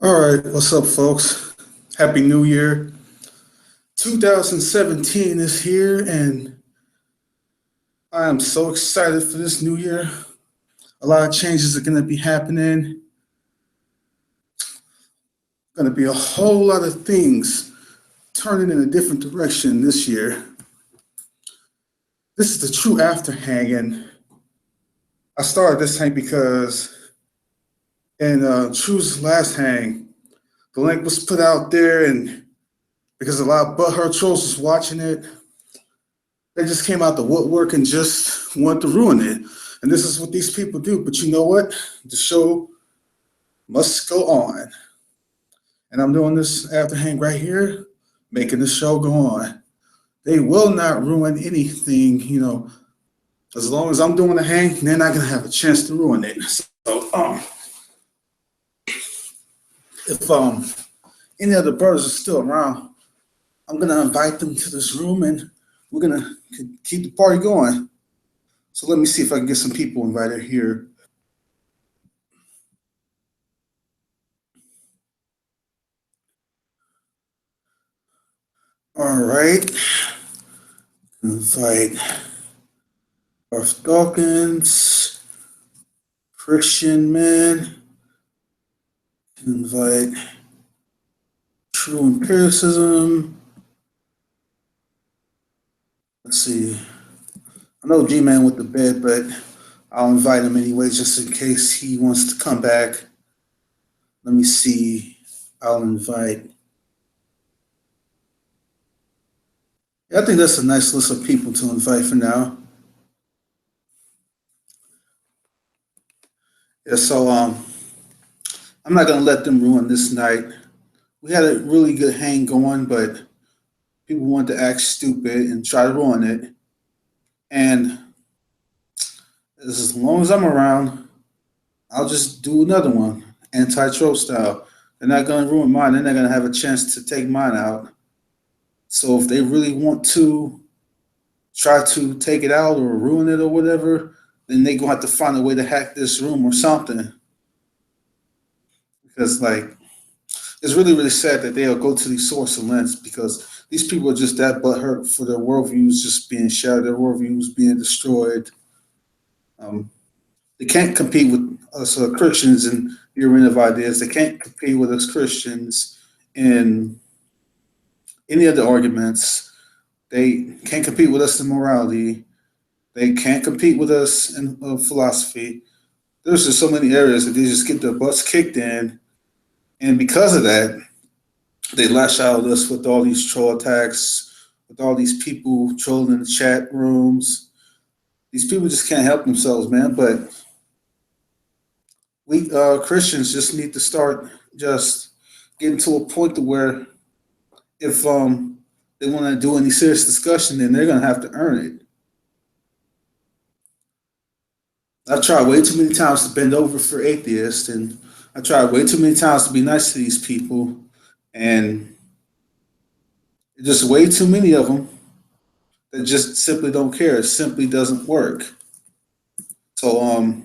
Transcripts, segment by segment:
All right, what's up, folks? Happy New Year. 2017 is here, and I am so excited for this new year. A lot of changes are going to be happening. Going to be a whole lot of things turning in a different direction this year. This is the true after hang, and I started this hang because in True's last hang, the link was put out there, and because a lot of butthurt trolls was watching it, they just came out the woodwork and just wanted to ruin it. And this is what these people do. But you know what? The show must go on. And I'm doing this after hang right here, making the show go on. They will not ruin anything, as long as I'm doing the hang, they're not gonna have a chance to ruin it. So if any other brothers are still around, I'm gonna invite them to this room and we're gonna keep the party going. So let me see if I can get some people invited here. All right. Invite Garth Dawkins, Christian Man. Invite True Empiricism. Let's see. I know G-Man went to bed, but I'll invite him anyway, just in case he wants to come back. Let me see. I'll invite. Yeah, I think that's a nice list of people to invite for now. Yeah, so I'm not gonna let them ruin this night. We had a really good hang going, but people wanted to act stupid and try to ruin it. And as long as I'm around, I'll just do another one, anti-troll style. They're not gonna ruin mine. They're not gonna have a chance to take mine out. So if they really want to try to take it out or ruin it or whatever, then they're gonna have to find a way to hack this room or something. Because it's really, really sad that they'll go to these source and lengths because these people are just that butthurt for their worldviews just being shattered, their worldviews being destroyed. They can't compete with us Christians in the arena of ideas. They can't compete with us Christians in any of the arguments. They can't compete with us in morality. They can't compete with us in philosophy. There's just so many areas that they just get their butts kicked in. And because of that, they lash out at us with all these troll attacks, with all these people trolling in the chat rooms. These people just can't help themselves, man. But we Christians just need to start just getting to a point to where if they want to do any serious discussion, then they're going to have to earn it. I've tried way too many times to bend over for atheists, and I tried way too many times to be nice to these people, and just way too many of them that just simply don't care. It simply doesn't work. So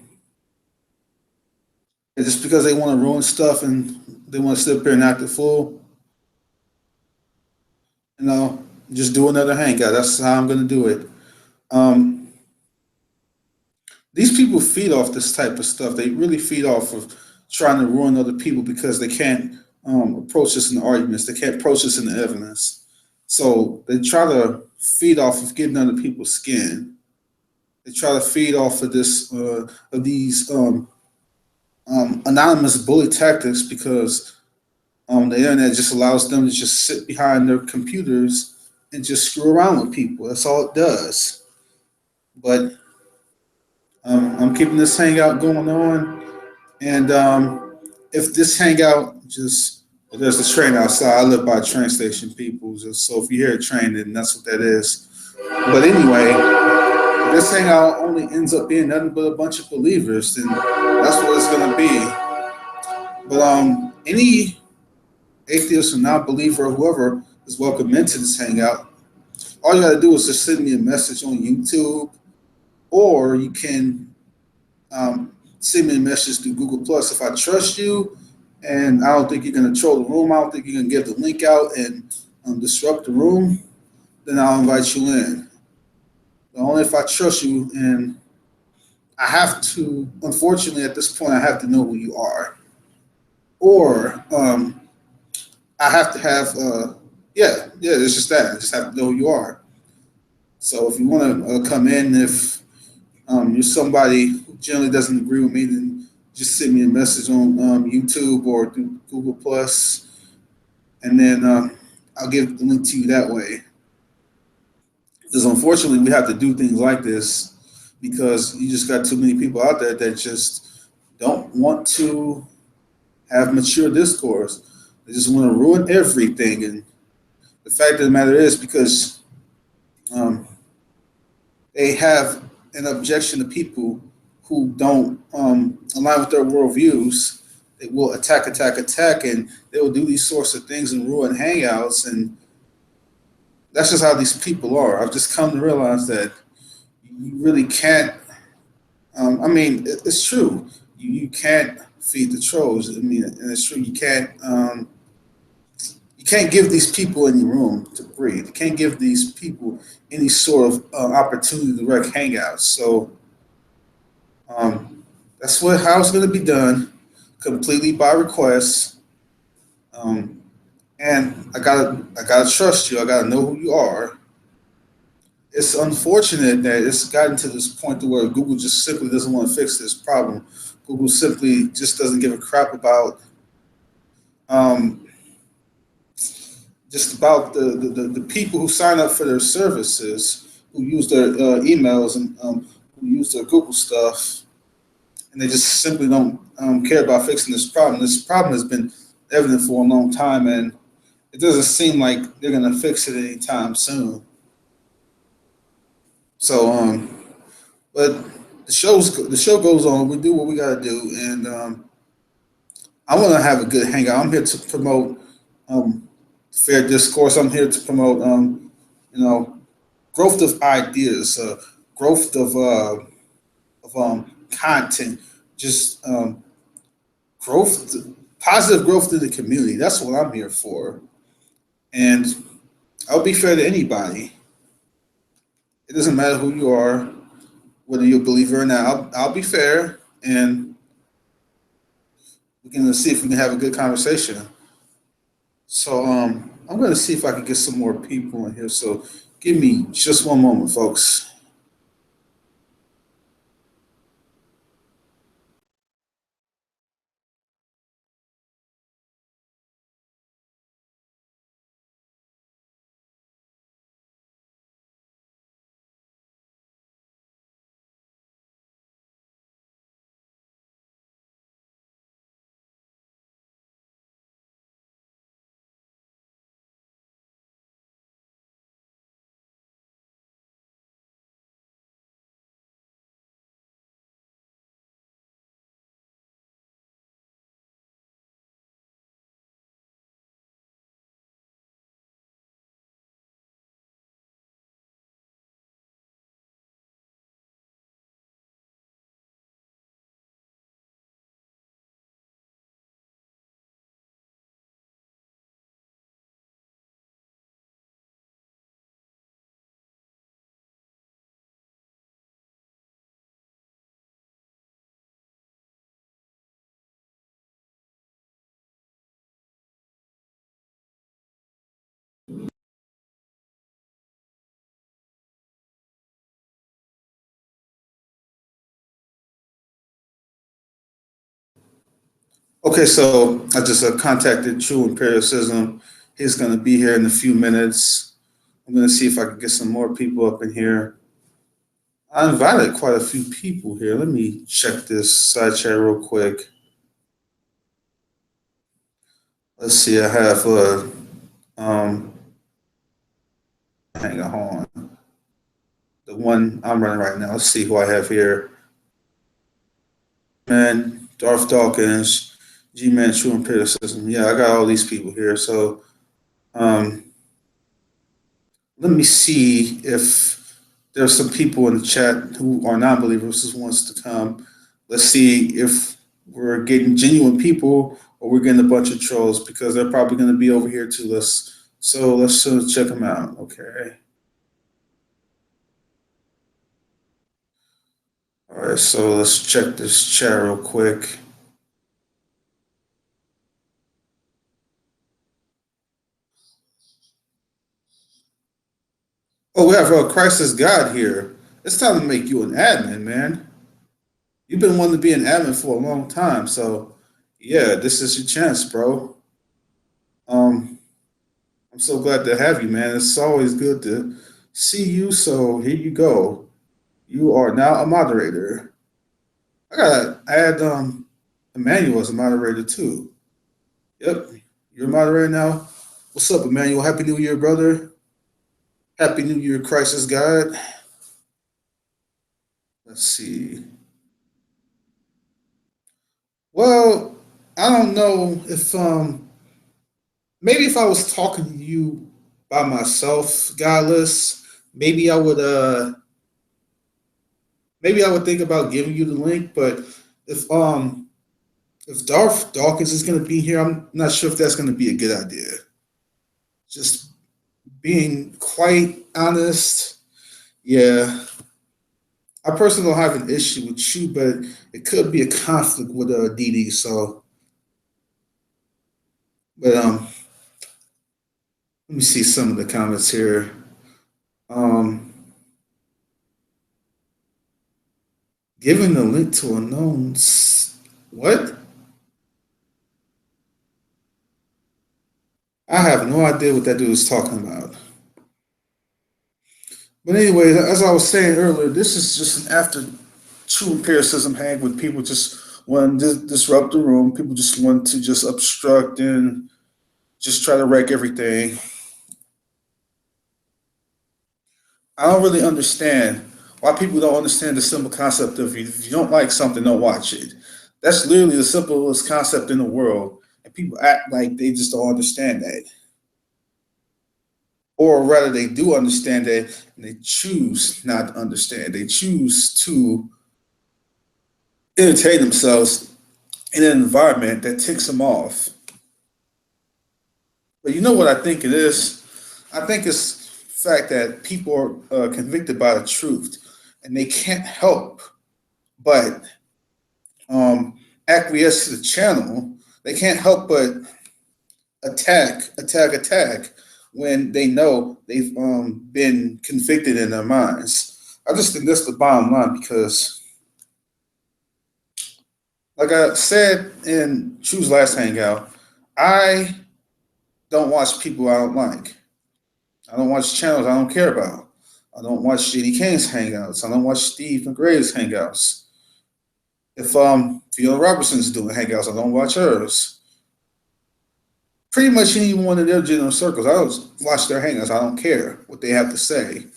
just because they want to ruin stuff and they want to sit up here and act a fool, just do another hangout. That's how I'm going to do it. These people feed off this type of stuff. They really feed off of trying to ruin other people because they can't approach this in the arguments. They can't approach this in the evidence. So they try to feed off of getting under people's skin. They try to feed off of these anonymous bully tactics because the internet just allows them to just sit behind their computers and just screw around with people. That's all it does. But I'm keeping this hangout going on, and if this hangout there's a train outside. I live by a train station, people. So if you hear a train, then that's what that is. But anyway, if this hangout only ends up being nothing but a bunch of believers, then that's what it's gonna be. But any atheist or non-believer or whoever is welcome into this hangout. All you gotta do is just send me a message on YouTube, or you can send me a message through Google Plus. If I trust you and I don't think you're going to troll the room. I don't think you're going to give the link out and disrupt the room, then I'll invite you in. But only if I trust you, and I have to, unfortunately, at this point, I have to know who you are. Or I have to have, yeah, it's just that. I just have to know who you are. So if you want to come in, if you're somebody who generally doesn't agree with me, then just send me a message on YouTube or through Google Plus, and then I'll give the link to you that way. Because unfortunately, we have to do things like this because you just got too many people out there that just don't want to have mature discourse. They just want to ruin everything. And the fact of the matter is, because um, they have an objection to people who don't align with their worldviews, they will attack, attack, attack, and they will do these sorts of things and ruin hangouts. And that's just how these people are. I've just come to realize that you really can't. I mean, it's true. You can't feed the trolls. I mean, and it's true. You can't give these people any room to breathe. You can't give these people any sort of opportunity to wreck hangouts. So that's what how it's going to be done, completely by request. Um, and I gotta trust you. I gotta know who you are. It's unfortunate that it's gotten to this point to where Google just simply doesn't want to fix this problem. Google simply just doesn't give a crap about um, just about the people who sign up for their services, who use their emails and who use their Google stuff, and they just simply don't care about fixing this problem. This problem has been evident for a long time, and it doesn't seem like they're going to fix it anytime soon. So, but the show goes on. We do what we got to do, and I want to have a good hangout. I'm here to promote fair discourse. I'm here to promote, you know, growth of ideas, growth of content, just growth, positive growth in the community. That's what I'm here for, and I'll be fair to anybody. It doesn't matter who you are, whether you're a believer or not. I'll be fair, and we can see if we can have a good conversation. So I'm going to see if I can get some more people in here. So give me just one moment, folks. Okay, so I just contacted True Empiricism. He's going to be here in a few minutes. I'm going to see if I can get some more people up in here. I invited quite a few people here. Let me check this side chat real quick. Let's see. I have um, hang on, the one I'm running right now. Let's see who I have here. Man, Darth Dawkins, G Man, True Empiricism. Yeah, I got all these people here. So um, let me see if there's some people in the chat who are non-believers who wants to come. Let's see if we're getting genuine people or we're getting a bunch of trolls because they're probably going to be over here too. Let's check them out. Okay. All right. So let's check this chat real quick. Oh, we have Christ as God here. It's time to make you an admin, man. You've been wanting to be an admin for a long time, so yeah, this is your chance, bro. Um, I'm so glad to have you, man. It's always good to see you. So here you go. You are now a moderator. I gotta add Emmanuel as a moderator too. Yep, you're a moderator now. What's up, Emmanuel? Happy New Year, brother. Happy New Year, Crisis God. Let's see. Well, I don't know if maybe if I was talking to you by myself, godless, maybe I would maybe I would think about giving you the link, but if um if Darth Dawkins is gonna be here, I'm not sure if that's gonna be a good idea. Just being quite honest, yeah. I personally don't have an issue with you, but it could be a conflict with DD. So, but let me see some of the comments here. Um, Giving the link to unknowns. What? I have no idea what that dude is talking about. But anyway, as I was saying earlier, this is just an after true empiricism hang with people just want to disrupt the room. People just want to just obstruct and just try to wreck everything. I don't really understand why people don't understand the simple concept of if you don't like something, don't watch it. That's literally the simplest concept in the world. And people act like they just don't understand that. Or rather, they do understand that and they choose not to understand. They choose to entertain themselves in an environment that ticks them off. But you know what I think it is? I think it's the fact that people are convicted by the truth and they can't help but acquiesce to the channel. They can't help but attack when they know they've been convicted in their minds. I just think that's the bottom line because, like I said in Choose Last Hangout, I don't watch people I don't like. I don't watch channels I don't care about. I don't watch JD Kane's hangouts. I don't watch Steve McGrady's hangouts. If Fiona Robertson's doing hangouts, I don't watch hers. Pretty much any one of their general circles, I don't watch their hangouts. I don't care what they have to say.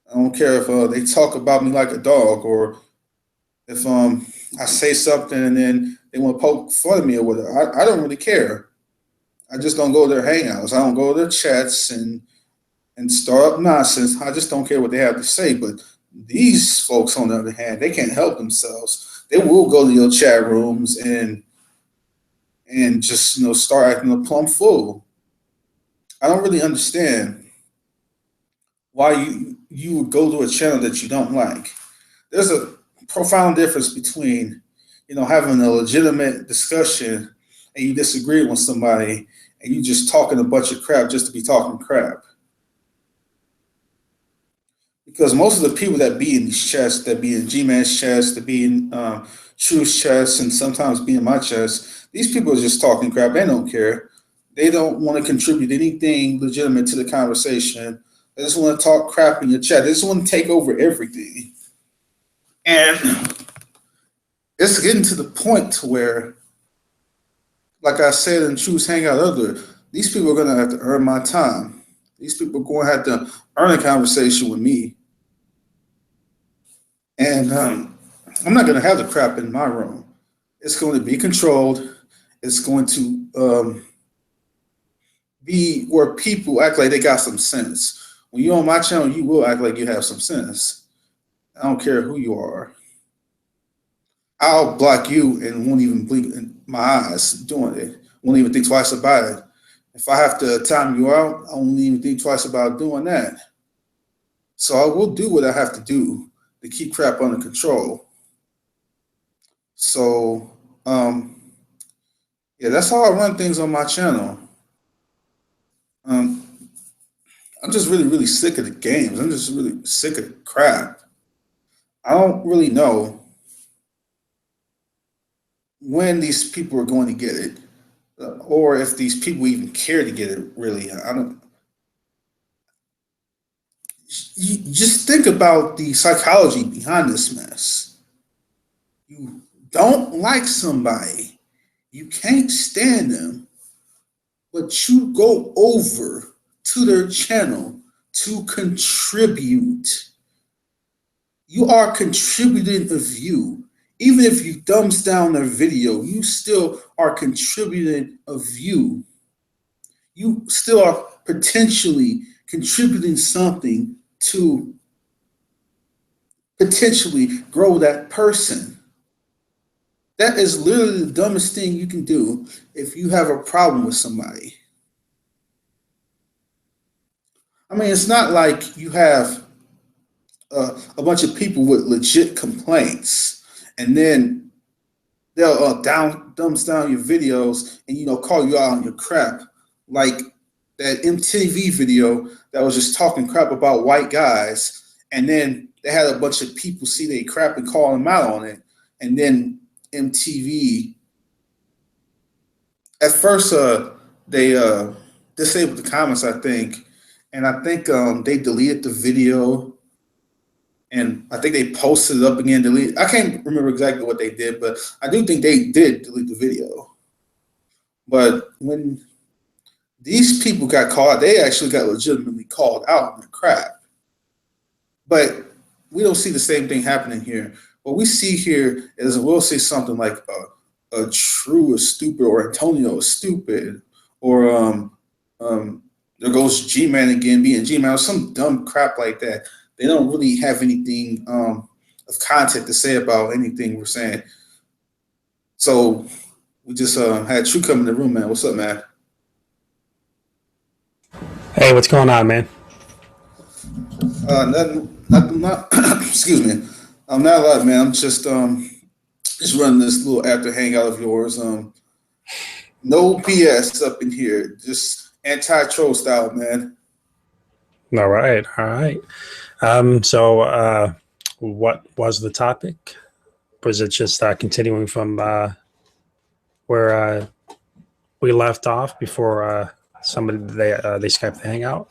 I don't care if they talk about me like a dog or if I say something and then they want to poke fun of me or whatever. I don't really care. I just don't go to their hangouts. I don't go to their chats and stir up nonsense. I just don't care what they have to say. But these folks, on the other hand, they can't help themselves. They will go to your chat rooms and just start acting a plumb fool. I don't really understand why you would go to a channel that you don't like. There's a profound difference between having a legitimate discussion and you disagree with somebody and you just talking a bunch of crap just to be talking crap. Because most of the people that be in these chats, that be in G-Man's chats, that be in Truth's chats, and sometimes be in my chats, these people are just talking crap. They don't care. They don't want to contribute anything legitimate to the conversation. They just want to talk crap in your chat. They just want to take over everything. And it's getting to the point to where, like I said in Truth's Hangout earlier, these people are going to have to earn my time. These people are going to have to earn a conversation with me. And I'm not going to have the crap in my room. It's going to be controlled. It's going to be where people act like they got some sense. When you're on my channel, you will act like you have some sense. I don't care who you are. I'll block you and won't even blink my eyes doing it. Won't even think twice about it. If I have to time you out, I won't even think twice about doing that. So I will do what I have to do to keep crap under control. So yeah, that's how I run things on my channel. Um, I'm just really sick of the games. I'm just really sick of the crap. I don't really know when these people are going to get it, or if these people even care to get it. Really, I don't. You just think about the psychology behind this mess. You don't like somebody, you can't stand them, but you go over to their channel to contribute. You are contributing a view. Even if you thumbs down their video, you still are contributing a view. You still are potentially contributing something to potentially grow that person. That is literally the dumbest thing you can do if you have a problem with somebody. I mean, it's not like you have a bunch of people with legit complaints, and then they'll thumbs down your videos and call you out on your crap, like that MTV video that was just talking crap about white guys, and then they had a bunch of people see they crap and call them out on it, and then MTV at first they disabled the comments, I think, and I think they deleted the video, and I think they posted it up again, delete. I can't remember exactly what they did, but I do think they did delete the video. But when these people got caught, they actually got legitimately called out on the crap. But we don't see the same thing happening here. What we see here is we'll see something like a True is stupid, or Antonio is stupid, or there goes G-Man again being G-Man, or some dumb crap like that. They don't really have anything of content to say about anything we're saying. So we just had True come in the room, man. What's up, man? Hey, what's going on, man? Not excuse me. Not a lot, man. I'm just running this little after hangout of yours. No BS up in here. Just anti-troll style, man. All right, all right. So, what was the topic? Was it just continuing from where we left off before somebody they Skype the hangout?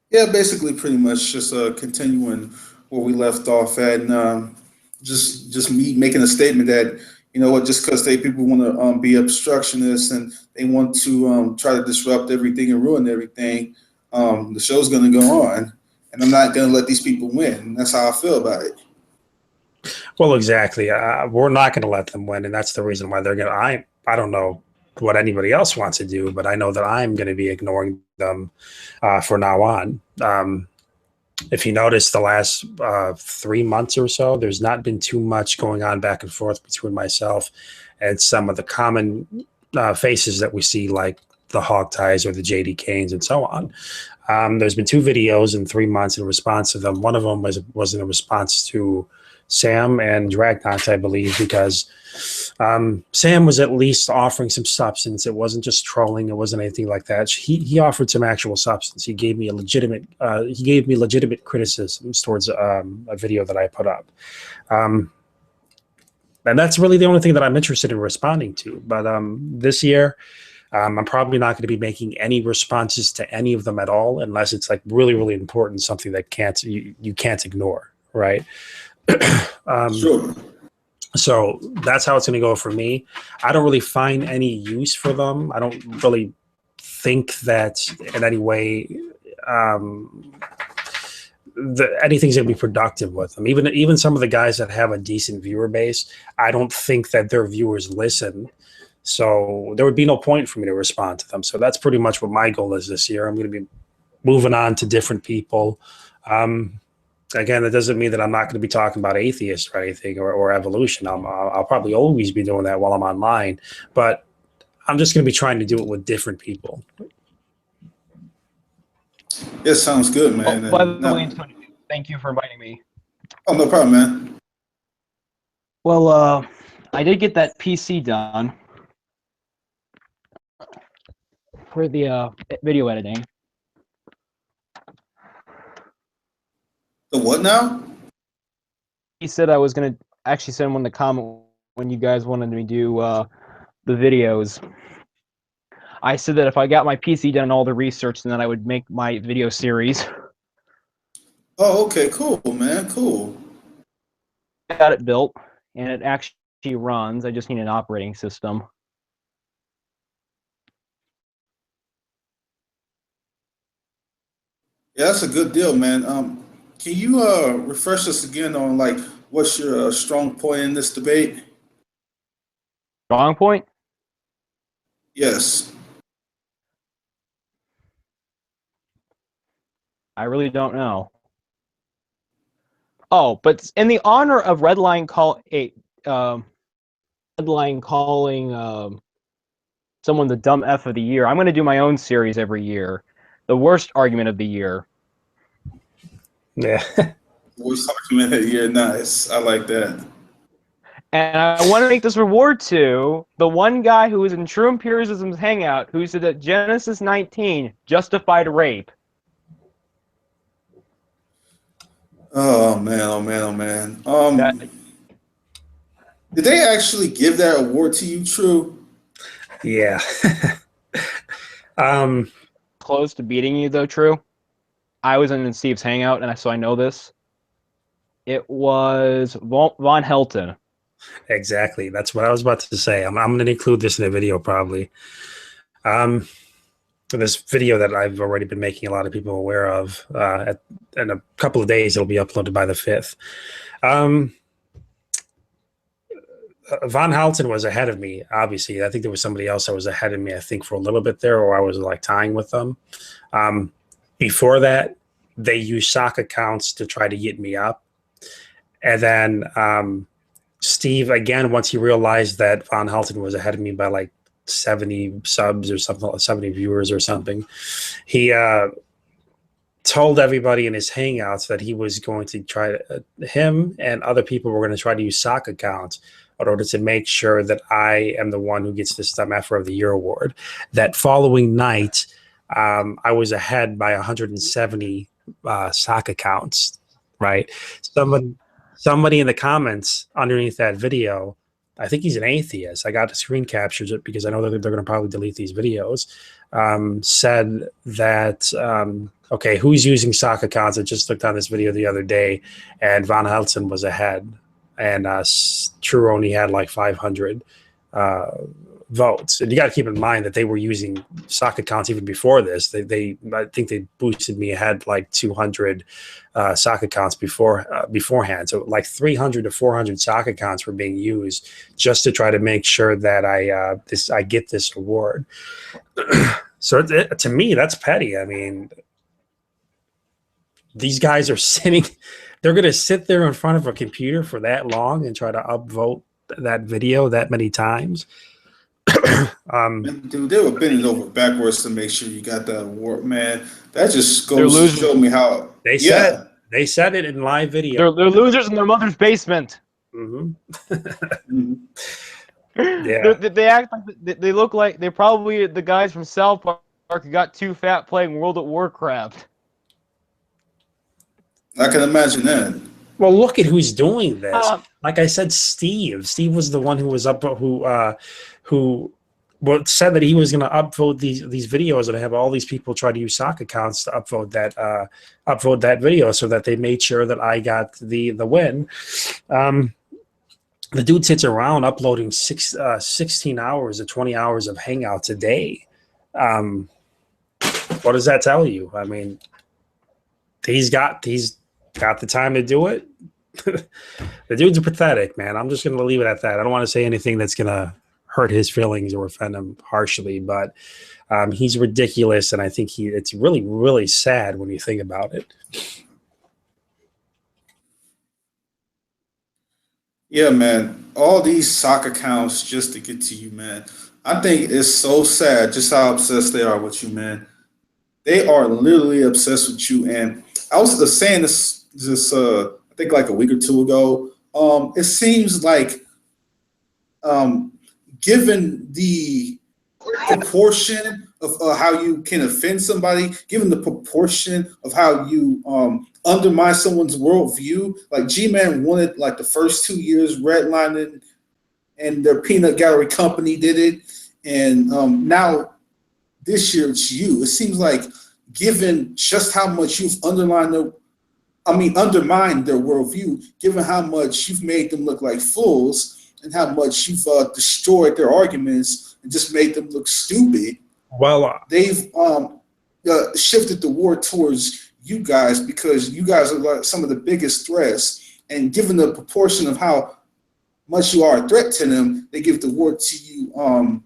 Yeah, basically, pretty much just continuing where we left off at, and just me making a statement that what, just because they people want to be obstructionists and they want to try to disrupt everything and ruin everything, the show's going to go on, and I'm not going to let these people win. And that's how I feel about it. Well, exactly. We're not going to let them win, and that's the reason why they're going to. I don't know what anybody else wants to do, but I know that I'm going to be ignoring them for now on. If you notice, the last 3 months or so, there's not been too much going on back and forth between myself and some of the common faces that we see, like the Hog Ties or the JD Canes and so on. There's been two videos in 3 months in response to them. One of them was in a response to Sam and Dragnot, I believe, because Sam was at least offering some substance. It wasn't just trolling. It wasn't anything like that. He offered some actual substance. He gave me legitimate criticisms towards a video that I put up. And that's really the only thing that I'm interested in responding to. But this year, I'm probably not going to be making any responses to any of them at all, unless it's like really important, something that you can't ignore, right? Sure. So that's how it's going to go for me. I don't really find any use for them. I don't really think that in any way anything's going to be productive with them. Even some of the guys that have a decent viewer base, I don't think that their viewers listen. So there would be no point for me to respond to them. So that's pretty much what my goal is this year. I'm going to be moving on to different people. Again, that doesn't mean that I'm not going to be talking about atheists or anything or evolution. I'll probably always be doing that while I'm online, but I'm just going to be trying to do it with different people. It sounds good, Oh, man. by And the way, now, Antonio, thank you for inviting me. oh, no problem, man. Well, I did get that PC done for the video editing. The what now? He said I was gonna actually send one the comment when you guys wanted me to do the videos. I said that if I got my PC done all the research, then I would make my video series. Oh, okay, cool, man, cool. I got it built, and it actually runs. I just need an operating system. Yeah, that's a good deal, man. Can you refresh us again on like what's your strong point in this debate? Strong point? Yes. I really don't know. Oh, but in the honor of Redline calling someone the dumb F of the year, I'm going to do my own series every year. The worst argument of the year. Yeah. Voice document. Yeah, nice. I like that. And I want to make this reward to the one guy who was in True Empiricism's Hangout who said that Genesis 19 justified rape. Oh man, oh man, oh man. That Did they actually give that award to you, True? Yeah. um, close to beating you, though, True. I was in Steve's Hangout, and so I know this. It was Von Helton. exactly. That's what I was about to say. I'm going to include this in a video probably. This video that I've already been making a lot of people aware of. In a couple of days, it'll be uploaded by the 5th. Von Halton was ahead of me, obviously. I think there was somebody else that was ahead of me, I think, for a little bit there, or I was like tying with them. Before that, they used sock accounts to try to get me up. And then Steve, again, once he realized that Von Halton was ahead of me by like 70 subs or something, 70 viewers or something, he told everybody in his hangouts that he was going to try to, him and other people were going to try to use sock accounts in order to make sure that I am the one who gets this Dumb Effer of the Year award. That following night, I was ahead by 170 sock accounts, right? Somebody in the comments underneath that video, I think he's an atheist. I got the screen captures it because I know that they're going to probably delete these videos. Said that, okay, who's using sock accounts? I just looked on this video the other day, and Von Helsen was ahead, and True only had like 500 votes. And you got to keep in mind that they were using sock accounts even before this. I think they boosted me ahead like 200 sock accounts beforehand. So like 300 to 400 sock accounts were being used just to try to make sure that I get this award. So to me, that's petty. I mean, these guys are sitting, they're going to sit there in front of a computer for that long and try to upvote that video that many times. Dude, they were bending over backwards to make sure you got that award, man. That just goes to show me how they said it in live video. They're losers in their mother's basement. Mm-hmm. Yeah. They act like they look like they're probably the guys from South Park who got too fat playing World of Warcraft. I can imagine that. Well, look at who's doing this. Like I said, Steve. Steve was the one who was up, who said that he was going to upvote these videos and have all these people try to use sock accounts to upvote that video, so that they made sure that I got the win. The dude sits around uploading 16 hours or 20 hours of Hangouts a day. What does that tell you? I mean, he's got the time to do it. The dude's pathetic, man. I'm just going to leave it at that. I don't want to say anything that's going to hurt his feelings or offend him harshly, but he's ridiculous, and I think it's really, really sad when you think about it. Yeah, man. All these sock accounts just to get to you, man. I think it's so sad just how obsessed they are with you, man. They are literally obsessed with you. And I was saying this I think like a week or two ago. It seems like um, given the proportion of how you can offend somebody, given the proportion of how you undermine someone's worldview. Like G-Man wanted like the first 2 years redlining, and their peanut gallery company did it, and now this year it's you. It seems like given just how much you've undermined their worldview, given how much you've made them look like fools, and how much you've destroyed their arguments and just made them look stupid. Well, They've shifted the war towards you guys because you guys are like some of the biggest threats. And given the proportion of how much you are a threat to them, they give the war to you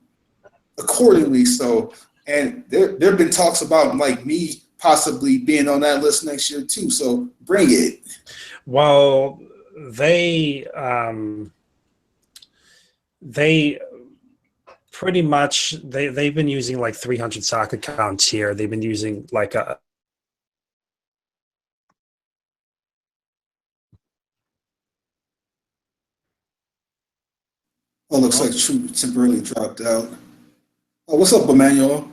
accordingly. So, and there have been talks about like me possibly being on that list next year too. So bring it. well, they pretty much they've been using like 300 sock accounts here. They've been using like a Oh, looks like True temporarily dropped out. Oh, what's up, Emmanuel?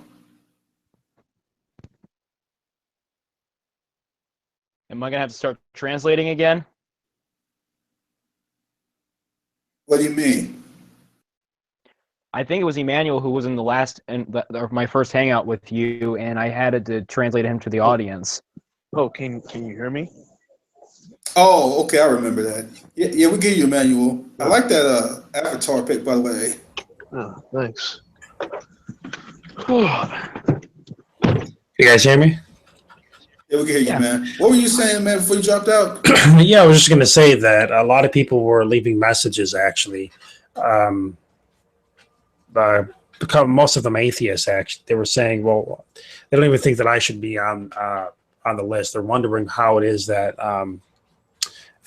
Am I gonna have to start translating again? What do you mean? I think it was Emmanuel who was in the last and my first hangout with you, and I had to translate him to the audience. Oh, can you hear me? Oh, okay, I remember that. Yeah, yeah, we get you, Emmanuel. I like that avatar pic, by the way. Oh, thanks. You guys hear me? Yeah, we can hear you, Yeah. man. What were you saying, man, before you dropped out? Yeah, I was just going to say that a lot of people were leaving messages actually. Um, because most of them atheists, actually, they were saying, well, they don't even think that I should be on the list. They're wondering how it is that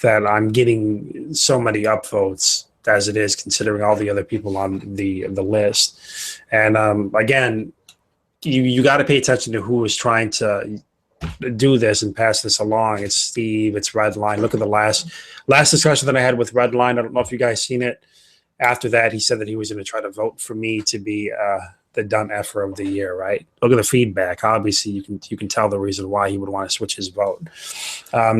that I'm getting so many upvotes as it is, considering all the other people on the list. And again, you got to pay attention to who is trying to do this and pass this along. It's Steve, it's Redline. Look at the last discussion that I had with Redline. I don't know if you guys seen it. After that, he said that he was going to try to vote for me to be the dumb effer of the year. Right? Look at the feedback. Obviously, you can tell the reason why he would want to switch his vote.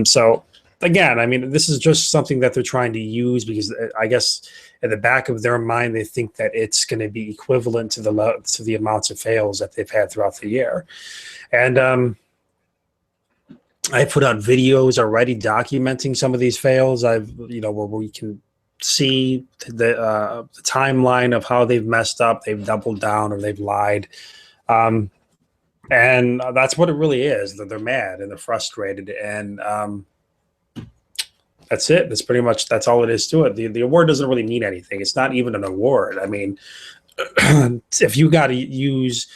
So again, I mean, this is just something that they're trying to use because I guess at the back of their mind they think that it's going to be equivalent to the amounts of fails that they've had throughout the year. And I put out videos already documenting some of these fails. Where we can see the timeline of how they've messed up, they've doubled down, or they've lied. And that's what it really is. That they're mad and they're frustrated, and that's it. That's all it is to it. The award doesn't really mean anything. It's not even an award. I mean, if you got to use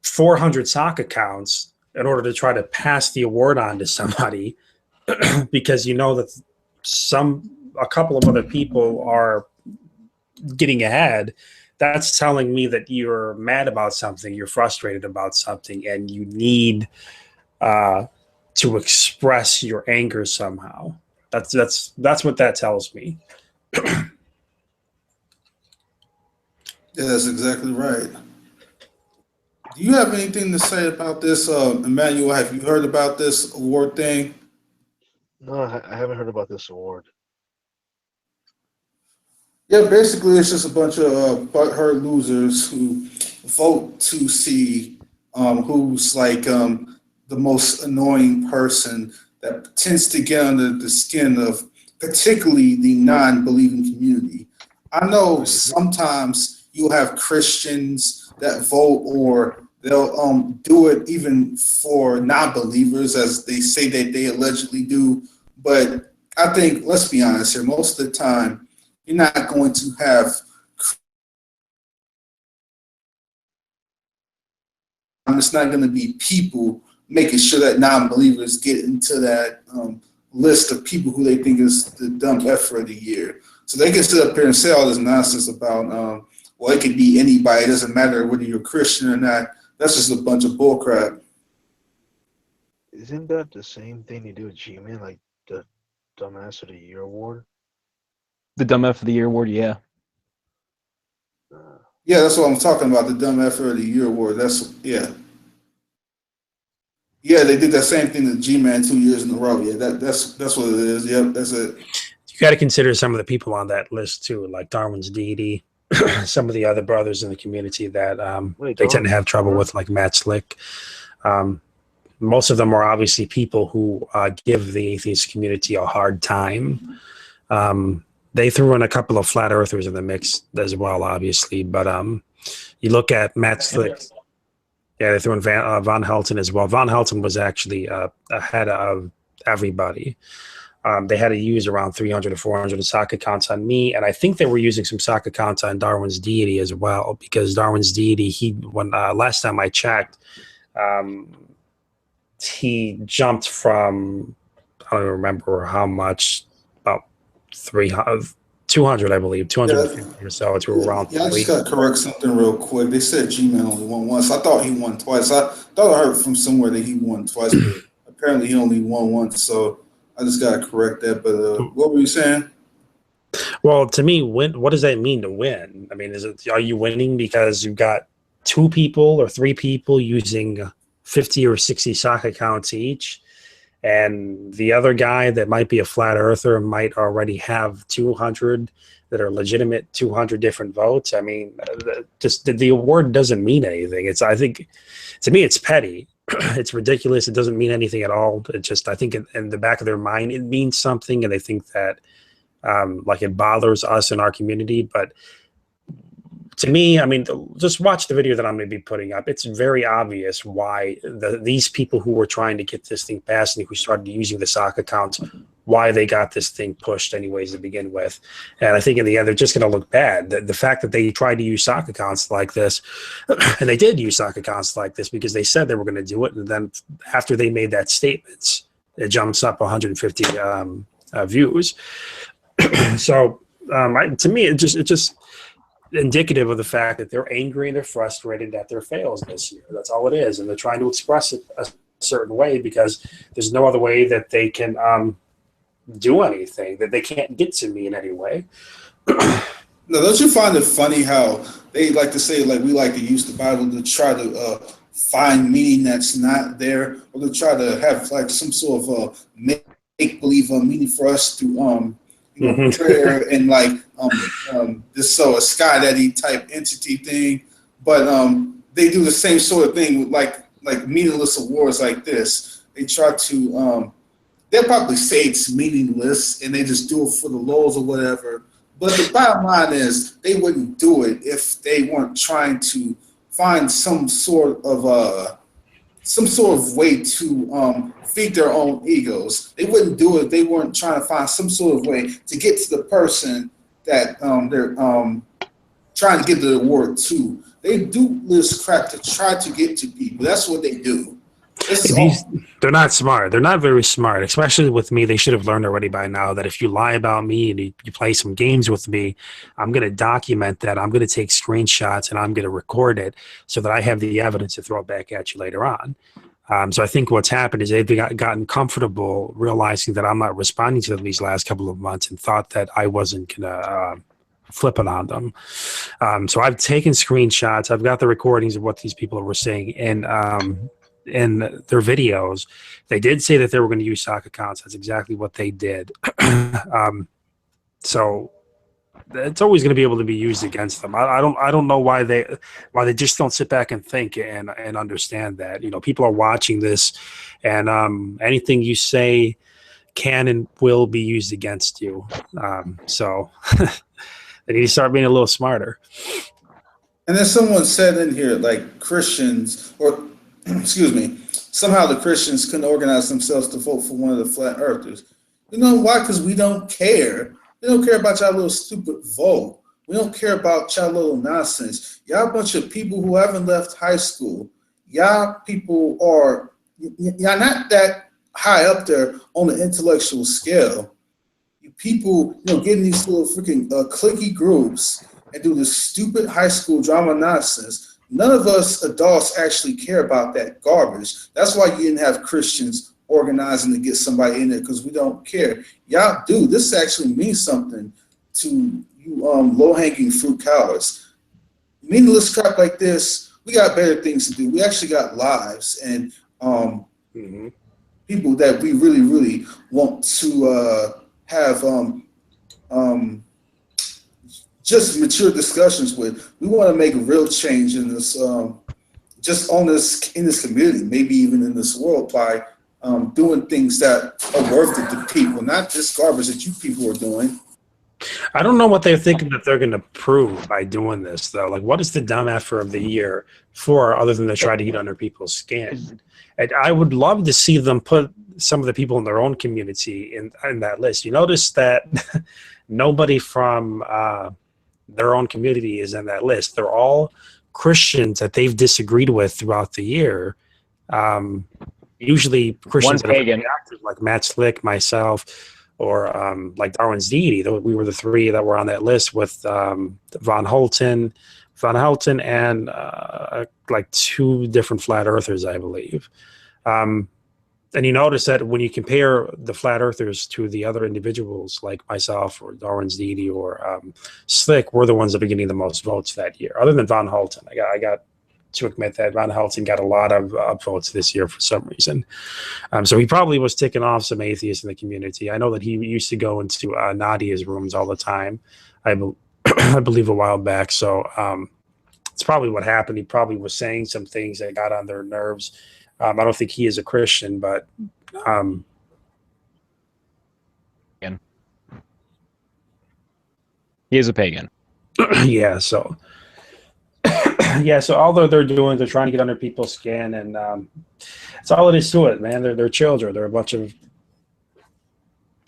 400 sock accounts in order to try to pass the award on to somebody, because you know that a couple of other people are getting ahead, that's telling me that you're mad about something, you're frustrated about something, and you need to express your anger somehow. That's what that tells me. Yeah, that's exactly right. Do you have anything to say about this, Emmanuel? Have you heard about this award thing? No, I haven't heard about this award. Yeah, basically, it's just a bunch of butthurt losers who vote to see who's like the most annoying person that tends to get under the skin of particularly the non-believing community. I know sometimes you'll have Christians that vote, or they'll do it even for non-believers, as they say that they allegedly do. But I think, let's be honest here, most of the time, you're not going to have, it's not going to be people making sure that non-believers get into that list of people who they think is the dumb effort of the year. So they can sit up here and say all this nonsense about, well, it could be anybody. It doesn't matter whether you're Christian or not. That's just a bunch of bullcrap. Isn't that the same thing they do with G-Man, like the Dumbass of the Year award? The Dumb F of the Year award, yeah. Yeah, that's what I'm talking about. The dumb effort of the year award. Yeah. They did that same thing to G-Man 2 years in a row. Yeah, that's what it is. Yep, that's it. You got to consider some of the people on that list too, like Darwin's Deity, some of the other brothers in the community that they tend to have trouble with, like Matt Slick. Most of them are obviously people who give the atheist community a hard time. They threw in a couple of flat earthers in the mix as well, obviously. But you look at Matt Slick. Yeah, they threw in Von Helton as well. Von Helton was actually ahead of everybody. They had to use around 300 to 400 sock accounts on me, and I think they were using some sock accounts on Darwin's Deity as well, because Darwin's Deity, when last time I checked, he jumped from, I don't even remember how much, about 200, I believe, 250 or so to around. Yeah, I just got to correct something real quick. They said G-Man only won once. I thought he won twice. I thought I heard from somewhere that he won twice, but apparently he only won once. So I just got to correct that. But what were you saying? Well, to me, what does that mean to win? I mean, are you winning because you've got 2 people or 3 people using 50 or 60 sock accounts each, and the other guy that might be a flat earther might already have 200 that are legitimate 200 different votes? I mean, just the award doesn't mean anything. I think, to me, it's petty. It's ridiculous. It doesn't mean anything at all. It just, I think in the back of their mind, it means something, and they think that like it bothers us in our community. But to me, I mean, just watch the video that I'm going to be putting up. It's very obvious why these people who were trying to get this thing passed and who started using the sock accounts, why they got this thing pushed anyways to begin with. And I think in the end, they're just going to look bad. The fact that they tried to use sock accounts like this, and they did use sock accounts like this because they said they were going to do it. And then after they made that statement, it jumps up 150 views. So to me, it just indicative of the fact that they're angry and they're frustrated at their fails this year. That's all it is. And they're trying to express it a certain way because there's no other way that they can do anything, that they can't get to me in any way. Now, don't you find it funny how they like to say, like, we like to use the Bible to try to find meaning that's not there, or to try to have like some sort of make-believe meaning for us to prayer and like this a Sky Daddy type entity thing, but they do the same sort of thing with like meaningless awards like this. They try to they'll probably say it's meaningless and they just do it for the lulz or whatever. But the bottom line is they wouldn't do it if they weren't trying to find some sort of way to feed their own egos. They wouldn't do it if they weren't trying to find some sort of way to get to the person that they're trying to give the award to. They do this crap to try to get to people. That's what they do. They're not smart. They're not very smart, especially with me. They should have learned already by now that if you lie about me and you play some games with me, I'm going to document that. I'm going to take screenshots and I'm going to record it so that I have the evidence to throw it back at you later on. So I think what's happened is they've gotten comfortable realizing that I'm not responding to them these last couple of months and thought that I wasn't going to flip it on them. So I've taken screenshots. I've got the recordings of what these people were saying in their videos. They did say that they were going to use sock accounts. That's exactly what they did. So it's always going to be able to be used against them. I don't know why they just don't sit back and think and understand that, you know, people are watching this, and anything you say can and will be used against you. So they need to start being a little smarter. And then someone said in here, like Christians, or excuse me, somehow the Christians couldn't organize themselves to vote for one of the flat earthers. You know why? Because we don't care. We don't care about y'all little stupid vote. We don't care about y'all little nonsense. Y'all a bunch of people who haven't left high school. Y'all people are, y'all not that high up there on the intellectual scale. You people, get in these little freaking cliquey groups and do this stupid high school drama nonsense. None of us adults actually care about that garbage. That's why you didn't have Christians organizing to get somebody in there, because we don't care. Y'all do. This actually means something to you low-hanging fruit cowards. Meaningless crap like this, we got better things to do. We actually got lives and people that we really, really want to have just mature discussions with. We want to make a real change in this, just on this in this community, maybe even in this world, by doing things that are worth it to people, not this garbage that you people are doing. I don't know what they're thinking that they're going to prove by doing this, though. Like, what is the dumb effort of the year for, other than to try to get under people's skin? And I would love to see them put some of the people in their own community in that list. You notice that nobody from their own community is in that list. They're all Christians that they've disagreed with throughout the year. Usually Christians that are active, like Matt Slick, myself, or like Darwin's Deity. We were the three that were on that list with Van Hulten, and like two different flat earthers, I believe. And you notice that when you compare the flat earthers to the other individuals like myself or Darwin's Deity or Slick, we're the ones that are getting the most votes that year, other than Van Hulten. I got to admit that Van Hulten got a lot of votes this year for some reason. So he probably was ticking off some atheists in the community. I know that he used to go into Nadia's rooms all the time, I believe a while back. So it's probably what happened. He probably was saying some things that got on their nerves. I don't think he is a Christian, but he is a pagan. Yeah, so yeah, so all they're doing, they're trying to get under people's skin, and that's all it is to it, man. They're children. They're a bunch of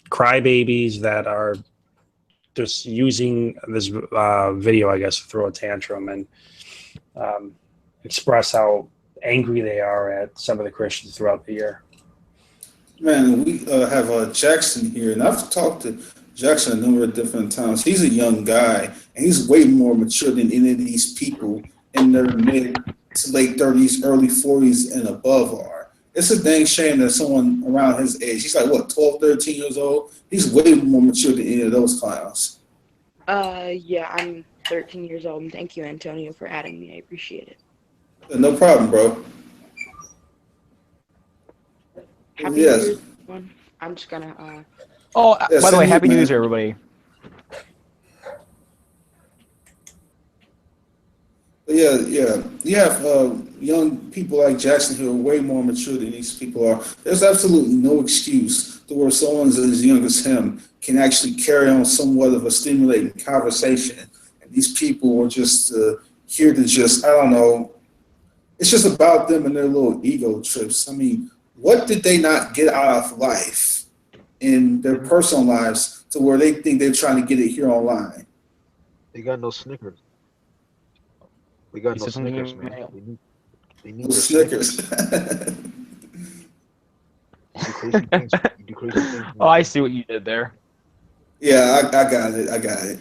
crybabies that are just using this video, I guess, to throw a tantrum and express how angry they are at some of the Christians throughout the year. Man, we have Jackson here, and I've talked to Jackson a number of different times. He's a young guy, and he's way more mature than any of these people in their mid to late 30s, early 40s, and above are. It's a dang shame that someone around his age, he's like, what, 12, 13 years old? He's way more mature than any of those clowns. Yeah, I'm 13 years old, and thank you, Antonio, for adding me. I appreciate it. No problem, bro. Happy New Year's, everyone. I'm just gonna. By the way, Happy New Year's, everybody. Yeah. You have young people like Jackson who are way more mature than these people are. There's absolutely no excuse to where someone as young as him can actually carry on somewhat of a stimulating conversation. And these people are just here to just, I don't know, it's just about them and their little ego trips. I mean, what did they not get out of life in their personal lives to where they think they're trying to get it here online? They got no Snickers. We got no Snickers, man. They need No Snickers. You do crazy things. Oh, I see what you did there. Yeah, I got it.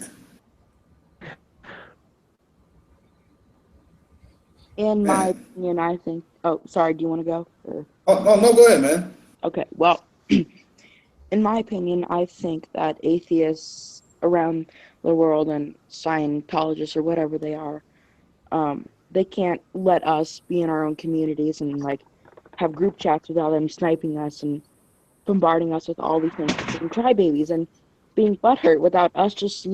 In my opinion, I think. Oh, sorry. Do you want to go? Or? Oh, no, go ahead, man. Okay. Well, in my opinion, I think that atheists around the world and Scientologists or whatever they are, they can't let us be in our own communities and like have group chats without them sniping us and bombarding us with all these things, being crybabies and being butthurt without us just,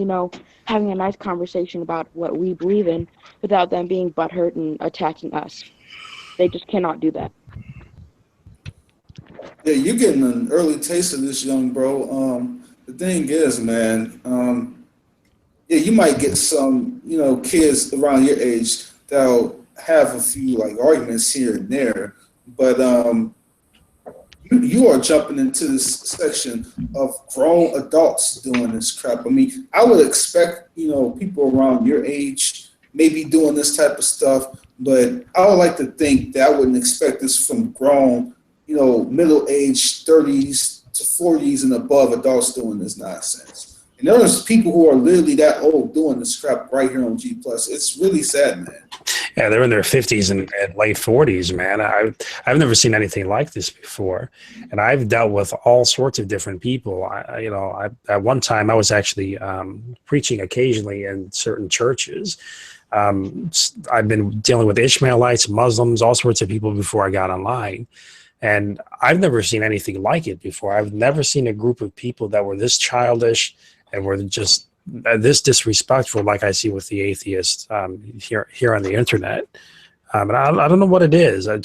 having a nice conversation about what we believe in without them being butthurt and attacking us. They just cannot do that. Yeah, you're getting an early taste of this, young bro. The thing is, man, yeah, you might get some, kids around your age that'll have a few like arguments here and there, but you are jumping into this section of grown adults doing this crap. I mean, I would expect, people around your age maybe doing this type of stuff, but I would like to think that I wouldn't expect this from grown, middle-aged 30s to 40s and above adults doing this nonsense. And there's people who are literally that old doing this crap right here on G+. It's really sad, man. Yeah, they're in their 50s and late 40s, man. I've never seen anything like this before, and I've dealt with all sorts of different people. At one time I was actually preaching occasionally in certain churches. I've been dealing with Ishmaelites, Muslims, all sorts of people before I got online, and I've never seen anything like it before. I've never seen a group of people that were this childish and were just this disrespectful, like I see with the atheists here on the internet. And I don't know what it is. I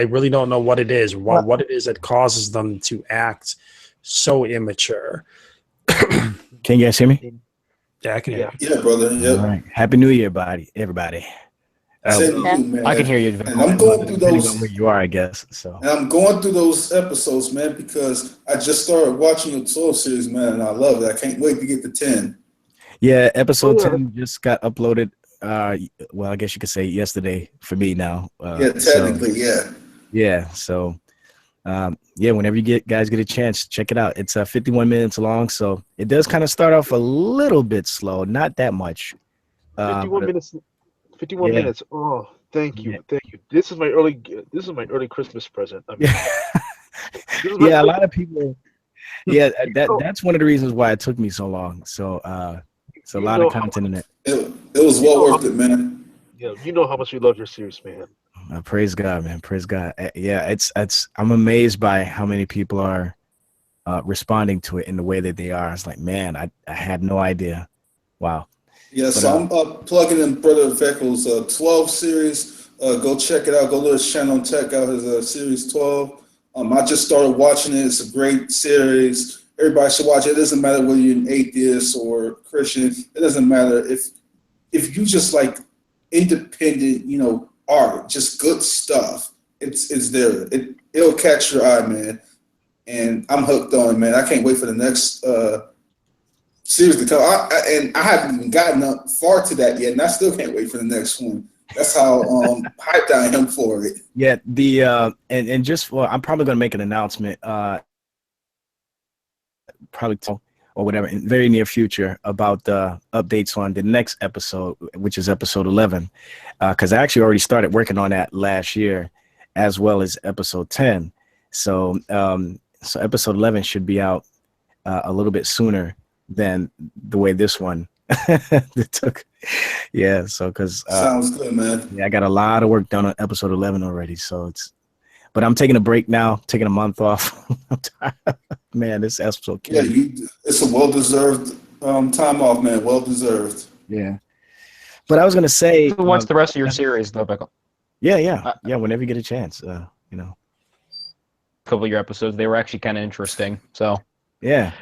really don't know what it is. What it is that causes them to act so immature. Can you guys hear me? Yeah, I can hear you. Yeah, brother. Yep. All right. Happy New Year, everybody. Same to you, man. I can hear you. And I'm going through Depending those. on where you are, I guess. So. And I'm going through those episodes, man, because I just started watching the 12 series, man, and I love it. I can't wait to get to 10. Yeah, episode 10 just got uploaded. Well, I guess you could say yesterday for me now. Yeah, technically, yeah. Yeah, so whenever you guys get a chance, check it out. It's 51 minutes long, so it does kind of start off a little bit slow, not that much. 51 minutes. 51 minutes. Oh, thank you. This is my early Christmas present. I mean, a lot of people. Yeah, that's one of the reasons why it took me so long. So it's a lot of content in it. It was well worth it, man. Yeah, you know how much we love your series, man. Praise God, man. Praise God. Yeah, it's. I'm amazed by how many people are responding to it in the way that they are. It's like, man, I had no idea. Wow. Yeah, so I'm plugging in Brother Veckel's 12 series. Go check it out. Go to his channel and check out his series 12. I just started watching it. It's a great series. Everybody should watch it. It doesn't matter whether you're an atheist or Christian. It doesn't matter if you just like independent, art, just good stuff. It's there. It'll catch your eye, man. And I'm hooked on it, man. I can't wait for the next series to come. I haven't even gotten up far to that yet, and I still can't wait for the next one. That's how hyped I am for it. Yeah, and just I'm probably gonna make an announcement, probably or whatever in very near future about the updates on the next episode, which is episode 11, because I actually already started working on that last year, as well as episode 10. So episode 11 should be out a little bit sooner than the way this one it took. Yeah, so because sounds good, man. Yeah, I got a lot of work done on episode 11 already, so but I'm taking a break now, taking a month off. I'm tired. Man, this episode killed me. It's a well-deserved time off, man. Well-deserved. Yeah, but I was gonna say, what's the rest of your series, though, Beckel? Yeah. Whenever you get a chance, A couple of your episodes, they were actually kind of interesting. So yeah,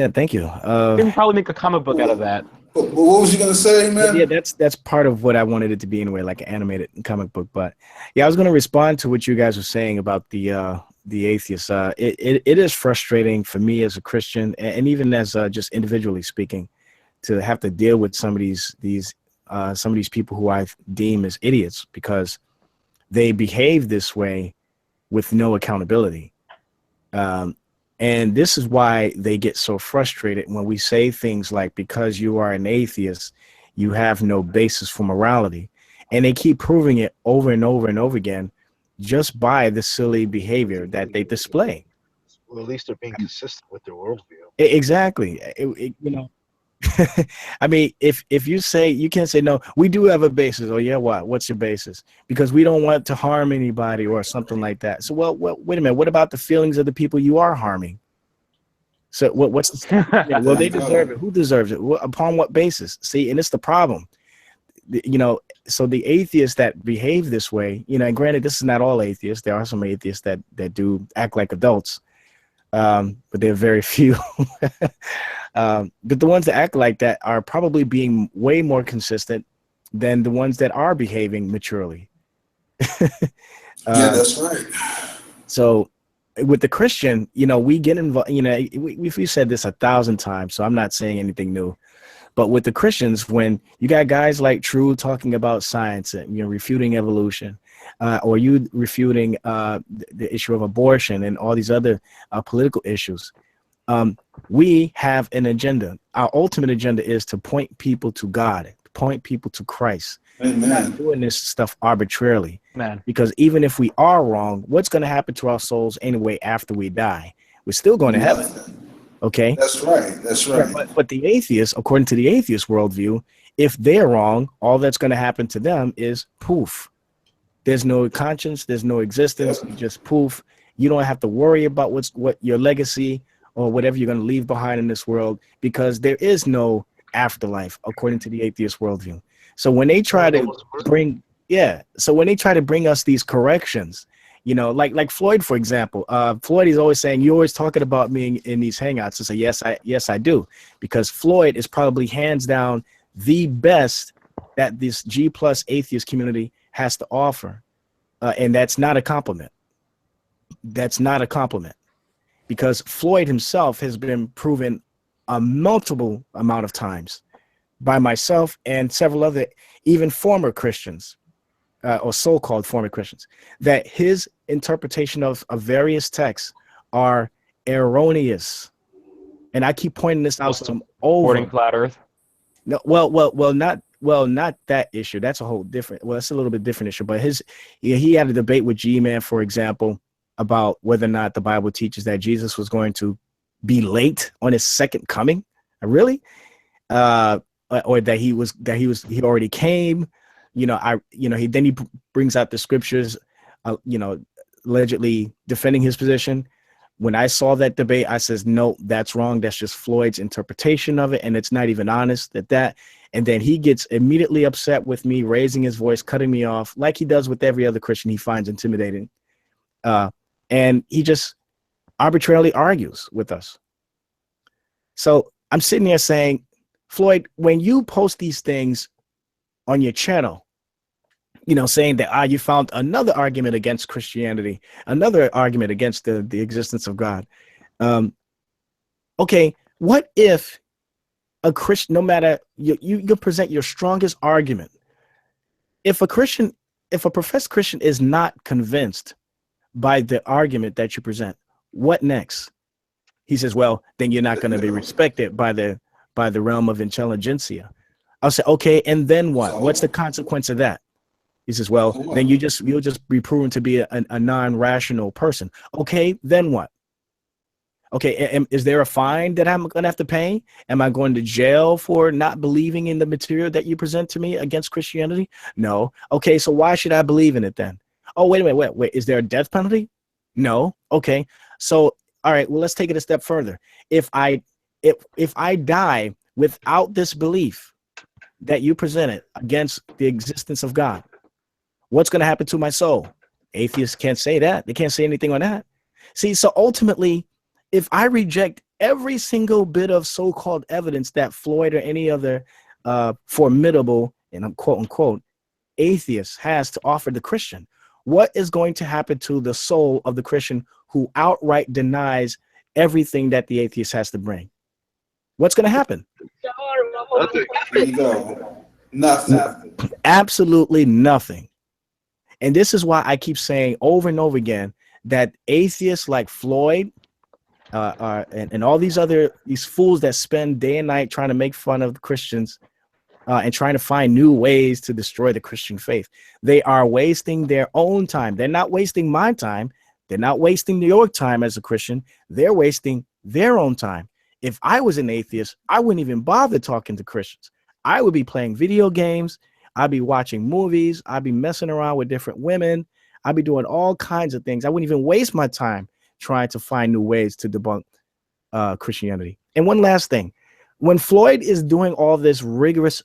thank you. You can probably make a comic book out of that. But what was you gonna say, man? Yeah, that's part of what I wanted it to be anyway, like an animated comic book. But yeah, I was gonna respond to what you guys were saying about the atheists. It is frustrating for me as a Christian, and even as just individually speaking, to have to deal with some of these people who I deem as idiots because they behave this way with no accountability. And this is why they get so frustrated when we say things like, because you are an atheist, you have no basis for morality. And they keep proving it over and over and over again just by the silly behavior that they display. Well, at least they're being consistent with their worldview. Exactly. I mean, if you say, you can't say, no, we do have a basis. Oh, yeah, what's your basis? Because we don't want to harm anybody or something like that. So, well, wait a minute. What about the feelings of the people you are harming? So what's the, well, they deserve it. Who deserves it? Upon what basis? See, and it's the problem. So the atheists that behave this way, and granted, this is not all atheists. There are some atheists that do act like adults, but they're very few. But the ones that act like that are probably being way more consistent than the ones that are behaving maturely. Yeah, that's right. So with the Christian, we get involved, we've said this 1,000 times, so I'm not saying anything new. But with the Christians, when you got guys like True talking about science and refuting evolution, or you refuting the issue of abortion and all these other political issues. We have an agenda. Our ultimate agenda is to point people to God, point people to Christ. Amen. We're not doing this stuff arbitrarily. Man. Because even if we are wrong, what's going to happen to our souls anyway after we die? We're still going to heaven. Okay? That's right. That's right. But the atheists, according to the atheist worldview, if they're wrong, all that's going to happen to them is poof. There's no conscience. There's no existence. You just poof. You don't have to worry about what your legacy or whatever you're going to leave behind in this world, because there is no afterlife according to the atheist worldview. So when they try to bring us these corrections, you know, like Floyd, for example, Floyd is always saying, you're always talking about me in these hangouts. I say, yes, I do, because Floyd is probably hands down the best that this G+ atheist community has to offer. And that's not a compliment. That's not a compliment, because Floyd himself has been proven a multiple amount of times by myself and several other, even former Christians, or so-called former Christians, that his interpretation of various texts are erroneous. And I keep pointing this out to him over. Supporting flat Earth. No, not that issue. That's a whole different. Well, that's a little bit different issue. But he had a debate with G-Man, for example, about whether or not the Bible teaches that Jesus was going to be late on his second coming. Really? Or that he already came. He brings out the scriptures, allegedly defending his position. When I saw that debate, I says, no, that's wrong. That's just Floyd's interpretation of it, and it's not even honest at that. And then he gets immediately upset with me, raising his voice, cutting me off, like he does with every other Christian he finds intimidating. And he just arbitrarily argues with us. So I'm sitting there saying, Floyd, when you post these things on your channel, saying that you found another argument against Christianity, another argument against the existence of God. Okay, what if a Christian, no matter you present your strongest argument, if a professed Christian is not convinced by the argument that you present, what next? He says, well, then you're not going to be respected by the realm of intelligentsia. I'll say, okay, and then what? What's the consequence of that? He says, well, then you'll just be proven to be a non-rational person. Okay, then what? Okay, is there a fine that I'm going to have to pay? Am I going to jail for not believing in the material that you present to me against Christianity? No. Okay, so why should I believe in it then? Oh, wait a minute, wait. Is there a death penalty? No. Okay, so all right, well, let's take it a step further. If I die without this belief that you presented against the existence of God, what's going to happen to my soul? Atheists can't say that. They can't say anything on that. See, so ultimately, if I reject every single bit of so-called evidence that Floyd or any other formidable, and I'm quote unquote, atheist has to offer the Christian, what is going to happen to the soul of the Christian who outright denies everything that the atheist has to bring? What's going to happen? Nothing. There you go. Nothing. Absolutely nothing. And this is why I keep saying over and over again that atheists like Floyd and all these fools that spend day and night trying to make fun of Christians and trying to find new ways to destroy the Christian faith, they are wasting their own time. They're not wasting my time. They're not wasting your time as a Christian. They're wasting their own time. If I was an atheist, I wouldn't even bother talking to Christians. I would be playing video games. I'd be watching movies. I'd be messing around with different women. I'd be doing all kinds of things. I wouldn't even waste my time trying to find new ways to debunk Christianity. And one last thing, when Floyd is doing all this rigorous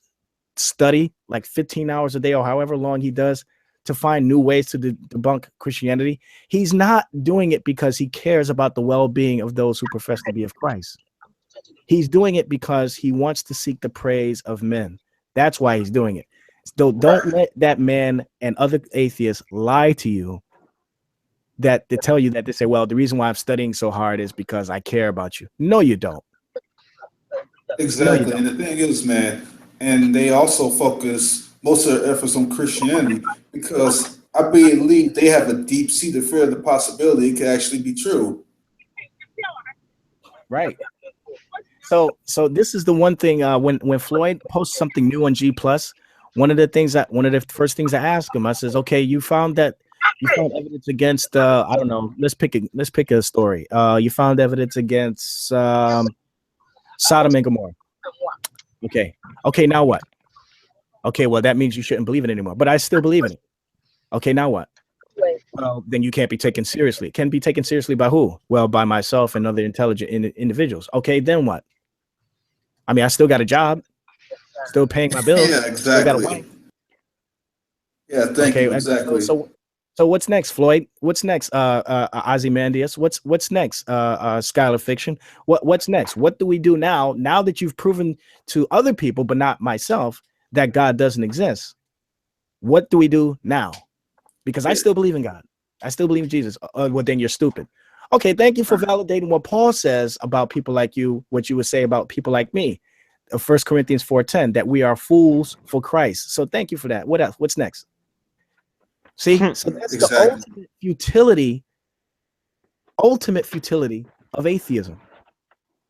study, like 15 hours a day or however long he does to find new ways to debunk Christianity, he's not doing it because he cares about the well-being of those who profess to be of Christ. He's doing it because he wants to seek the praise of men. That's why he's doing it. So don't let that man and other atheists lie to you, that they tell you that they say, well, the reason why I'm studying so hard is because I care about you. No, you don't. Exactly. No, you and the thing is, man, and they also focus most of their efforts on Christianity because I believe they have a deep-seated fear of the possibility it could actually be true. Right. So this is the one thing when Floyd posts something new on G Plus, one of the first things I ask him, I says, okay, you found evidence against I don't know, let's pick a story. You found evidence against Sodom and Gomorrah. Okay, now what? Okay, well that means you shouldn't believe it anymore, but I still believe in it. Okay, now what? Well, then you can't be taken seriously. Can be taken seriously by who? Well, by myself and other intelligent individuals. Okay, then what? I mean, I still got a job, still paying my bills, Yeah, still got a exactly. wife. Yeah, thank Okay, you. Exactly. So what's next, Floyd? What's next, Ozymandias? What's next, Skylar Fiction? What's next? What do we do now? Now that you've proven to other people, but not myself, that God doesn't exist, what do we do now? Because I still believe in God. I still believe in Jesus. Well, then you're stupid. Okay, thank you for validating what Paul says about people like you, what you would say about people like me. 1 Corinthians 4:10, that we are fools for Christ. So thank you for that. What else? What's next? See, so that's the Exactly. ultimate futility of atheism.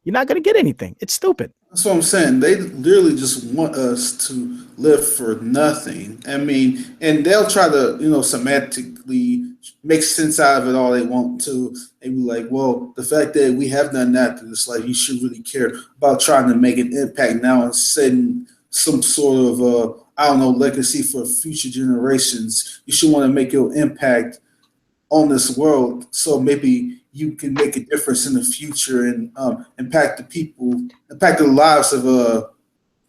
You're not going to get anything. It's stupid. That's what I'm saying. They literally just want us to live for nothing. I mean, and they'll try to, semantically make sense out of it all they want to. They be like, well, the fact that we have done that through this life, you should really care about trying to make an impact now and setting some sort of, I don't know, legacy for future generations. You should want to make your impact on this world, so maybe you can make a difference in the future and impact the lives of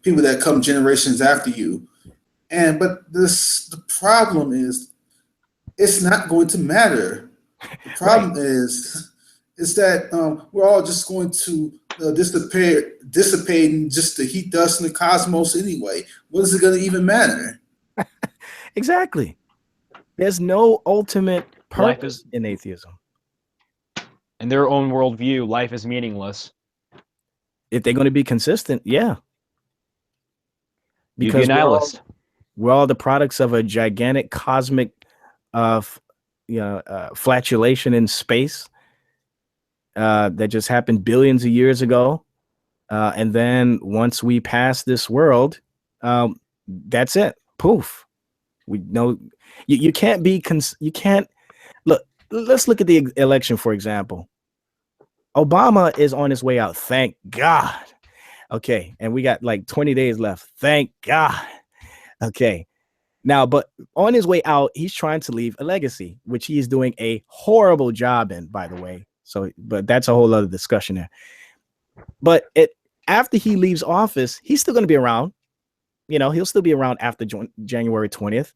people that come generations after you. But the problem is it's not going to matter. The problem is that we're all just going to dissipate in just the heat dust in the cosmos anyway. What is it going to even matter? Exactly. There's no ultimate purpose in atheism. In their own worldview, life is meaningless. If they're going to be consistent, yeah. You'd be a nihilist. We're all the products of a gigantic cosmic flatulation in space that just happened billions of years ago. And then once we pass this world, that's it. Poof. We know you can't be you can't look. Let's look at the election, for example. Obama is on his way out. Thank God. Okay. And we got like 20 days left. Thank God. Okay. Now, but on his way out, he's trying to leave a legacy, which he is doing a horrible job in, by the way. So, but that's a whole other discussion there. But after he leaves office, he's still going to be around. He'll still be around after January 20th,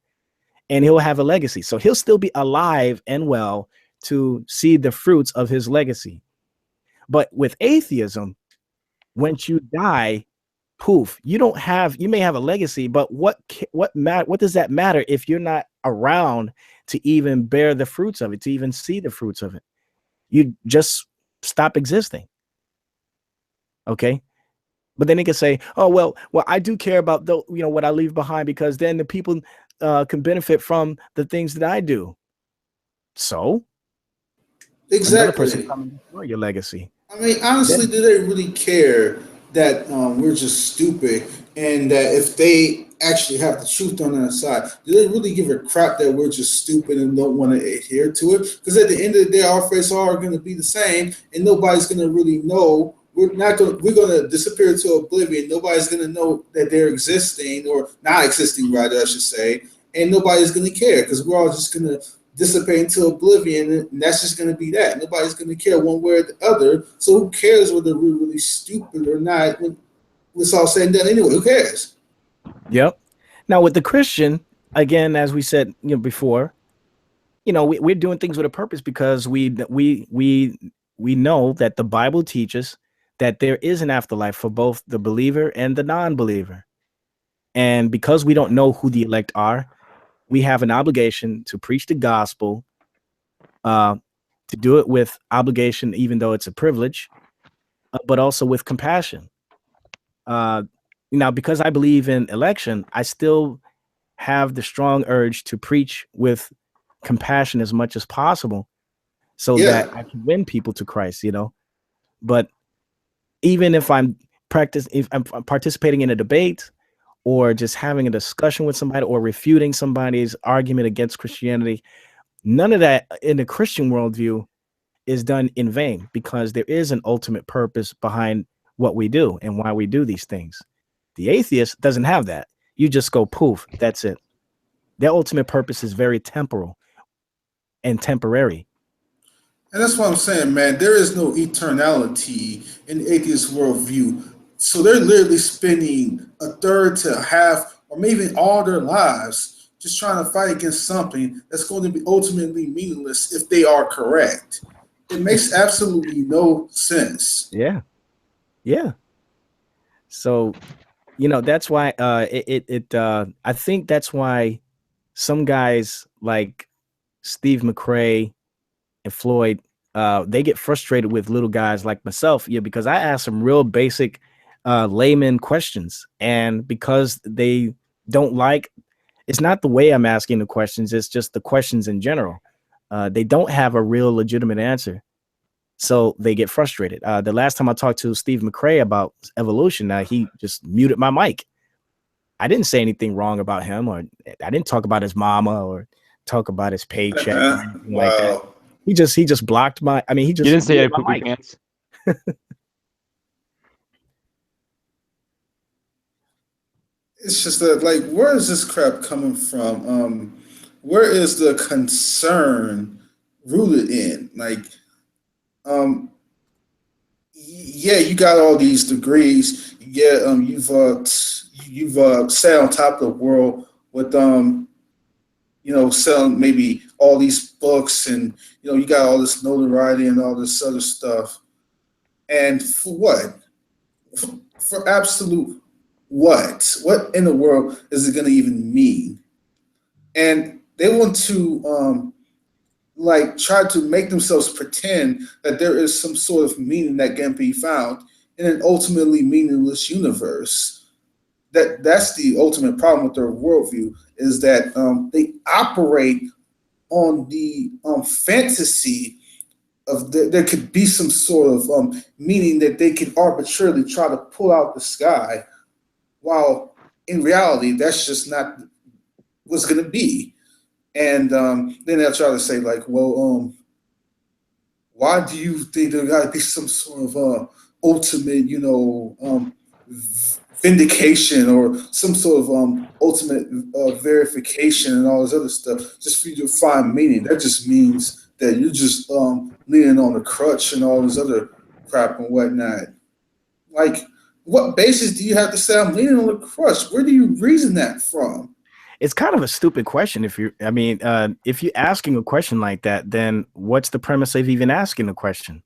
and he'll have a legacy. So he'll still be alive and well to see the fruits of his legacy. But with atheism, once you die, poof, you may have a legacy, but what does that matter if you're not around to even bear the fruits of it, to even see the fruits of it? You just stop existing. Okay. But then they can say, oh, well, I do care about what I leave behind, because then the people can benefit from the things that I do. So Exactly. Another person come and destroy your legacy. I mean, honestly, do they really care that we're just stupid, and that if they actually have the truth on their side, do they really give a crap that we're just stupid and don't want to adhere to it? Because at the end of the day, our fates are going to be the same, and nobody's going to really know. We're going to disappear to oblivion. Nobody's going to know that they're existing, or not existing, rather, I should say, and nobody's going to care, because we're all just going to dissipate into oblivion, and that's just going to be that. Nobody's going to care one way or the other. So who cares whether we're really stupid or not? When it's all said and done anyway, who cares? Yep. Now with the Christian, again, as we said before, we're doing things with a purpose, because we know that the Bible teaches that there is an afterlife for both the believer and the non-believer. And because we don't know who the elect are, we have an obligation to preach the gospel, to do it with obligation, even though it's a privilege, but also with compassion. Now, because I believe in election, I still have the strong urge to preach with compassion as much as possible so Yeah. that I can win people to Christ, you know. But even if I'm participating in a debate or just having a discussion with somebody or refuting somebody's argument against Christianity, none of that in the Christian worldview is done in vain, because there is an ultimate purpose behind what we do and why we do these things. The atheist doesn't have that. You just go poof, that's it. Their ultimate purpose is very temporal and temporary. And that's what I'm saying, man. There is no eternality in the atheist worldview. So they're literally spending a third to a half or maybe all their lives just trying to fight against something that's going to be ultimately meaningless if they are correct. It makes absolutely no sense. Yeah. Yeah. So, you know, that's why I think that's why some guys like Steve McRae and Floyd, they get frustrated with little guys like myself, because I ask some real basic layman questions, and because they don't like, it's not the way I'm asking the questions, it's just the questions in general. They don't have a real legitimate answer, so they get frustrated. The last time I talked to Steve McRae about evolution, he just muted my mic. I didn't say anything wrong about him, or I didn't talk about his mama or talk about his paycheck or anything like that. He just blocked my. I mean, he just. You didn't say I muted my poopy mic. pants. It's just that, like, where is this crap coming from? Where is the concern rooted in? Like, yeah, you got all these degrees. Yeah, you've sat on top of the world with selling maybe all these books, and you got all this notoriety and all this other stuff. And for what? For absolute what? What in the world is it going to even mean? And they want to try to make themselves pretend that there is some sort of meaning that can be found in an ultimately meaningless universe. That's the ultimate problem with their worldview, is that they operate on the fantasy of there could be some sort of meaning that they can arbitrarily try to pull out the sky, while in reality that's just not what's going to be. And then they'll try to say, like, well, why do you think there got to be some sort of ultimate, vindication, or some sort of ultimate verification and all this other stuff just for you to find meaning? That just means that you're just leaning on a crutch and all this other crap and whatnot. Like, what basis do you have to say I'm leaning on a crutch? Where do you reason that from? It's kind of a stupid question. If you're asking a question like that, then what's the premise of even asking the question?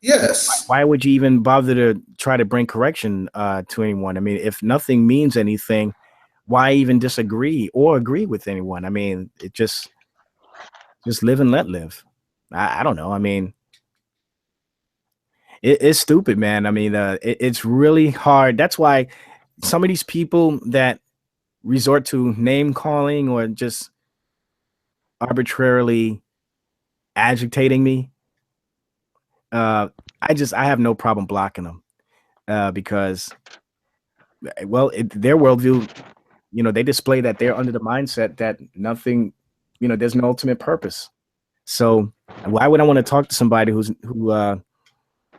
Yes. Why would you even bother to try to bring correction to anyone? I mean, if nothing means anything, why even disagree or agree with anyone? I mean, it just live and let live. I don't know. I mean, it's stupid, man. I mean, it's really hard. That's why some of these people that resort to name calling or just arbitrarily agitating me, I have no problem blocking them, because, well, their worldview, they display that they're under the mindset that nothing, there's no ultimate purpose. So why would I want to talk to somebody who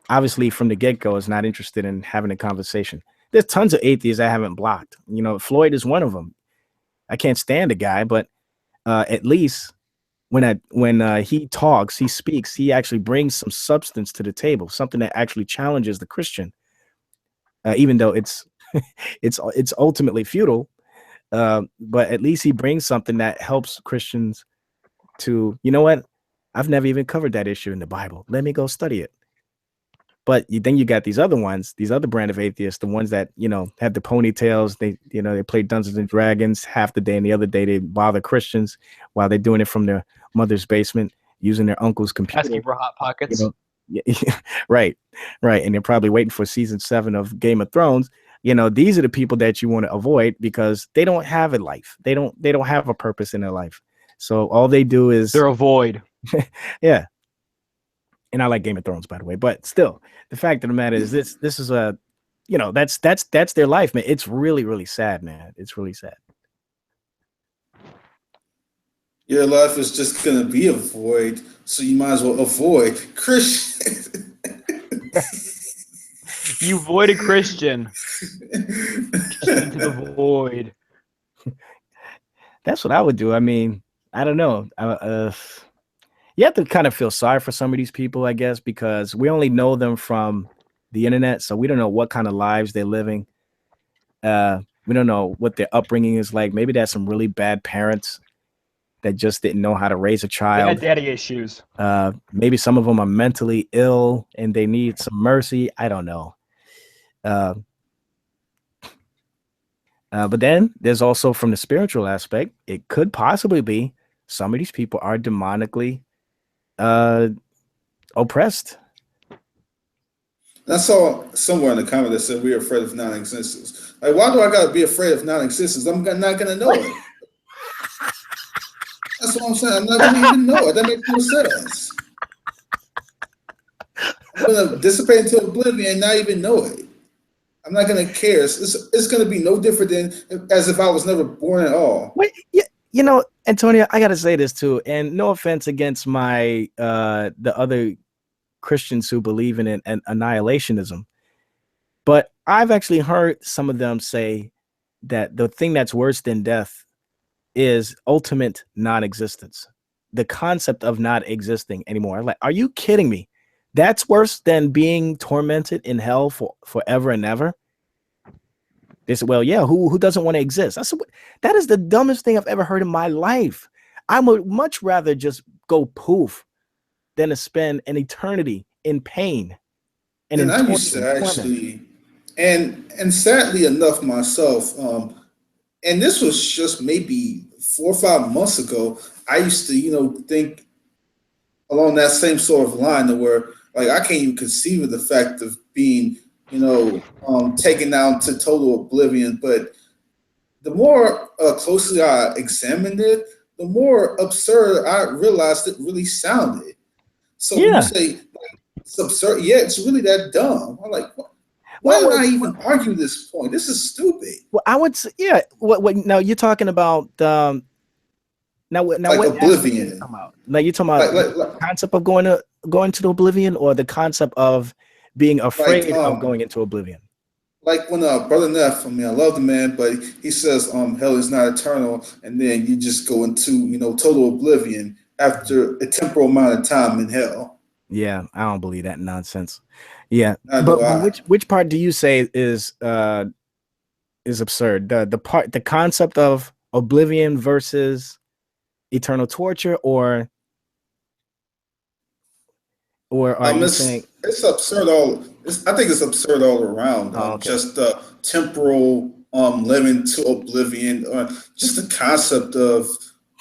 obviously from the get-go is not interested in having a conversation? There's tons of atheists I haven't blocked. Floyd is one of them. I can't stand the guy, but at least when he talks, he speaks, he actually brings some substance to the table, something that actually challenges the Christian, even though it's it's ultimately futile. But at least he brings something that helps Christians to, what? I've never even covered that issue in the Bible. Let me go study it. But then you got these other ones, these other brand of atheists, the ones that, have the ponytails. They play Dungeons and Dragons half the day, and the other day they bother Christians while they're doing it from their mother's basement using their uncle's computer. Asking for hot pockets. Right. And they're probably waiting for season 7 of Game of Thrones. These are the people that you want to avoid because they don't have a life. They don't have a purpose in their life. So all they do is They're a void. yeah. And I like Game of Thrones, by the way, but still, the fact of the matter is this is a, you know, that's their life, man. It's really, really sad, man. It's really sad. Your life is just gonna be a void, so you might as well avoid Christian. You void a Christian into the void. That's what I would do. I mean, I don't know. You have to kind of feel sorry for some of these people, I guess, because we only know them from the internet, so we don't know what kind of lives they're living. We don't know what their upbringing is like. Maybe there's some really bad parents that just didn't know how to raise a They child. had daddy issues. Maybe some of them are mentally ill and they need some mercy. I don't know. But then there's also, from the spiritual aspect, it could possibly be some of these people are demonically oppressed. I saw somewhere in the comment that said we're afraid of non-existence. Like, why do I gotta be afraid of non-existence? I'm not gonna know it. That's what I'm saying. I'm not gonna even know it. That makes no sense. I'm gonna dissipate into oblivion and not even know it. I'm not gonna care. It's gonna be no different than as if I was never born at all. Wait, you know, Antonio, I gotta say this too, and no offense against my the other Christians who believe in annihilationism, but I've actually heard some of them say that the thing that's worse than death is ultimate non-existence. The concept of not existing anymore. Like, are you kidding me? That's worse than being tormented in hell for forever and ever. They said, well, yeah, who doesn't want to exist? I said, that is the dumbest thing I've ever heard in my life. I would much rather just go poof than to spend an eternity in pain. And I used to actually, and sadly enough myself, and this was just maybe 4 or 5 months ago, I used to, think along that same sort of line to where, like, I can't even conceive of the fact of being, taken down to total oblivion. But the more closely I examined it, the more absurd I realized it really sounded. So when you say like, it's absurd, yeah, it's really that dumb. I'm like, why would I even argue this point? This is stupid. Well, I would say, yeah. What now you're talking about? Now like what oblivion. Like you're talking about the concept of going to the oblivion, or the concept of being afraid of going into oblivion. Like when Brother Neff, I mean, I love the man, but he says hell is not eternal, and then you just go into total oblivion after a temporal amount of time in hell. Yeah, I don't believe that nonsense. Yeah, but which part do you say is absurd? The concept of oblivion versus eternal torture, or are you saying it's absurd? I think it's absurd all around. Okay. Just the temporal living to oblivion, or just the concept of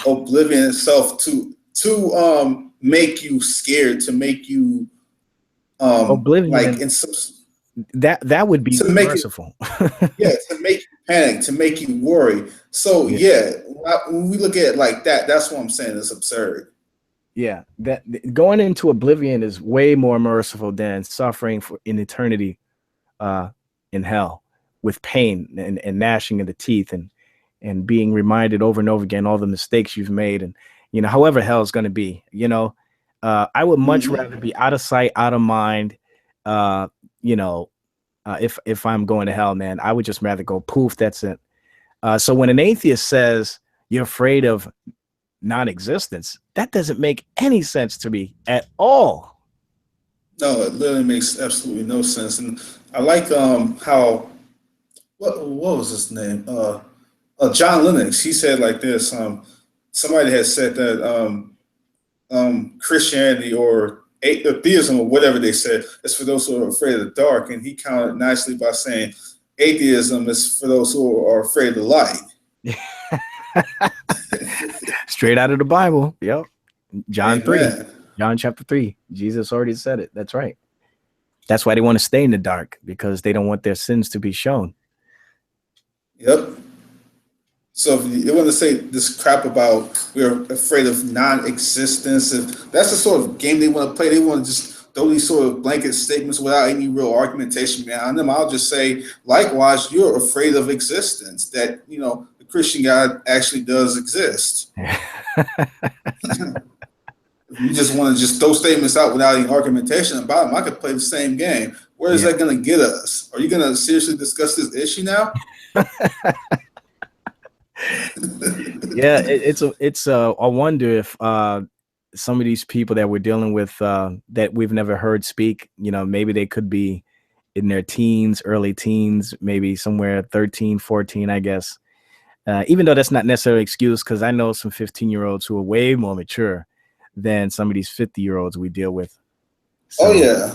oblivion itself to make you scared, to make you oblivion, like in some that would be merciful. Yeah, to make you panic, to make you worry. So yeah, when we look at it like that, that's what I'm saying. It's absurd. Yeah, that going into oblivion is way more merciful than suffering in eternity in hell, with pain and gnashing of the teeth and being reminded over and over again all the mistakes you've made, and however hell is going to be. I would much rather be out of sight, out of mind. If I'm going to hell, man, I would just rather go poof. That's it. So when an atheist says you're afraid of non-existence, that doesn't make any sense to me at all. No, it literally makes absolutely no sense. And I like how what was his name? John Lennox. He said like this. Somebody had said that Christianity or theism or whatever they said is for those who are afraid of the dark, and he countered nicely by saying atheism is for those who are afraid of the light. Straight out of the Bible. Yep. John Amen. 3. John chapter 3. Jesus already said it. That's right. That's why they want to stay in the dark, because they don't want their sins to be shown. Yep. So if you want to say this crap about we're afraid of non-existence, if that's the sort of game they want to play, they want to just throw these sort of blanket statements without any real argumentation behind them. I'll just say, likewise, you're afraid of existence. That the Christian God actually does exist. If you just want to just throw statements out without any argumentation about them, I could play the same game. Where is that going to get us? Are you going to seriously discuss this issue now? Yeah, it's I wonder if some of these people that we're dealing with that we've never heard speak, maybe they could be in their teens, early teens, maybe somewhere 13, 14, I guess. Even though that's not necessarily an excuse, because I know some 15-year-olds who are way more mature than some of these 50-year-olds we deal with. So, oh yeah.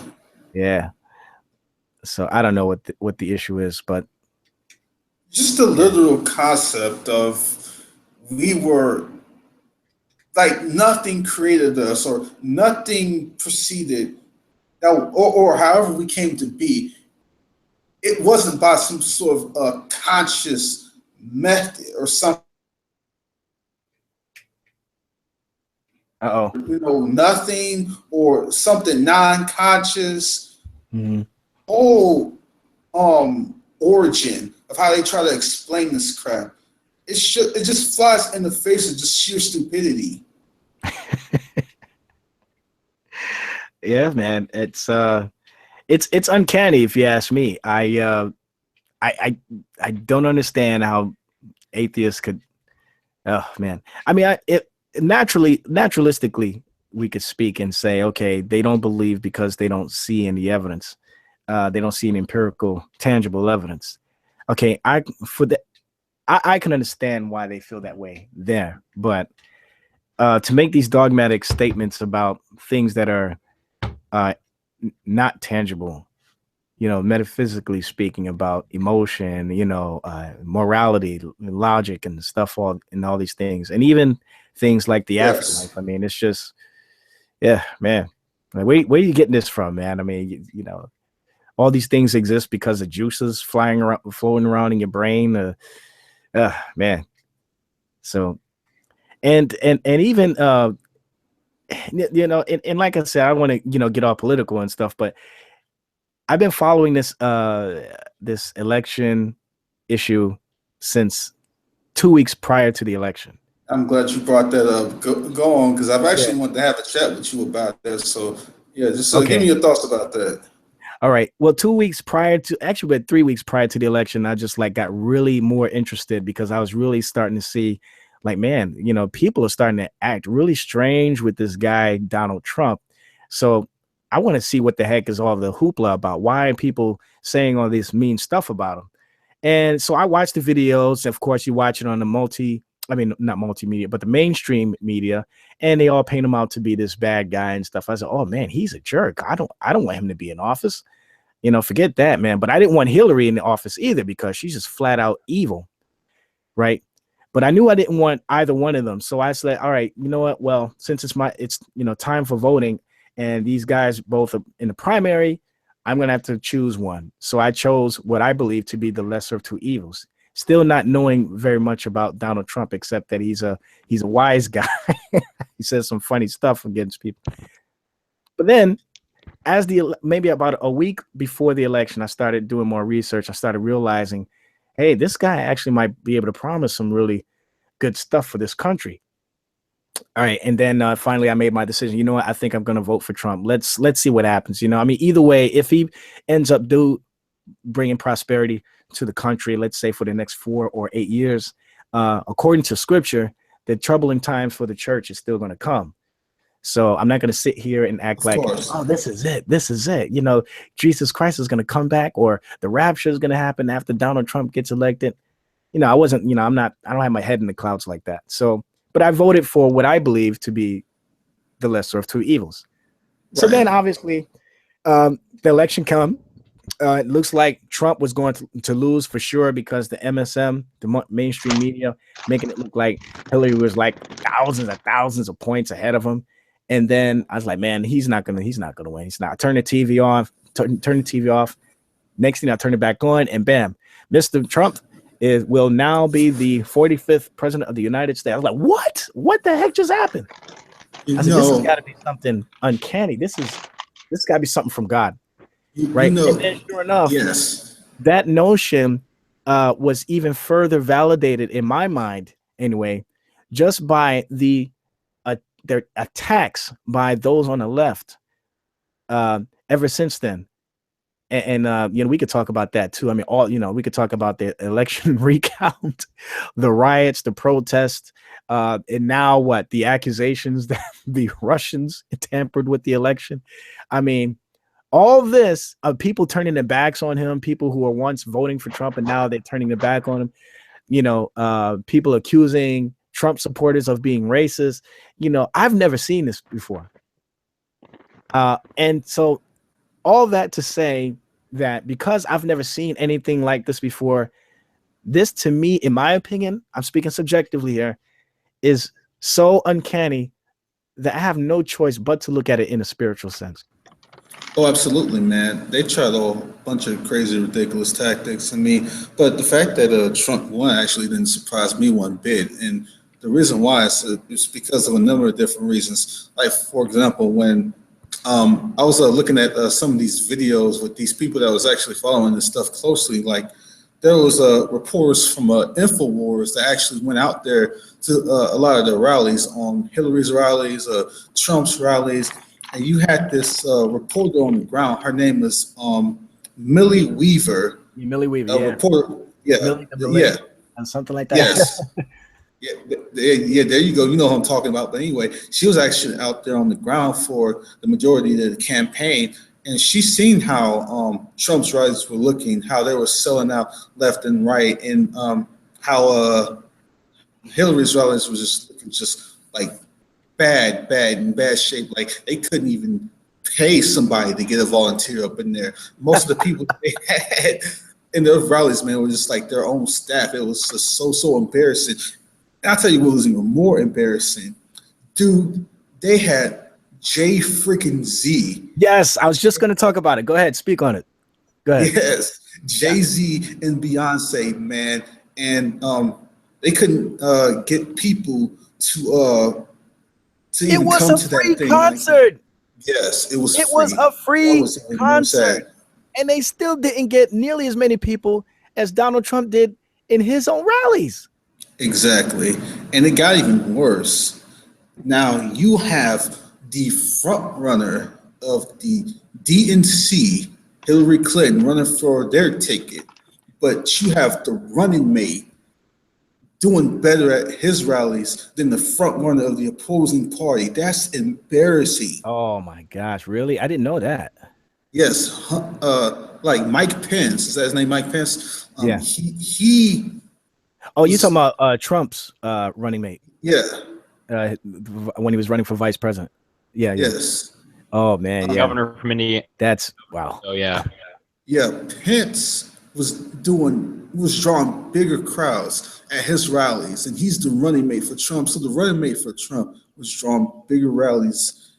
Yeah. So I don't know what the issue is, but just the literal concept of we were like nothing created us or nothing preceded or however we came to be. It wasn't by some sort of conscious method or something. Nothing or something non-conscious. Mm-hmm. Origin of how they try to explain this crap. It just flies in the face of just sheer stupidity. Yeah, man, it's uncanny if you ask me. I don't understand how atheists could. Oh man, I mean, naturalistically, we could speak and say, okay, they don't believe because they don't see any evidence. They don't see any empirical, tangible evidence. Okay, I can understand why they feel that way there, but to make these dogmatic statements about things that are not tangible, metaphysically speaking, about emotion, morality, logic, and stuff, all these things, and even things like the afterlife. I mean, it's just, yeah, man. Like, where are you getting this from, man? I mean, all these things exist because of juices flowing around in your brain. Man. So, and even and like I said, I want to get all political and stuff, but I've been following this this election issue since 2 weeks prior to the election. I'm glad you brought that up. Go on, because I've actually wanted to have a chat with you about this. So yeah, just give me your thoughts about that. All right. Well, 2 weeks prior to, actually, but 3 weeks prior to the election, I just got really more interested because I was really starting to see, man, people are starting to act really strange with this guy, Donald Trump. So I want to see what the heck is all the hoopla about. Why are people saying all this mean stuff about him? And so I watched the videos. Of course, you watch it on the not multimedia, but the mainstream media, and they all paint him out to be this bad guy and stuff. I said, oh man, he's a jerk. I don't want him to be in office. Forget that, man. But I didn't want Hillary in the office either because she's just flat out evil. Right. But I knew I didn't want either one of them. So I said, all right, you know what? Well, since it's time for voting and these guys both are in the primary, I'm going to have to choose one. So I chose what I believe to be the lesser of two evils. Still not knowing very much about Donald Trump, except that he's a wise guy. He says some funny stuff against people. But then, maybe about a week before the election, I started doing more research. I started realizing, hey, this guy actually might be able to promise some really good stuff for this country. All right, and then finally, I made my decision. You know what? I think I'm going to vote for Trump. Let's see what happens. I mean, either way, if he ends up bringing prosperity to the country, let's say for the next 4 or 8 years, according to Scripture, the troubling times for the church is still going to come. So I'm not going to sit here and act like, oh, this is it. This is it. Jesus Christ is going to come back, or the rapture is going to happen after Donald Trump gets elected. I wasn't, I don't have my head in the clouds like that. So, but I voted for what I believe to be the lesser of two evils. Right. So then obviously the election come. It looks like Trump was going to lose for sure because the MSM, the mainstream media, making it look like Hillary was like thousands of points ahead of him. And then I was like, man, he's not gonna win. He's not. I turned the TV off. Turn the TV off. Next thing I turn it back on, and bam, Mr. Trump will now be the 45th president of the United States. I was like, what? What the heck just happened? I said, this has got to be something uncanny. This got to be something from God, right? And then sure enough, yes, that notion was even further validated in my mind, anyway, just by their attacks by those on the left ever since then. And we could talk about that too. I mean, we could talk about the election recount, the riots, the protests, and now what? The accusations that the Russians tampered with the election. I mean, all this of people turning their backs on him, people who were once voting for Trump and now they're turning their back on him. People accusing Trump supporters of being racist. I've never seen this before. And so all that to say that because I've never seen anything like this before, this to me, in my opinion, I'm speaking subjectively here, is so uncanny that I have no choice but to look at it in a spiritual sense. Oh, absolutely, man. They tried a whole bunch of crazy, ridiculous tactics. I mean, but the fact that Trump won actually didn't surprise me one bit. And the reason why is because of a number of different reasons. Like, for example, when I was looking at some of these videos with these people that was actually following this stuff closely. Like there was reporters from InfoWars that actually went out there to a lot of the rallies, on Hillary's rallies, Trump's rallies, and you had this reporter on the ground. Her name is Millie Weaver. Millie Weaver, a reporter, yeah, and something like that. Yes. Yeah, there you go. You know who I'm talking about. But anyway, she was actually out there on the ground for the majority of the campaign, and she seen how Trump's rallies were looking, how they were selling out left and right, and how Hillary's rallies was just looking just like in bad shape. Like they couldn't even pay somebody to get a volunteer up in there. Most of the people they had in their rallies, man, were just like their own staff. It was just so embarrassing. I'll tell you what was even more embarrassing. Dude, they had Jay freaking Z. Yes, I was just going to talk about it. Go ahead, speak on it. Go ahead. Yes, Jay-Z and Beyonce, man. And they couldn't get people to even come to that thing. It was a free concert. Yes, it was free. It was a free concert. Sad. And they still didn't get nearly as many people as Donald Trump did in his own rallies. Exactly. And it got even worse. Now you have the front runner of the DNC, Hillary Clinton, running for their ticket, but you have the running mate doing better at his rallies than the front runner of the opposing party. That's embarrassing. Oh my gosh, really? I didn't know that. Yes, like Mike Pence. Is that his name, Mike Pence? Yeah. He Oh, you're talking about Trump's running mate. Yeah. When he was running for vice president. Yeah. Yes. Oh man, yeah. Governor from Indiana. That's wow. Oh yeah. Yeah, Pence was drawing bigger crowds at his rallies, and he's the running mate for Trump. So the running mate for Trump was drawing bigger rallies,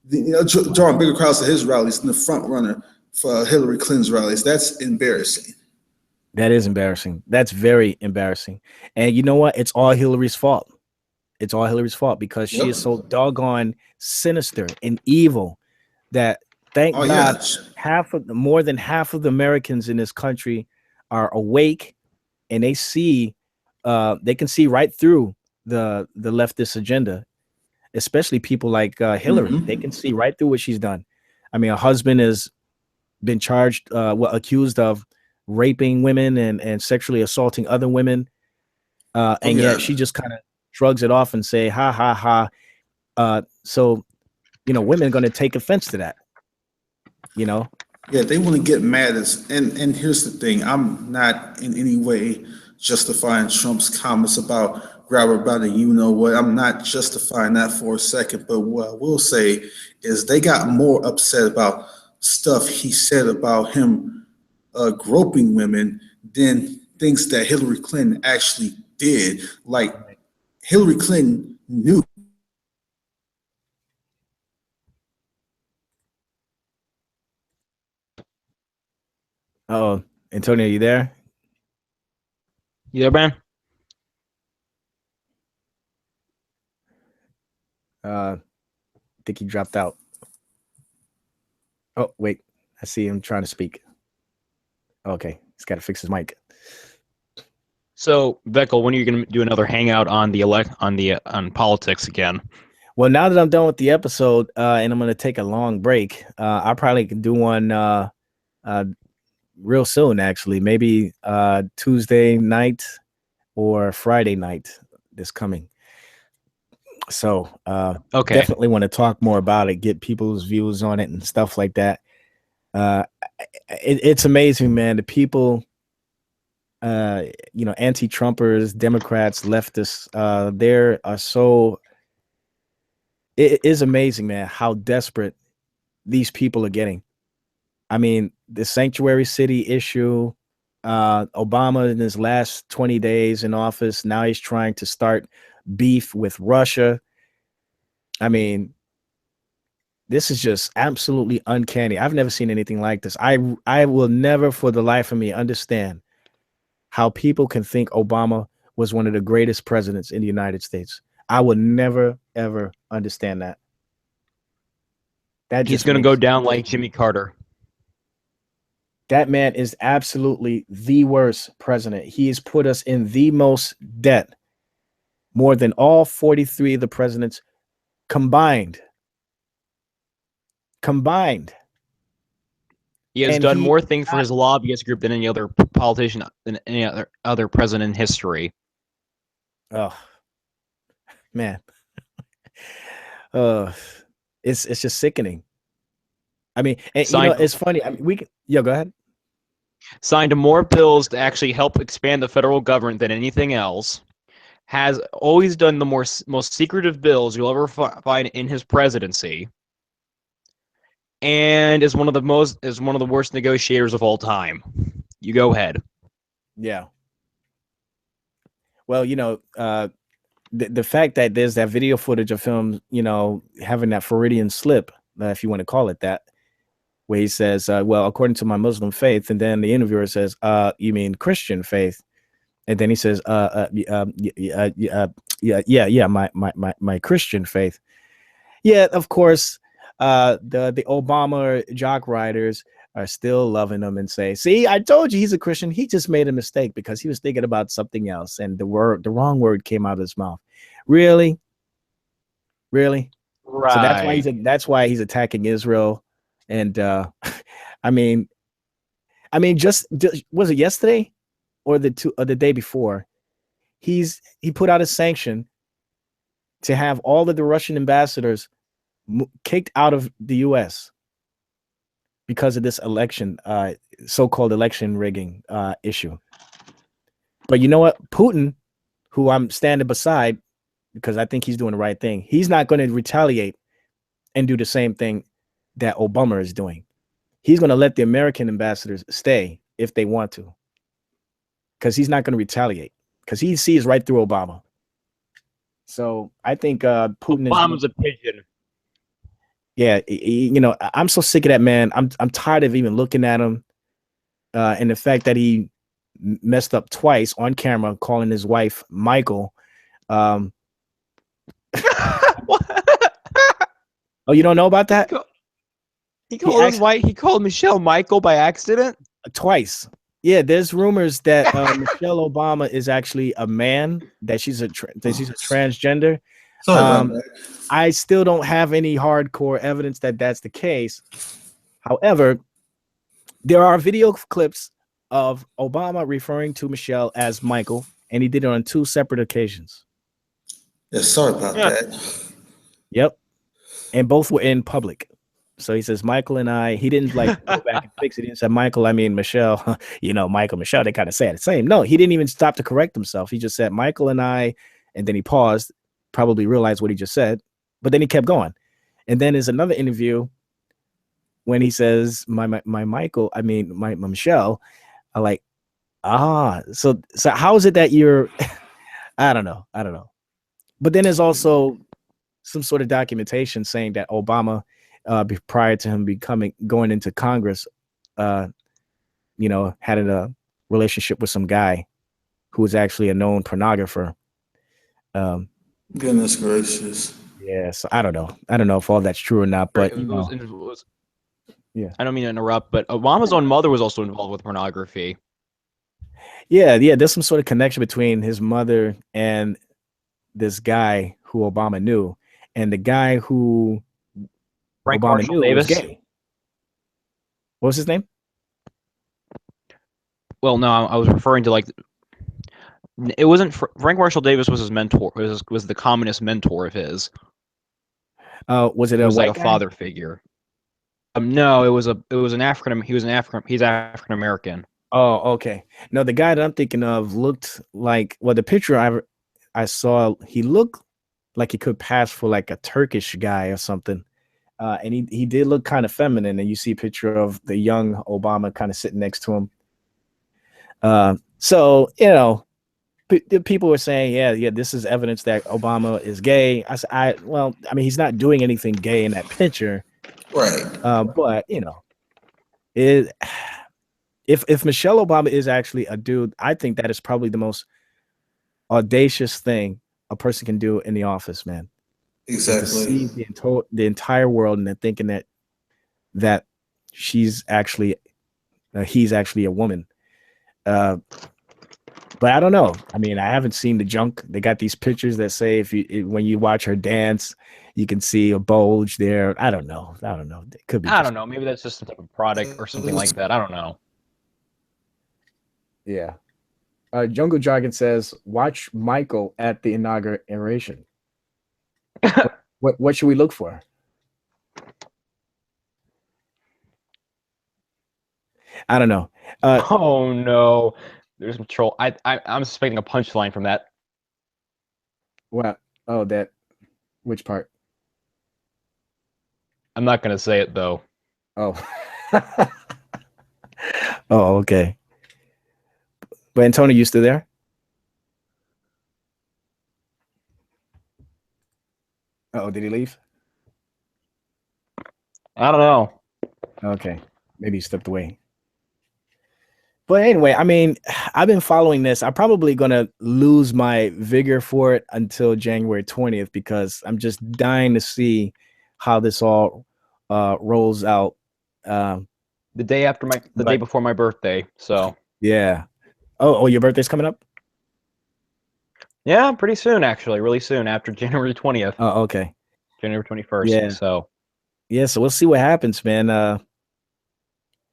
drawing bigger crowds at his rallies than the front runner for Hillary Clinton's rallies. That's embarrassing. That is embarrassing. That's very embarrassing. And you know what? It's all Hillary's fault. It's all Hillary's fault because she is so doggone sinister and evil that thank God more than half of the Americans in this country are awake and they can see right through the leftist agenda, especially people like Hillary. Mm-hmm. They can see right through what she's done. I mean, her husband has been charged, accused of raping women and sexually assaulting other women. And yet she just kind of shrugs it off and say, ha, ha, ha. So, women are going to take offense to that, Yeah, they want to get mad. And here's the thing. I'm not in any way justifying Trump's comments about grab her by the you-know-what. I'm not justifying that for a second. But what I will say is they got more upset about stuff he said about him groping women than things that Hillary Clinton actually did. Like Hillary Clinton knew. Oh, Antonio, you there? You there, Ben? I think he dropped out. Oh, wait. I see him trying to speak. Okay. He's got to fix his mic. So, Beckel, when are you going to do another hangout on the on politics again? Well, now that I'm done with the episode, and I'm going to take a long break, I probably can do one real soon, actually. Maybe Tuesday night or Friday night this coming. So Okay. definitely want to talk more about it, get people's views on it and stuff like that. It's amazing, man. The people, anti-Trumpers, Democrats, leftists, there are so. It is amazing, man, how desperate these people are getting. I mean, the sanctuary city issue, Obama in his last 20 days in office, now he's trying to start beef with Russia. I mean, this is just absolutely uncanny. I've never seen anything like this. I will never for the life of me understand how people can think Obama was one of the greatest presidents in the United States. I will never, ever understand that. He's going to go down like Jimmy Carter. That man is absolutely the worst president. He has put us in the most debt, more than all 43 of the presidents combined. He has done more things for his lobbyist group than any other politician, than any other president in history. Oh, man. It's just sickening. I mean, and, it's funny. I mean, go ahead. Signed more bills to actually help expand the federal government than anything else. Has always done the most secretive bills you'll ever find in his presidency. And is one of the worst negotiators of all time. You go ahead. Yeah. Well, the fact that there's that video footage of him, having that Freudian slip, if you want to call it that, where he says, well, according to my Muslim faith, and then the interviewer says, you mean Christian faith? And then he says, yeah, my Christian faith. Yeah, of course, the Obama jock riders are still loving him and say, see, I told you he's a Christian. He just made a mistake because he was thinking about something else. And the wrong word came out of his mouth. Really? Right. So that's why he's attacking Israel. And I mean, just was it yesterday or the day before? He put out a sanction to have all of the Russian ambassadors kicked out of the U.S. because of this election, so-called election rigging issue. But you know what? Putin, who I'm standing beside because I think he's doing the right thing, he's not going to retaliate and do the same thing that Obama is doing. He's going to let the American ambassadors stay if they want to, because he's not going to retaliate, because he sees right through Obama. So I think Putin Obama's a pigeon. Yeah, I'm so sick of that man. I'm tired of even looking at him, and the fact that he messed up twice on camera, calling his wife Michael. Oh, you don't know about that? He called his wife. He called Michelle Michael by accident twice. Yeah, there's rumors that Michelle Obama is actually a man, that she's a transgender. I still don't have any hardcore evidence that that's the case. However, there are video clips of Obama referring to Michelle as Michael, and he did it on 2 separate occasions. Yeah, sorry about that. Yep. And both were in public. So he says, Michael and I, he didn't go back and fix it. He didn't say, Michael, I mean, Michelle, Michael, Michelle, they kind of say the same. No, he didn't even stop to correct himself. He just said, Michael and I, and then he paused, probably realized what he just said, but then he kept going. And then there's another interview when he says, my Michael, I mean, my Michelle, I'm like, so how is it that you're, I don't know. But then there's also some sort of documentation saying that Obama, prior to him going into Congress, had a relationship with some guy who is actually a known pornographer. Goodness gracious. Yeah, so I don't know. I don't know if all that's true or not, but yeah. I don't mean to interrupt, but Obama's own mother was also involved with pornography. Yeah, there's some sort of connection between his mother and this guy who Obama knew, and the guy who Frank Obama Marshall knew Davis. was gay. What was his name? Well, no, I was referring to like it wasn't Frank Marshall Davis was his mentor. Was the communist mentor of his. Was it It a was like white a guy? father figure. No, it was an African. He's African American. Oh, okay. No, the guy that I'm thinking of looked like, well, the picture I saw, he looked like he could pass for like a Turkish guy or something. And he did look kind of feminine, and you see a picture of the young Obama kind of sitting next to him. So, you know, people were saying, yeah, this is evidence that Obama is gay. Well, I mean, he's not doing anything gay in that picture. Right. But, you know, if Michelle Obama is actually a dude, I think that is probably the most audacious thing a person can do in the office, man. Exactly. To see the entire world and then thinking that he's actually a woman. But I don't know. I mean, I haven't seen the junk. They got these pictures that say when you watch her dance, you can see a bulge there. I don't know. It could be. I don't know. Maybe that's just some type of product or something like that. I don't know. Yeah. Jungle Jargon says, watch Michael at the inauguration. What should we look for? I don't know. Oh no, there's some troll. I'm suspecting a punchline from that. What? Oh, which part? I'm not gonna say it though. Oh. Oh, okay. But Antonio, you still there? Oh, did he leave? I don't know. Okay, maybe he stepped away. But anyway, I mean, I've been following this. I'm probably gonna lose my vigor for it until January 20th because I'm just dying to see how this all rolls out. The day before my birthday. So yeah. Oh, your birthday's coming up? yeah, pretty soon actually, really soon after January 20th. Oh, okay. January 21st. Yeah. So we'll see what happens, man.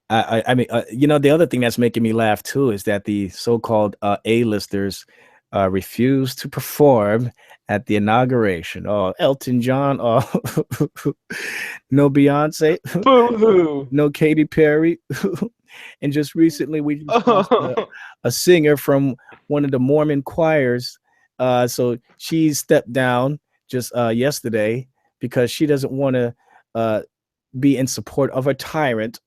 I mean, you know, the other thing that's making me laugh too is that the so-called A-listers refuse to perform at the inauguration. Oh, Elton John. Oh, no Beyonce. boo-hoo. No Katy Perry. And just recently we just lost a singer from one of the Mormon choirs. So she stepped down just yesterday because she doesn't want to be in support of a tyrant.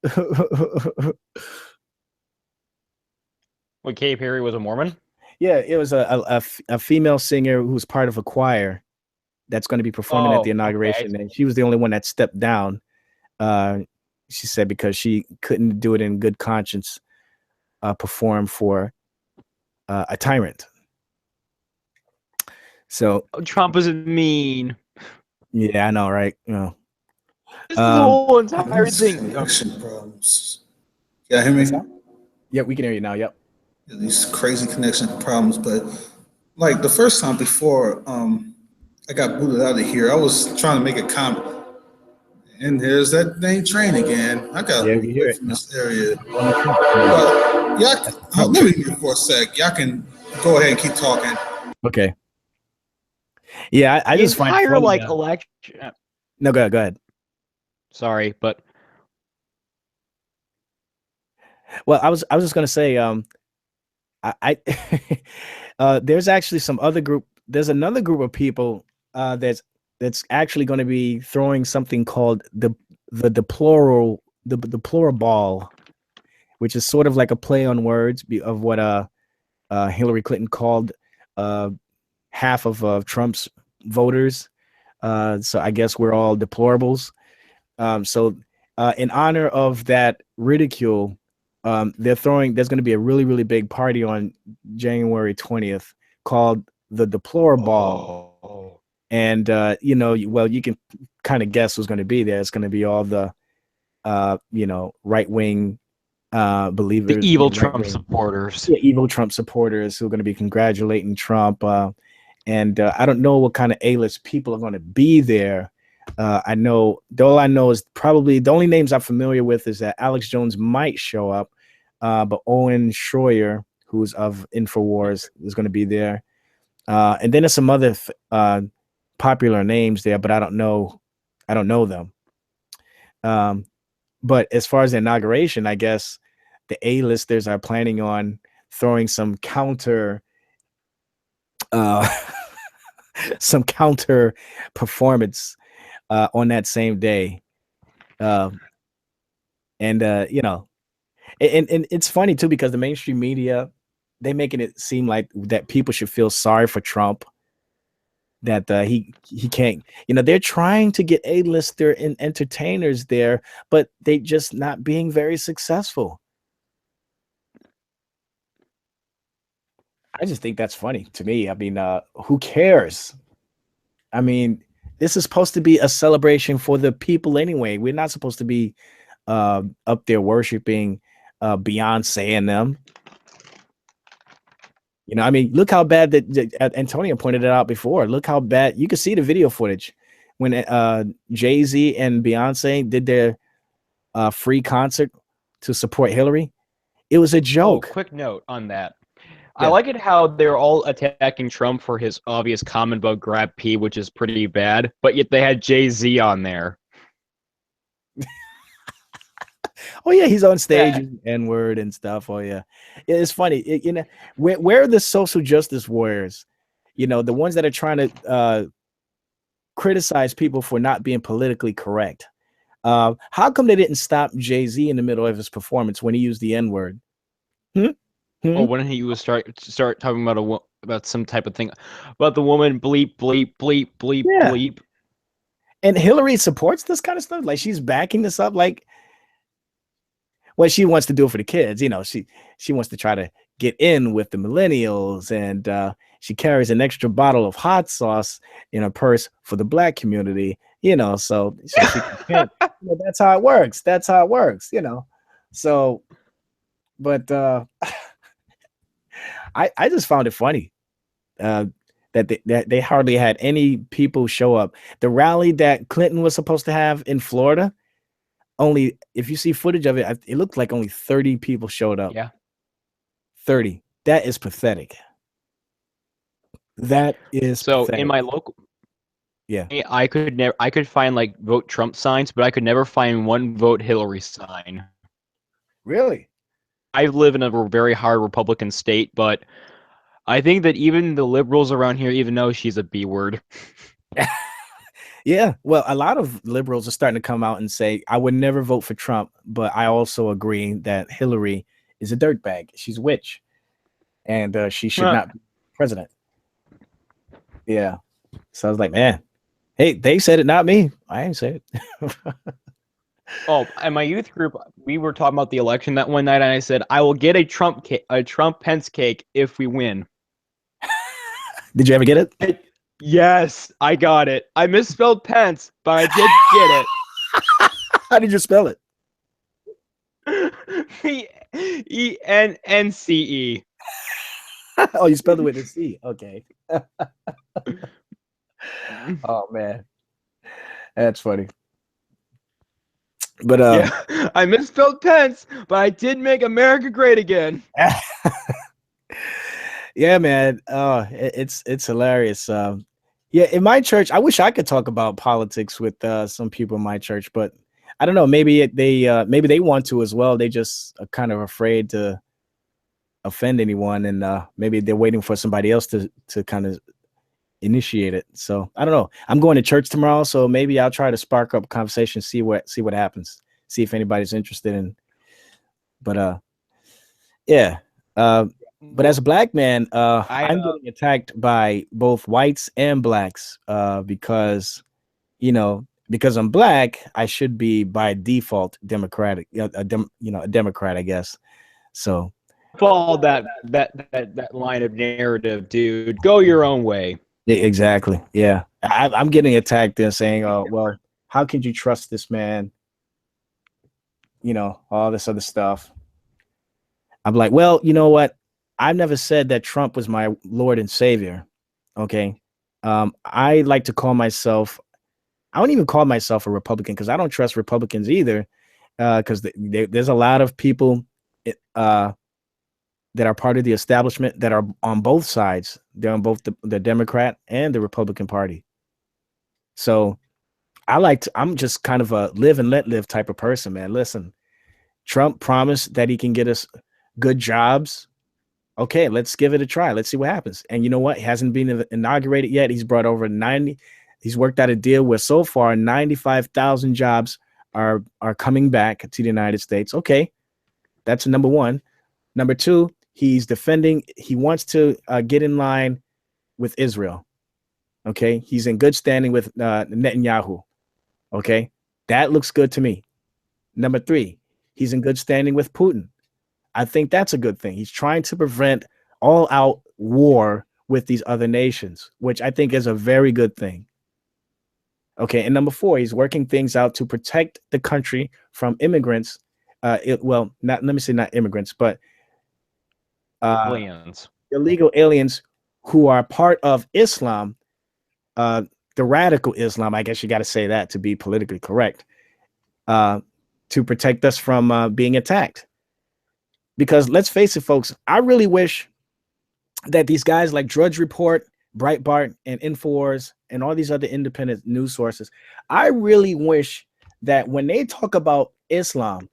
What, Katy Perry was a Mormon? Yeah, it was a female singer who's part of a choir that's going to be performing at the inauguration, okay. and she was the only one that stepped down. She said because she couldn't do it in good conscience, perform for a tyrant. So Trump isn't mean. Yeah, I know, right? You know. This is the whole entire These thing. connection problems. Yeah, hear me? Yeah, we can hear you now. Yep. These crazy connection problems, but like the first time before I got booted out of here, I was trying to make a comment, and there's that dang train again. I got to move away from this area. But y'all, let me mute for a sec. Y'all can go ahead and keep talking. Okay. Yeah, I just find entire funny, like election. No, go ahead. Sorry, but well, I was just gonna say, I there's actually some other group. There's another group of people that's actually going to be throwing something called the deplorable, which is sort of like a play on words of what Hillary Clinton called half of Trump's voters. So I guess we're all deplorables. So in honor of that ridicule, There's going to be a really, really big party on January 20th called the Deplorable. Oh. And, well, you can kind of guess who's going to be there. It's going to be all the, right-wing believers. The evil right-wing, Trump supporters. yeah, evil Trump supporters who are going to be congratulating Trump. And I don't know what kind of A-list people are going to be there. I know is probably the only names I'm familiar with is that Alex Jones might show up, but Owen Schroyer, who's of Infowars, is going to be there. And then there's some other popular names there, but I don't know them. But as far as the inauguration, I guess the A-listers are planning on throwing some counter performance on that same day. And it's funny too, because the mainstream media, they making it seem like that people should feel sorry for Trump, that he can't, they're trying to get A-lister and entertainers there, but they just not being very successful. I just think that's funny to me. I mean, who cares? I mean, this is supposed to be a celebration for the people anyway. We're not supposed to be up there worshiping Beyonce and them. I mean, look how bad that Antonio pointed it out before. Look how bad. You can see the video footage when Jay-Z and Beyonce did their free concert to support Hillary. It was a joke. Quick note on that. Yeah. I like it how they're all attacking Trump for his obvious comment about grab P, which is pretty bad, but yet they had Jay-Z on there. Oh yeah, he's on stage, N-word and stuff. Oh yeah, it's funny. Where are the social justice warriors? The ones that are trying to criticize people for not being politically correct. How come they didn't stop Jay-Z in the middle of his performance when he used the N-word? Oh, when he was start talking about some type of thing about the woman bleep bleep bleep bleep bleep. And Hillary supports this kind of stuff. Like, she's backing this up. Like, well, she wants to do it for the kids. She wants to try to get in with the millennials, and she carries an extra bottle of hot sauce in her purse for the Black community. So she can, that's how it works. So, but I just found it funny that they hardly had any people show up. The rally that Clinton was supposed to have in Florida, only, if you see footage of it, it looked like only 30 people showed up. Yeah. 30. That is pathetic. That is so pathetic. In my local, yeah, I could find like vote Trump signs, but I could never find one vote Hillary sign. Really? I live in a very hard Republican state, but I think that even the liberals around here even know she's a B word. Yeah, well, a lot of liberals are starting to come out and say, I would never vote for Trump, but I also agree that Hillary is a dirtbag. She's a witch, and she should not be president. Yeah. So I was like, man, hey, they said it, not me. I ain't say it. Oh, in my youth group, we were talking about the election that one night, and I said, I will get a Trump Pence cake if we win. Did you ever get it? Yes, I got it. I misspelled Pence, but I did get it. How did you spell it? P-E-N-N-C-E. Oh, you spelled it with a C. Okay. Oh, man. That's funny. But yeah, I misspelled Pence, but I did make America great again. Yeah, man. Oh, it's hilarious. Yeah, in my church, I wish I could talk about politics with some people in my church, but I don't know. Maybe they want to as well. They just are kind of afraid to offend anyone, and maybe they're waiting for somebody else to kind of initiate it. So I don't know. I'm going to church tomorrow, so maybe I'll try to spark up conversation, see what happens, see if anybody's interested in. But yeah. But as a Black man, I'm getting attacked by both whites and Blacks because because I'm Black, I should be by default Democratic, a Democrat, I guess. So Follow that line of narrative, dude. Go your own way. exactly. Yeah. I'm getting attacked there saying, oh, well, how can you trust this man? You know, all this other stuff. I'm like, well, you know what? I've never said that Trump was my Lord and Savior. Okay. I like to call myself, I don't even call myself a Republican because I don't trust Republicans either. Because there's a lot of people that are part of the establishment that are on both sides. They're on both the Democrat and the Republican Party. So I'm just kind of a live and let live type of person, man. Listen, Trump promised that he can get us good jobs. Okay, let's give it a try. Let's see what happens. And you know what? He hasn't been inaugurated yet. He's brought over 90. He's worked out a deal where so far 95,000 jobs are coming back to the United States. Okay, that's number one. Number two, he's defending. He wants to get in line with Israel. Okay, he's in good standing with Netanyahu. Okay, that looks good to me. Number three, he's in good standing with Putin. I think that's a good thing. He's trying to prevent all-out war with these other nations, which I think is a very good thing. Okay, and number four, he's working things out to protect the country from immigrants. Let me say not immigrants, but Aliens. illegal aliens who are part of Islam, the radical Islam. I guess you got to say that to be politically correct, to protect us from being attacked. Because let's face it, folks, I really wish that these guys like Drudge Report, Breitbart, and Infowars, and all these other independent news sources, I really wish that when they talk about Islam,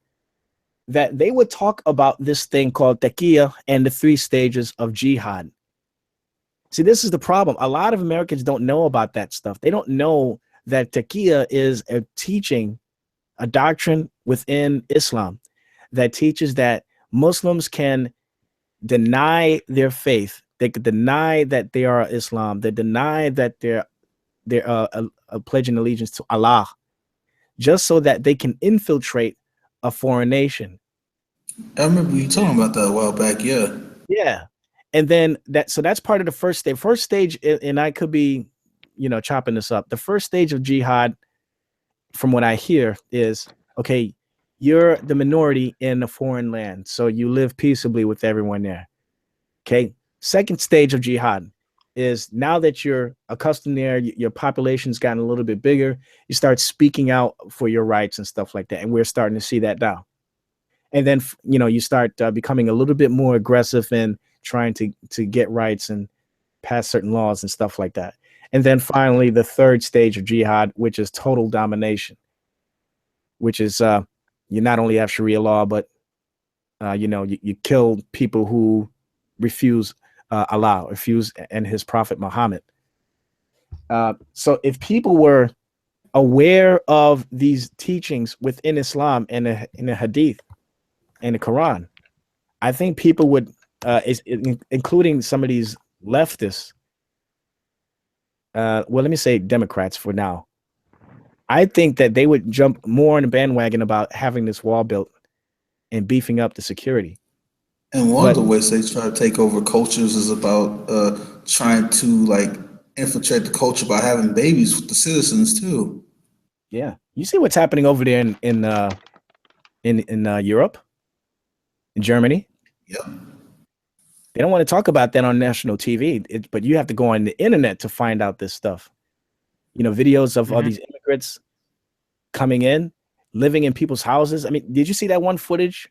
that they would talk about this thing called taqiyya and the 3 stages of jihad. See, this is the problem. A lot of Americans don't know about that stuff. They don't know that taqiyya is a teaching, a doctrine within Islam that teaches that Muslims can deny their faith. They could deny that they are Islam. They deny that they're pledging allegiance to Allah, just so that they can infiltrate a foreign nation. I remember you talking about that a while back. Yeah. Yeah. And then that's part of the first stage. First stage, and I could be, chopping this up. The first stage of jihad, from what I hear, is okay. You're the minority in a foreign land, so you live peaceably with everyone there. Okay. Second stage of jihad is now that you're accustomed there, your population's gotten a little bit bigger. You start speaking out for your rights and stuff like that, and we're starting to see that now. And then you start becoming a little bit more aggressive in trying to get rights and pass certain laws and stuff like that. And then finally, the third stage of jihad, which is total domination, which is you not only have Sharia law, but you kill people who refuse Allah, refuse and his prophet Muhammad. So if people were aware of these teachings within Islam and in the Hadith and the Quran, I think people would, including some of these leftists, well, let me say Democrats for now. I think that they would jump more on the bandwagon about having this wall built and beefing up the security. And one of the ways they try to take over cultures is about trying to infiltrate the culture by having babies with the citizens too. Yeah, you see what's happening over there in Europe, in Germany. Yep. They don't want to talk about that on national TV, but you have to go on the internet to find out this stuff. Videos of all these immigrants coming in, living in people's houses. I mean, did you see that one footage?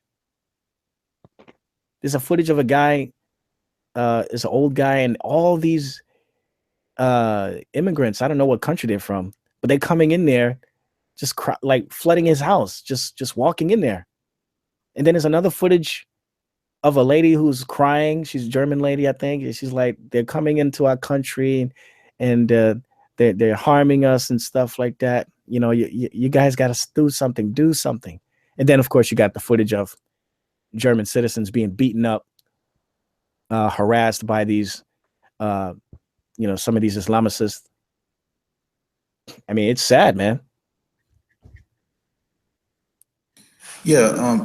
There's a footage of a guy, it's an old guy, and all these immigrants, I don't know what country they're from, but they're coming in there, just flooding his house, just walking in there. And then there's another footage of a lady who's crying. She's a German lady, I think. And she's like, they're coming into our country and they're harming us and stuff like that. You guys got to do something. And then, of course, you got the footage of German citizens being beaten up, harassed by these, some of these Islamicists. I mean, it's sad, man. Yeah,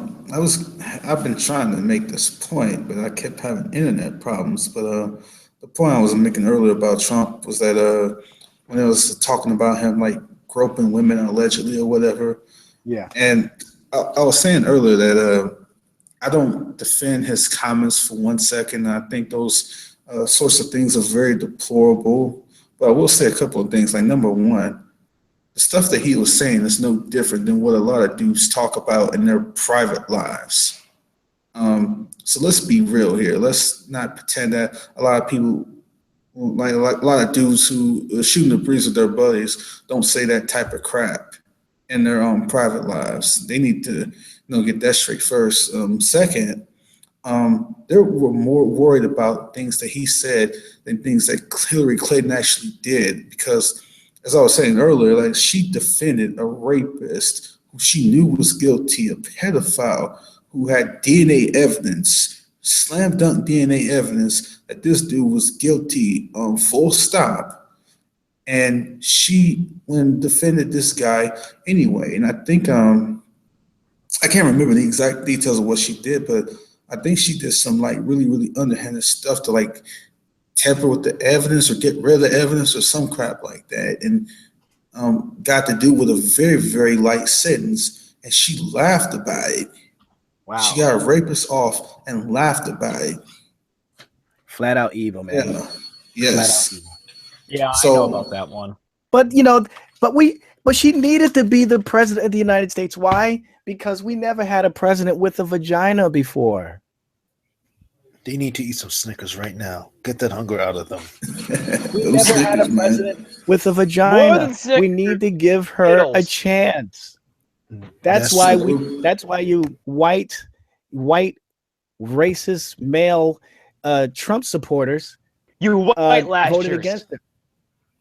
I've been trying to make this point, but I kept having internet problems. But the point I was making earlier about Trump was that when I was talking about him like groping women allegedly or whatever, Yeah. and I was saying earlier that I don't defend his comments for 1 second. I think those sorts of things are very deplorable. But I will say a couple of things. Like number one, the stuff that he was saying is no different than what a lot of dudes talk about in their private lives. So let's be real here. Let's not pretend that a lot of people, like a lot of dudes who are shooting the breeze with their buddies, don't say that type of crap in their private lives. They need to, get that straight first. Second, they were more worried about things that he said than things that Hillary Clinton actually did. Because, as I was saying earlier, like she defended a rapist who she knew was guilty, a pedophile who had DNA evidence, slam dunk DNA evidence that this dude was guilty, full stop. And she when defended this guy anyway. And I think I can't remember the exact details of what she did, but I think she did some like really, really underhanded stuff to like tamper with the evidence or get rid of the evidence or some crap like that, and got to do with a very, very light sentence. And she laughed about it. Wow. She got a rapist off and laughed about it. Flat out evil, man. Yeah. Yes. Flat out evil. Yeah, I So- know about that one. But but she needed to be the president of the United States. Why? Because we never had a president with a vagina before. They need to eat some Snickers right now. Get that hunger out of them. We Those never had a Snickers, man. president with a More vagina. than six We need to give her a Skittles. chance. That's That's why true. that's why you white racist male Trump supporters You white voted lashers. against it.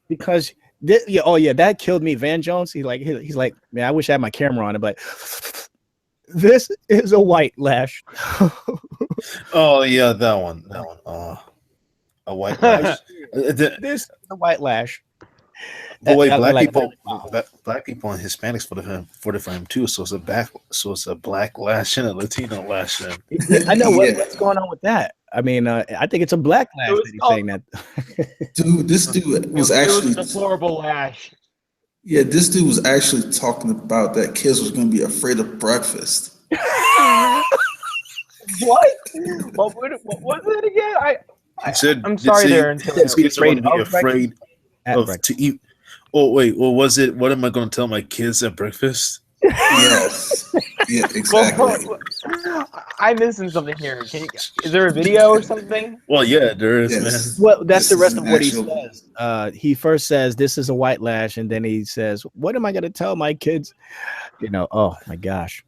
Because that killed me. Van Jones, he's like, man, I wish I had my camera on it, but this is a white lash. Oh yeah, that one. A white lash. This is a white lash. But wait, I black like- people, black people and Hispanics voted for him too. So it's a black lash and a Latino lash. Then. I know Yeah. what's going on with that. I mean, I think it's a black lash was that he's called- saying that. Dude, this dude was It actually was a deplorable lash. this dude was actually talking about that kids was gonna be afraid of breakfast. What? What was it again? He said, I'm sorry there until his kids are going to be Afraid of afraid At of breakfast. to eat. Oh wait, what was it? What am I going to tell my kids at breakfast? Yes. Yeah, exactly. I'm missing something here. Is there a video or something? Well, yeah, there is, Yes. Well, that's This the is rest an of what actual- he says. He first says this is a white lash, and then he says, "What am I going to tell my kids?" Oh my gosh.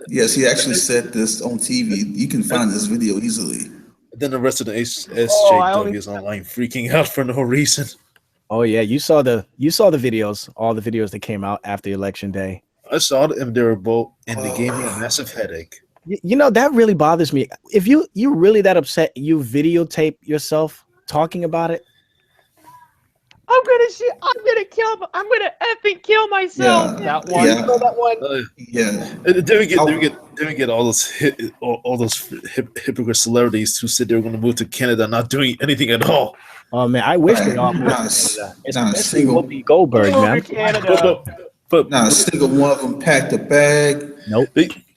Yes, he actually said this on TV. You can find this video easily. man. Then the rest of the Oh, I only- SJW is online freaking out for no reason. Oh yeah, you saw the videos, all the videos that came out after election day. I saw them; they were both, and they gave me a massive headache. That really bothers me. If you're really that upset, you videotape yourself talking about it. I'm gonna effing kill myself. Yeah. That one. Yeah. You know that one? Yeah. Then we get all those hypocrite celebrities who said they were going to move to Canada, not doing anything at all. Oh man, I wish they all moved Not to a s- Canada. not a Especially single- Whoopi Goldberg, Over man. Canada. But Not a single one of them packed a bag. Nope.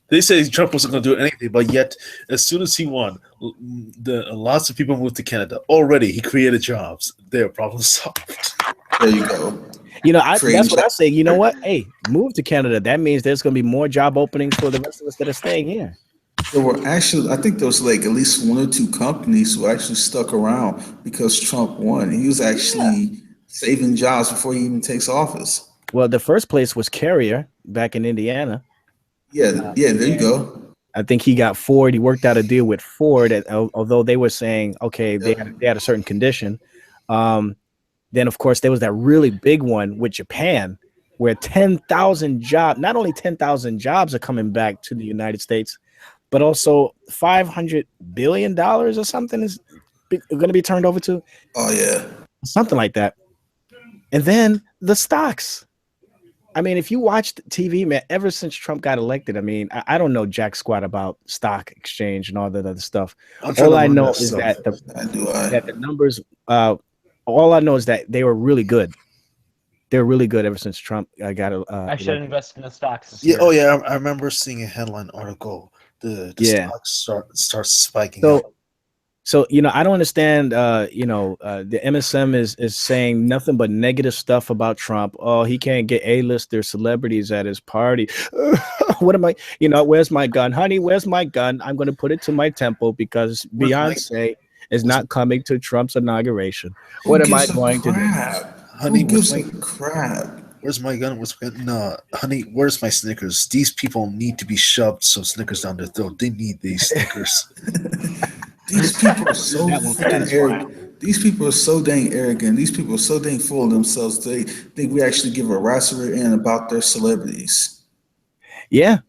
they say Trump wasn't going to do anything, but yet as soon as he won, lots of people moved to Canada. Already, he created jobs. Their problem solved. There you go. That's what I say. You know what? Hey, move to Canada. That means there's going to be more job openings for the rest of us that are staying here. There were actually, I think there was like at least one or two companies who actually stuck around because Trump won. He was actually saving jobs before he even takes office. Well, the first place was Carrier back in Indiana. Yeah, there you go. I think he got Ford. He worked out a deal with Ford, although they were saying, okay, they had a certain condition. Then, of course, there was that really big one with Japan, where 10,000 jobs, not only 10,000 jobs are coming back to the United States, but also $500 billion or something is going to be turned over to. Oh yeah. Something like that. And then the stocks. I mean, if you watched TV, man, ever since Trump got elected, I mean, I don't know jack squat about stock exchange and all that other stuff. I'm trying All to I learn know that is stuff. that the numbers. All I know is that they were really good. They're really good ever since Trump got I should elected. invest in the stocks this Yeah. year. Oh yeah. I remember seeing a headline article. The Yeah. stocks starts spiking So, up. so I don't understand. The MSM is saying nothing but negative stuff about Trump. Oh, he can't get A-lister celebrities at his party. What am I? Where's my gun, honey? Where's my gun? I'm going to put it to my temple because Where's my- Beyonce is not coming to Trump's inauguration. Who What am I gives a going to do? crap? Honey, Who gives where's a crap? Where's my gun? No, honey, where's my Snickers? These people need to be shoved some Snickers down their throat. They need these Snickers. These people are so That one freaking satisfying. arrogant. These people are so dang arrogant. These people are so dang full of themselves. They think we actually give a rat's rear end about their celebrities. Yeah,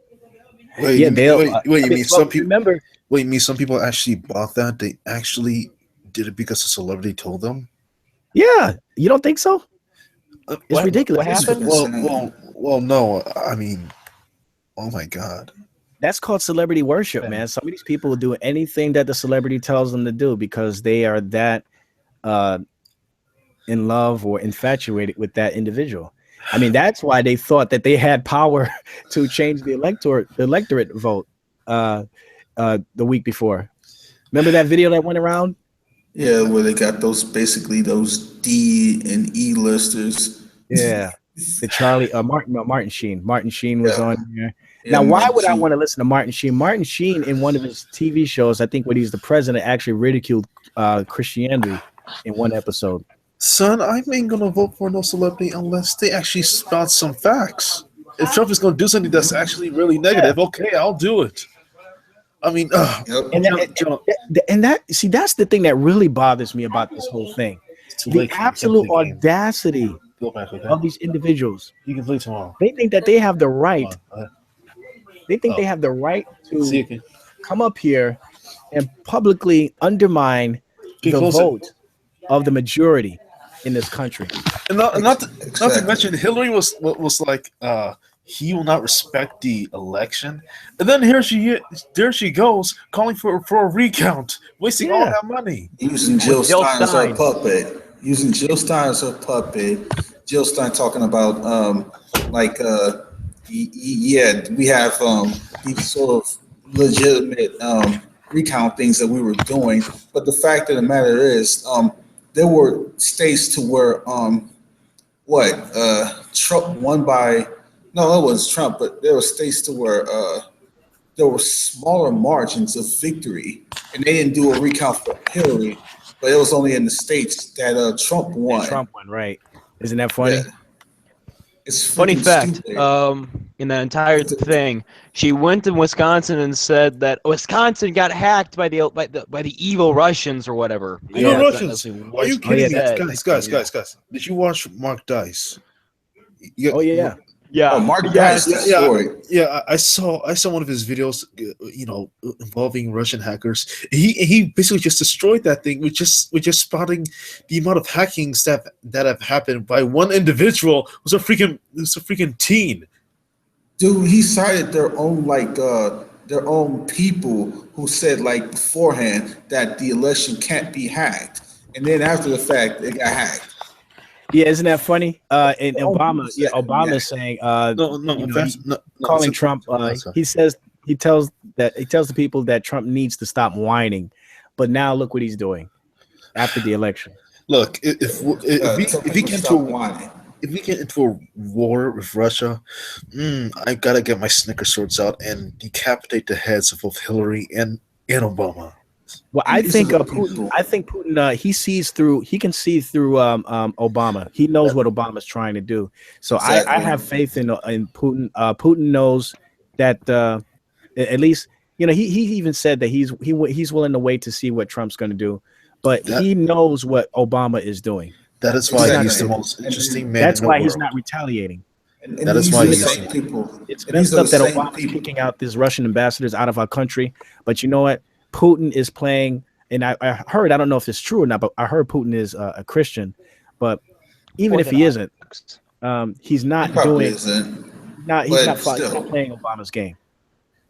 Wait, yeah. you mean, They'll. wait, wait, you I mean, mean some people? remember? Wait, you mean some people actually bought that? They actually did it because a celebrity told them? Yeah, you don't think so? It's ridiculous. What happened? Well, no. I mean, oh my God. That's called celebrity worship, man. Some of these people will do anything that the celebrity tells them to do because they are that in love or infatuated with that individual. I mean, that's why they thought that they had power to change the electorate vote the week before. Remember that video that went around? Yeah, where they got those D and E listers. Yeah, the Charlie Martin Sheen. Martin Sheen was on there. Yeah, Now, why Martin would I Sheen. want to listen to Martin Sheen? Martin Sheen, in one of his TV shows, I think when he's the president, actually ridiculed Christianity in one episode. Son, I ain't gonna vote for no celebrity unless they actually spout some facts. If Trump is gonna do something that's actually really negative, okay, I'll do it. I mean, Yep. And that's the thing that really bothers me about this whole thing. The absolute audacity Go back, okay? of these individuals. You can play tomorrow. They think that they have the right. Come on, They think they have the right See you to again. come up here and publicly undermine Get the closer. vote of the majority in this country. And not to Exactly. mention, Hillary was like, he will not respect the election, and then there she goes calling for a recount, wasting all Yeah. that money. Using Jill Jill Stein as Stein. her puppet. Using Jill Stein as her puppet. Jill Stein talking about yeah, we have these sort of legitimate recount things that we were doing, but the fact of the matter is, there were states to where Trump won by, no, it was Trump, but there were states to where there were smaller margins of victory, and they didn't do a recount for Hillary, but it was only in the states that Trump won. Trump one, right? Isn't that funny? Yeah. It's Funny freaking fact, stupid. in that entire thing, she went to Wisconsin and said that Wisconsin got hacked by the evil Russians or whatever. Evil Yeah. Russians. Are you kidding me? yeah. Guys. Did you watch Mark Dice? Oh yeah. Yeah. Oh, Mark yes. Dice, that story. Yeah, I saw one of his videos, involving Russian hackers. He basically just destroyed that thing with just spotting the amount of hackings that have happened by one individual who's a freaking teen. Dude, he cited their own people who said beforehand that the election can't be hacked, and then after the fact, it got hacked. Yeah, isn't that funny? And Oh, Obama, yeah. Obama's saying, Calling calling Trump. He tells the people that Trump needs to stop whining, but now look what he's doing after the election. Look, if we get stop whining. if we get into a war with Russia, I gotta get my Snicker swords out and decapitate the heads of both Hillary and Obama. Well, I These think are the Putin. people. I think Putin. He can see through Obama. He knows what Obama's trying to do. So I Exactly. have faith in Putin. Putin knows that at least he even said that he's willing to wait to see what Trump's going to do, but he knows what Obama is doing. That is why he's Exactly. the most interesting man. That's in the why world. he's not retaliating. And That is these why are the he's- same people. It's And these messed are up the that same Obama's people. kicking out these Russian ambassadors out of our country, but you know what? Putin is playing, and I heard, I don't know if it's true or not, but I heard Putin is a Christian, but even if he isn't, He's He not probably doing. isn't. He's not Still. playing Obama's game.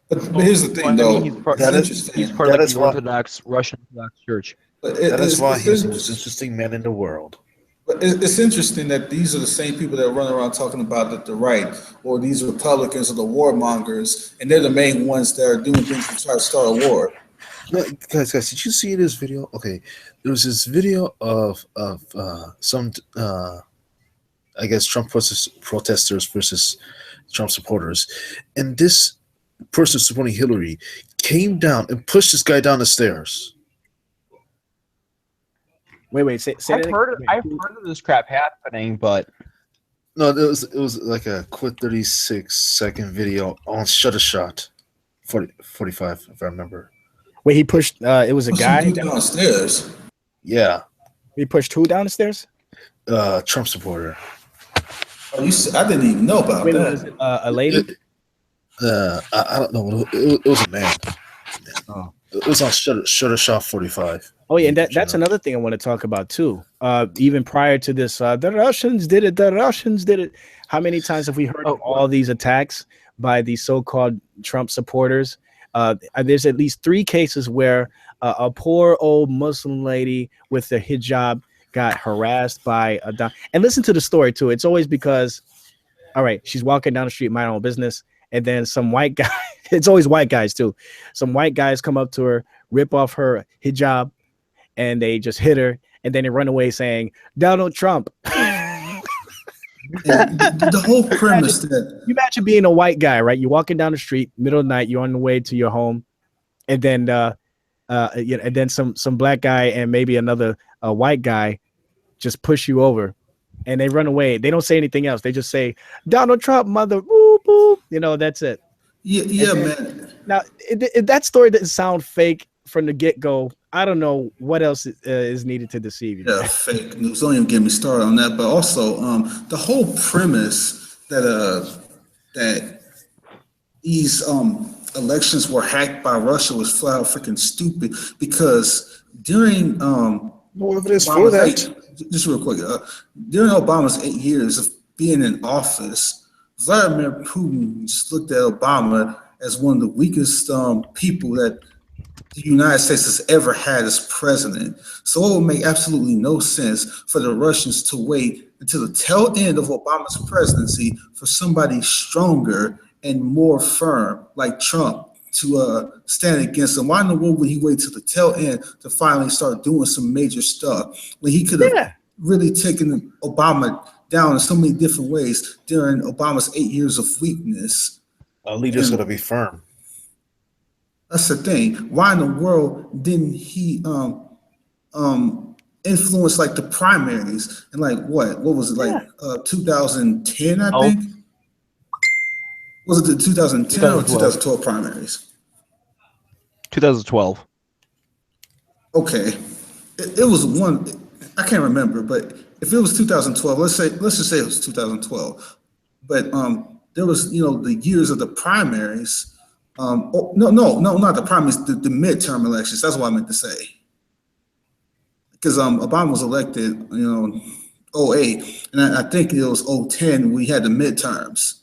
But here's the thing, I though. mean, That is- he's interesting. part of that like is the why- Orthodox Russian Orthodox Church. But That is why he's the it's, most interesting man in the world. but it's interesting that these are the same people that run around talking about that the right or these Republicans are the warmongers, and they're the main ones that are doing things to try to start a war. No, guys, did you see this video? Okay, there was this video of some I guess Trump protesters versus Trump supporters, and this person supporting Hillary came down and pushed this guy down the stairs. Wait. Say I've that heard again. I've heard of this crap happening, but No, it was like a quick 36-second video on Shuttershot, 45 if I remember. Wait, he pushed. It was a guy. Downstairs. Yeah, He pushed who down the stairs? Trump supporter. Oh, I didn't even know about Wait, that. was it a lady? I don't know. It was a man. Oh. It was on Shuttershot 45. Oh yeah, and that's another thing I want to talk about too. Even prior to this, the Russians did it. The Russians did it. How many times have we heard of all these attacks by these so-called Trump supporters? There's at least 3 cases where a poor old Muslim lady with a hijab got harassed by a and listen to the story too. It's always because, all right, she's walking down the street, mind her own business, and then some white guy. It's always white guys too. Some white guys come up to her, rip off her hijab, and they just hit her, and then they run away saying, "Donald Trump." The whole premise that You imagine being a white guy, right? You're walking down the street, middle of the night, you're on the way to your home, and then and then some black guy and maybe another white guy just push you over, and they run away. They don't say anything else. They just say, "Donald Trump, mother," boop, boop. That's it. yeah, then- man. Now, if that story didn't sound fake from the get-go, I don't know what else is needed to deceive you. Yeah, fake news. Don't even get me started on that. But also, the whole premise that these elections were hacked by Russia was flat out freaking stupid. Because during No evidence for Obama's that. just real quick, during Obama's 8 years of being in office, Vladimir Putin just looked at Obama as one of the weakest people that the United States has ever had as president. So it would make absolutely no sense for the Russians to wait until the tail end of Obama's presidency for somebody stronger and more firm like Trump to stand against him. Why in the world would he wait till the tail end to finally start doing some major stuff when he could have really taken Obama down in so many different ways during Obama's 8 years of weakness? A leader's got to be firm. That's the thing. Why in the world didn't he influence like the primaries and like what was it like 2010 I think? Was it the 2010 or 2012 primaries? 2012. Okay, it was one. I can't remember, but if it was 2012, let's just say it was 2012. But there was the years of the primaries. No, not the primaries, the midterm elections. That's what I meant to say. Because Obama was elected, 08, and I think it was 010 we had the midterms.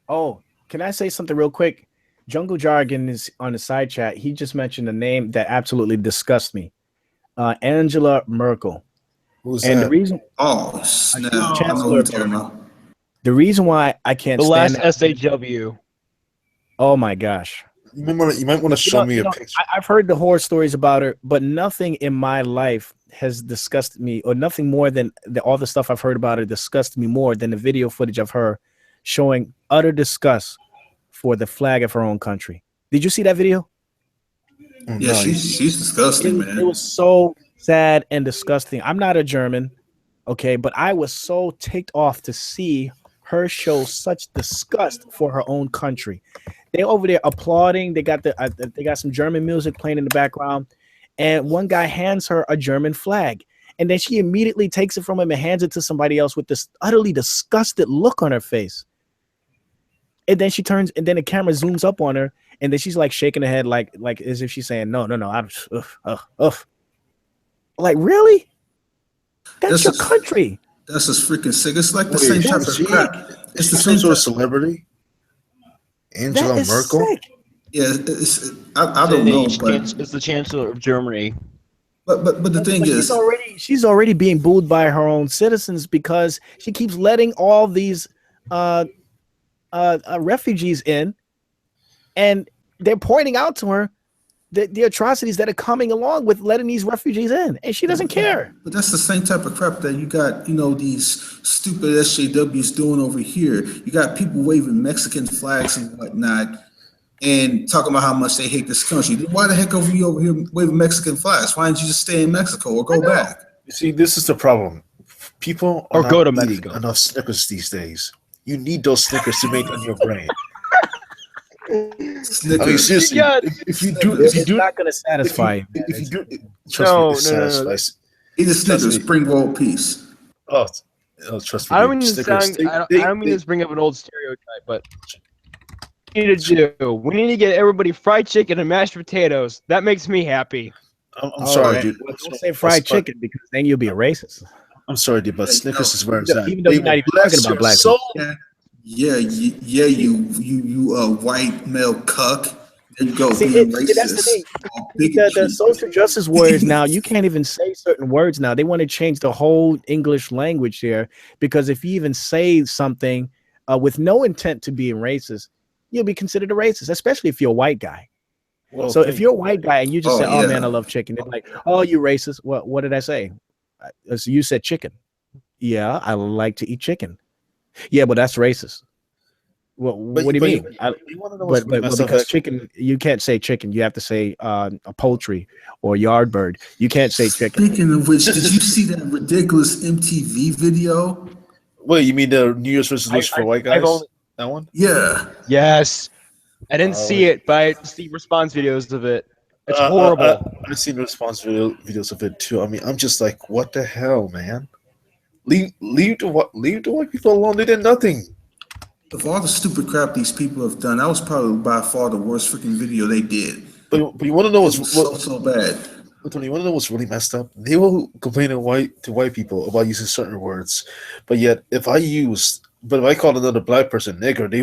Oh, can I say something real quick? Jungle Jargon is on the side chat. He just mentioned a name that absolutely disgusts me. Angela Merkel. Who's And that? the reason Oh, snap. I know who Chancellor you're talking about. the reason why I can't The stand last that, SHW. oh my gosh. You might want to show me a picture. I've heard the horror stories about her, but nothing in my life has disgusted me, or nothing more than all the stuff I've heard about her disgusted me more than the video footage of her showing utter disgust for the flag of her own country. Did you see that video? Oh, Yeah, no, she's disgusting, man. It was so sad and disgusting. I'm not a German, okay, but I was so ticked off to see her show such disgust for her own country. They over there applauding. They got some German music playing in the background, and one guy hands her a German flag, and then she immediately takes it from him and hands it to somebody else with this utterly disgusted look on her face. And then she turns, and then the camera zooms up on her, and then she's like shaking her head, like as if she's saying, "No, I'm like, really? That's your country." That's just freaking sick. It's like the Wait, same type is of she, crap. is It's the she some same sort of type. celebrity? That Angela is Merkel? sick. Yeah, I don't know, but It's the Chancellor of Germany. but the thing But is, she's already being booed by her own citizens because she keeps letting all these uh, refugees in, and they're pointing out to her the atrocities that are coming along with letting these refugees in, and she doesn't care. but that's the same type of crap that you got, these stupid SJWs doing over here. You got people waving Mexican flags and whatnot, and talking about how much they hate this country. Then why the heck are you over here waving Mexican flags? Why don't you just stay in Mexico or go back? You see, this is the problem. People are Or not go to eating Mexico. enough Snickers these days. You need those Snickers to make on your brain. Snickers. I mean, seriously, got- if you do, It's not going to satisfy you. if you do, trust No, me, it no, no, no. satisfies. Eat a Snickers, me. bring world peace. Oh, trust me. I dude, don't mean to Snickers, sound. I don't mean to bring up an old stereotype, but we need to do. We need to get everybody fried chicken and mashed potatoes. That makes me happy. I'm sorry, man. dude. Well, don't say fried chicken because then you'll be a racist. I'm sorry, dude, but Snickers is where it's at. Even though you're not even Bless talking about your black soul. Yeah, you white male cuck. There you go, See, being that's the racist. thing. Oh, The bigotry. social justice warriors now, you can't even say certain words now. They want to change the whole English language here because if you even say something with no intent to being racist, you'll be considered a racist, especially if you're a white guy. Well, So if you're a white guy and you just Oh, say, "Oh yeah. man, I love chicken," they're like, "Oh, you racist." What did I say? So you said chicken. Yeah, I like to eat chicken. Yeah, but that's racist. Well, what do you mean? You want to know what's But messed up? because chicken, you can't say chicken. You have to say a poultry or yard bird. You can't say chicken. Speaking of which, did you see that ridiculous MTV video? Wait, you mean the New Year's resolution for white guys? I've only- That one? Yeah. Yes, I didn't see it, but I see response videos of it. It's horrible. I've seen response videos of it too. I mean, I'm just like, what the hell, man? Leave the white people alone. They did nothing. Of all the stupid crap these people have done, that was probably by far the worst freaking video they did. But you want to know It was so bad. But Tony, you want to know what's really messed up? They will complain to white people about using certain words, but yet if I call another black person nigger, they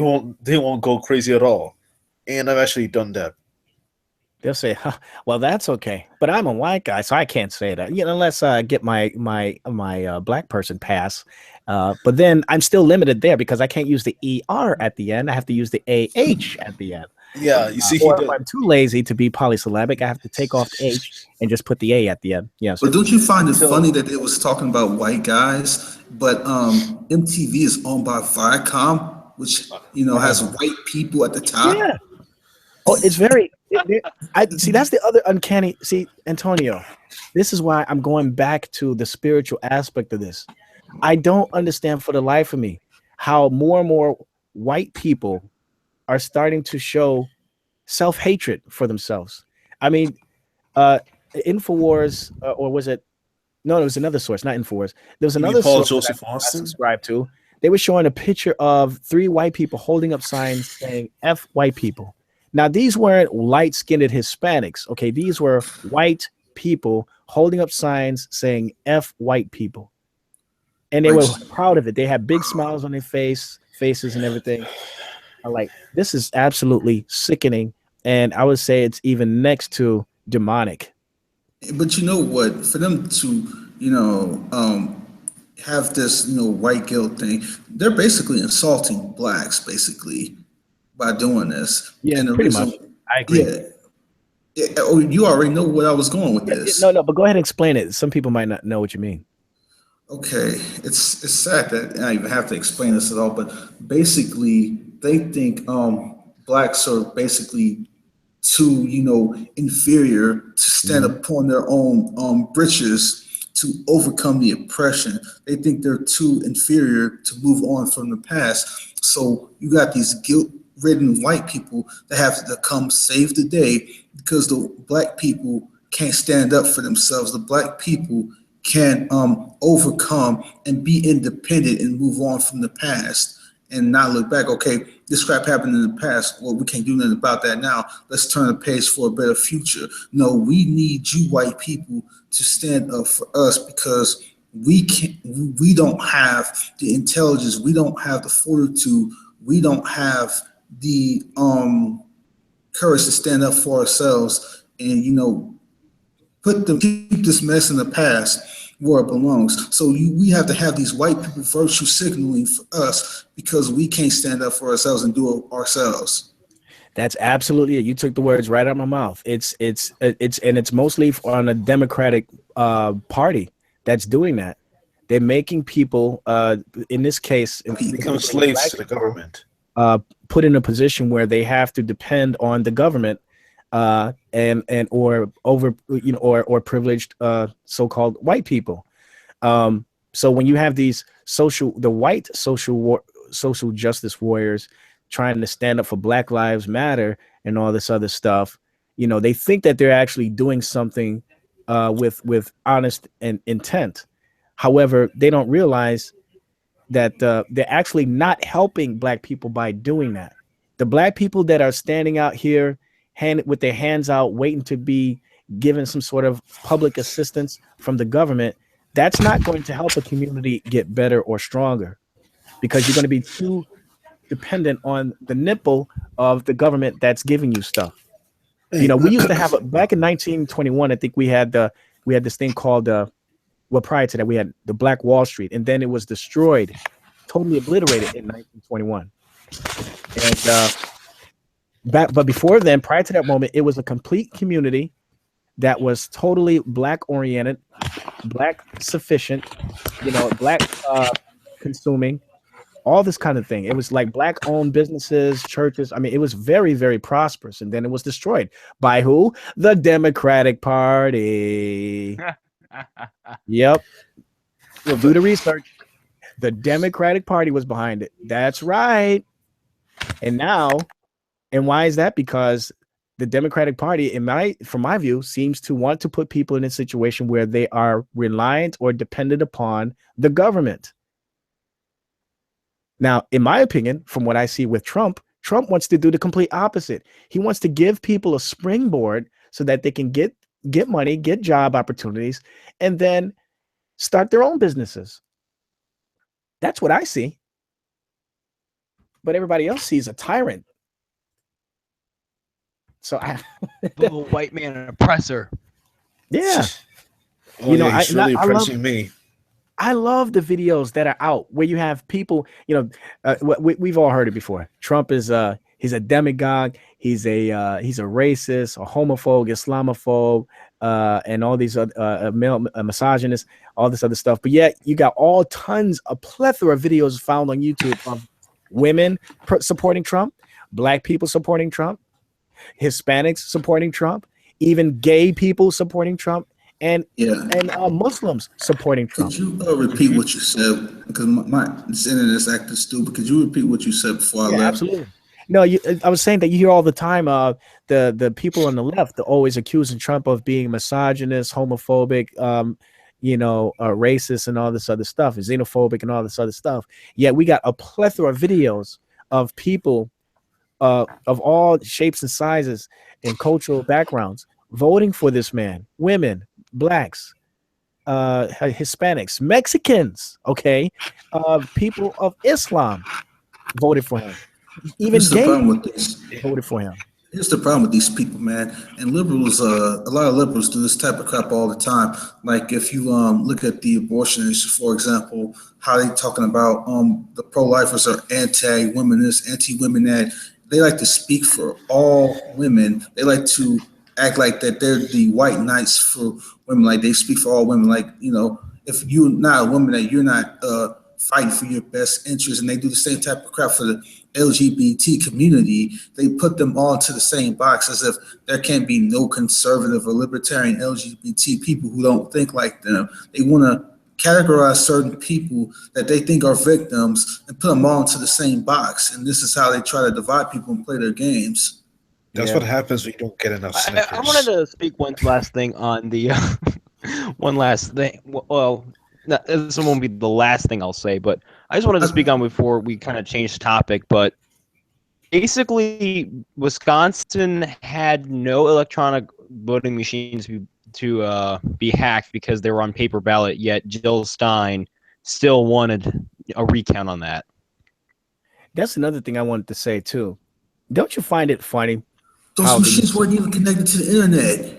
won't go crazy at all. And I've actually done that. They'll say, huh, "Well, that's okay," but I'm a white guy, so I can't say that. Unless I get my black person pass. But then I'm still limited there because I can't use the ER at the end. I have to use the AH at the end. Yeah, you see, Or if I'm too lazy to be polysyllabic, I have to take off the H and just put the A at the end. Yes. But don't you find it funny that they was talking about white guys, but MTV is owned by Viacom, which has white people at the top. Yeah. Oh, it's very. I see. That's the other uncanny. See, Antonio, this is why I'm going back to the spiritual aspect of this. I don't understand for the life of me how more and more white people are starting to show self-hatred for themselves. I mean, Infowars, or was it? No, it was another source, not Infowars. There was another Paul source Joseph that I Austin? subscribed to. They were showing a picture of 3 white people holding up signs saying "F white people." Now, these weren't light-skinned Hispanics. Okay, these were white people holding up signs saying "F white people," and they were proud of it. They had big smiles on their faces and everything. I'm like, this is absolutely sickening, and I would say it's even next to demonic. But you know what? For them to, have this, white guilt thing, they're basically insulting blacks, basically, by doing this. Yeah, And the pretty reason- much. I agree. Yeah. Oh, you already know where I was going with this. No, but go ahead and explain it. Some people might not know what you mean. Okay, it's sad that I even have to explain this at all, but basically they think blacks are basically too inferior to stand upon their own britches to overcome the oppression. They think they're too inferior to move on from the past. So you got these guilt-ridden white people that have to come save the day because the black people can't stand up for themselves. The black people can overcome and be independent and move on from the past and not look back. Okay, this crap happened in the past. Well, we can't do nothing about that now. Let's turn the page for a better future. No, we need you white people to stand up for us because we don't have the intelligence, we don't have the fortitude, we don't have the courage to stand up for ourselves and keep this mess in the past where it belongs. So we have to have these white people virtue signaling for us because we can't stand up for ourselves and do it ourselves. That's absolutely it. You took the words right out of my mouth. It's mostly on a Democratic party that's doing that. They're making people, in this case, become slaves to the government. Put in a position where they have to depend on the government, and or privileged so-called white people. So when you have these white social justice warriors trying to stand up for Black Lives Matter and all this other stuff, they think that they're actually doing something with honest and intent. However, they don't realize that they're actually not helping Black people by doing that. The Black people that are standing out here with their hands out, waiting to be given some sort of public assistance from the government, that's not going to help a community get better or stronger, because you're going to be too dependent on the nipple of the government that's giving you stuff. We used to have back in 1921, I think we had this thing called prior to that we had the Black Wall Street, and then it was destroyed, totally obliterated in 1921. And but before then, prior to that moment, it was a complete community that was totally Black oriented, Black sufficient, Black consuming, all this kind of thing. It was like Black owned businesses, churches. I mean, it was very, very prosperous. And then it was destroyed by who? The Democratic Party. Yep. We'll do the research. The Democratic Party was behind it. That's right. And why is that? Because the Democratic Party, from my view, seems to want to put people in a situation where they are reliant or dependent upon the government. Now, in my opinion, from what I see with Trump wants to do the complete opposite. He wants to give people a springboard so that they can get money, get job opportunities, and then start their own businesses. That's what I see. But everybody else sees a tyrant. So little white man oppressor. Yeah. He's really oppressing me. I love the videos that are out where you have people, we've all heard it before. Trump is he's a demagogue, he's a racist, a homophobe, Islamophobe, and all these other male misogynist, all this other stuff. But yet you got a plethora of videos found on YouTube of women supporting Trump, Black people supporting Trump, Hispanics supporting Trump, even gay people supporting Trump, and Muslims supporting Trump. Could you repeat what you said? Because my internet is acting stupid. Could you repeat what you said before I left? Absolutely. No, I was saying that you hear all the time the people on the left, they're always accusing Trump of being misogynist, homophobic, racist, and all this other stuff, xenophobic, and all this other stuff. Yet we got a plethora of videos of people of all shapes and sizes and cultural backgrounds voting for this man. Women, Blacks, Hispanics, Mexicans, people of Islam voted for him. Even gay voted for him. Here's the problem with these people, man. And liberals, a lot of liberals do this type of crap all the time. Like if you look at the abortionists, for example, how they talking about the pro-lifers are anti-women this, anti-women that. They like to speak for all women. They like to act like that they're the white knights for women. Like they speak for all women. Like, if you're not a woman, that you're not fighting for your best interest. And they do the same type of crap for the LGBT community. They put them all into the same box as if there can't be no conservative or libertarian LGBT people who don't think like them. They want to categorize certain people that they think are victims and put them all into the same box. And this is how they try to divide people and play their games. That's what happens when you don't get enough Snickers. I wanted to speak one last thing on the one last thing. Well, this won't be the last thing I'll say, but I just wanted to speak on before we kind of change topic. But basically, Wisconsin had no electronic voting machines to be hacked because they were on paper ballot, yet Jill Stein still wanted a recount on that. That's another thing I wanted to say too. Don't you find it funny? Those machines weren't even connected to the internet.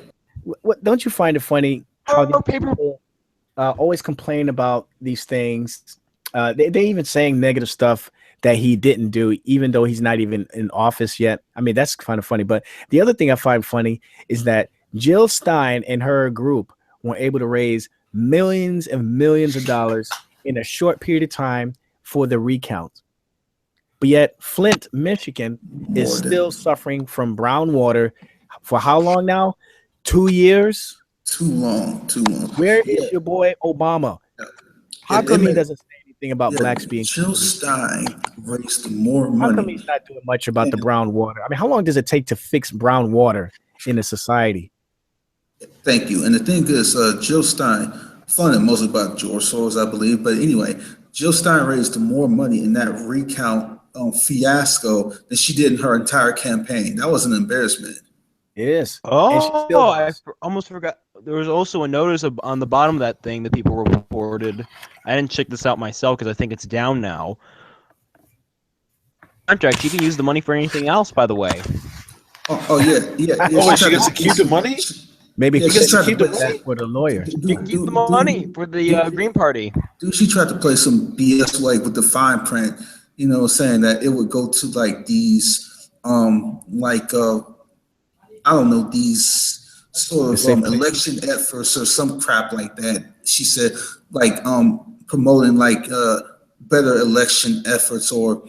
What don't you find it funny how these paper people always complain about these things? They even saying negative stuff that he didn't do, even though he's not even in office yet. I mean, that's kind of funny. But the other thing I find funny is that Jill Stein and her group were able to raise millions and millions of dollars in a short period of time for the recount. But yet Flint, Michigan is still suffering from brown water for how long now? 2 years? Too long. Where is your boy Obama? How come he doesn't say anything about blacks being Jill Stein raised more money? How come he's not doing much about the brown water? I mean, how long does it take to fix brown water in a society? Thank you. And the thing is, Jill Stein funded mostly by George Soros, I believe. But anyway, Jill Stein raised more money in that recount fiasco than she did in her entire campaign. That was an embarrassment. Yes. Oh, I almost forgot. There was also a notice on the bottom of that thing that people reported. I didn't check this out myself because I think it's down now. Contract. You can use the money for anything else, by the way. Oh yeah. Oh, she gets to keep the money? Maybe Yeah, she gets to keep the money money for the lawyer. You can keep the money for the Green Party. Dude, she tried to play some BS like with the fine print, saying that it would go to like these I don't know, these sort of election efforts or some crap like that. She said like promoting like better election efforts or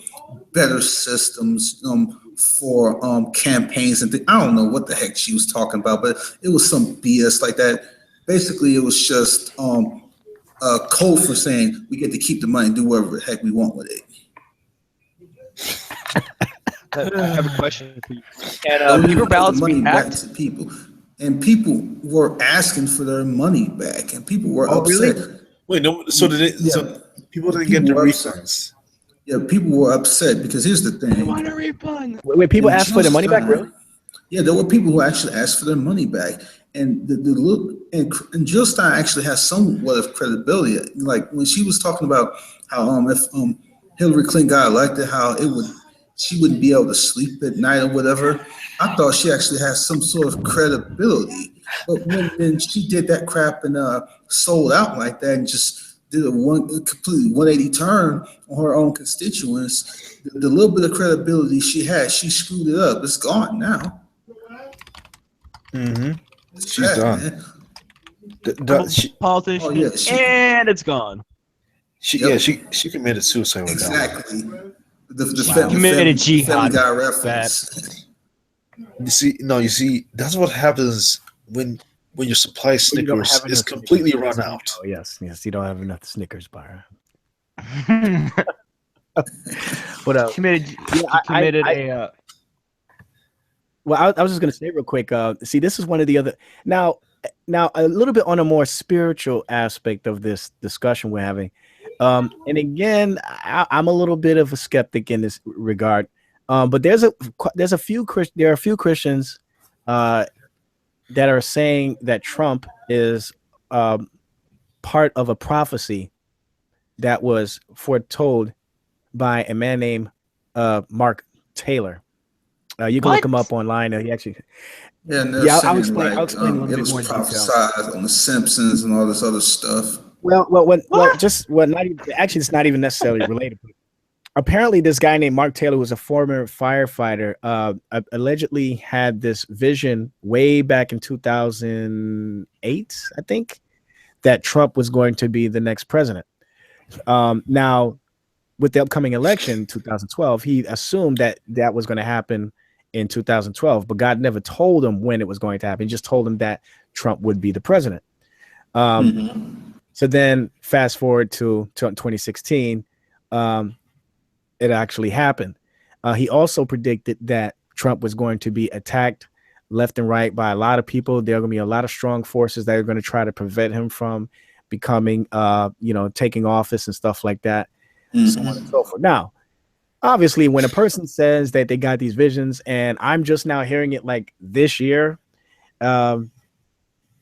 better systems for campaigns and things. I don't know what the heck she was talking about, but it was some BS like that. Basically, it was just a code for saying we get to keep the money and do whatever the heck we want with it. I have a question for you. Can paper ballots be hacked? To people, and people were asking for their money back, and people were upset. Really? Wait, no. So so people didn't get the refunds. Yeah, people were upset because here's the thing. They want a refund. Wait, people ask for their money back, really? Yeah, there were people who actually asked for their money back, and and Jill Stein actually has somewhat of credibility. Like when she was talking about how if Hillary Clinton got elected, how she wouldn't be able to sleep at night or whatever. I thought she actually has some sort of credibility. But when she did that crap and sold out like that and just did a completely 180 turn on her own constituents, the little bit of credibility she had, she screwed it up. It's gone now. Mm-hmm. She's done. Politician, and it's gone. She committed suicide with that. Exactly. The committed jihad. Guy reference. You see, that's what happens when your supply Snickers is completely run out. Oh yes, you don't have enough Snickers bar. But I was just gonna say real quick. See, this is one of the other now a little bit on a more spiritual aspect of this discussion we're having. And again, I'm a little bit of a skeptic in this regard. But there are a few Christians that are saying that Trump is part of a prophecy that was foretold by a man named Mark Taylor. You can look him up online. He actually, I'll explain a little bit more. It was prophesied on The Simpsons and all this other stuff. It's not even necessarily related. But apparently, this guy named Mark Taylor was a former firefighter. Allegedly had this vision way back in 2008, I think, that Trump was going to be the next president. Now, with the upcoming election, 2012, he assumed that was going to happen in 2012, but God never told him when it was going to happen. He just told him that Trump would be the president. So then fast forward to 2016, it actually happened. He also predicted that Trump was going to be attacked left and right by a lot of people. There are going to be a lot of strong forces that are going to try to prevent him from becoming, taking office and stuff like that. So on and so forth. Now, obviously, when a person says that they got these visions, and I'm just now hearing it like this year,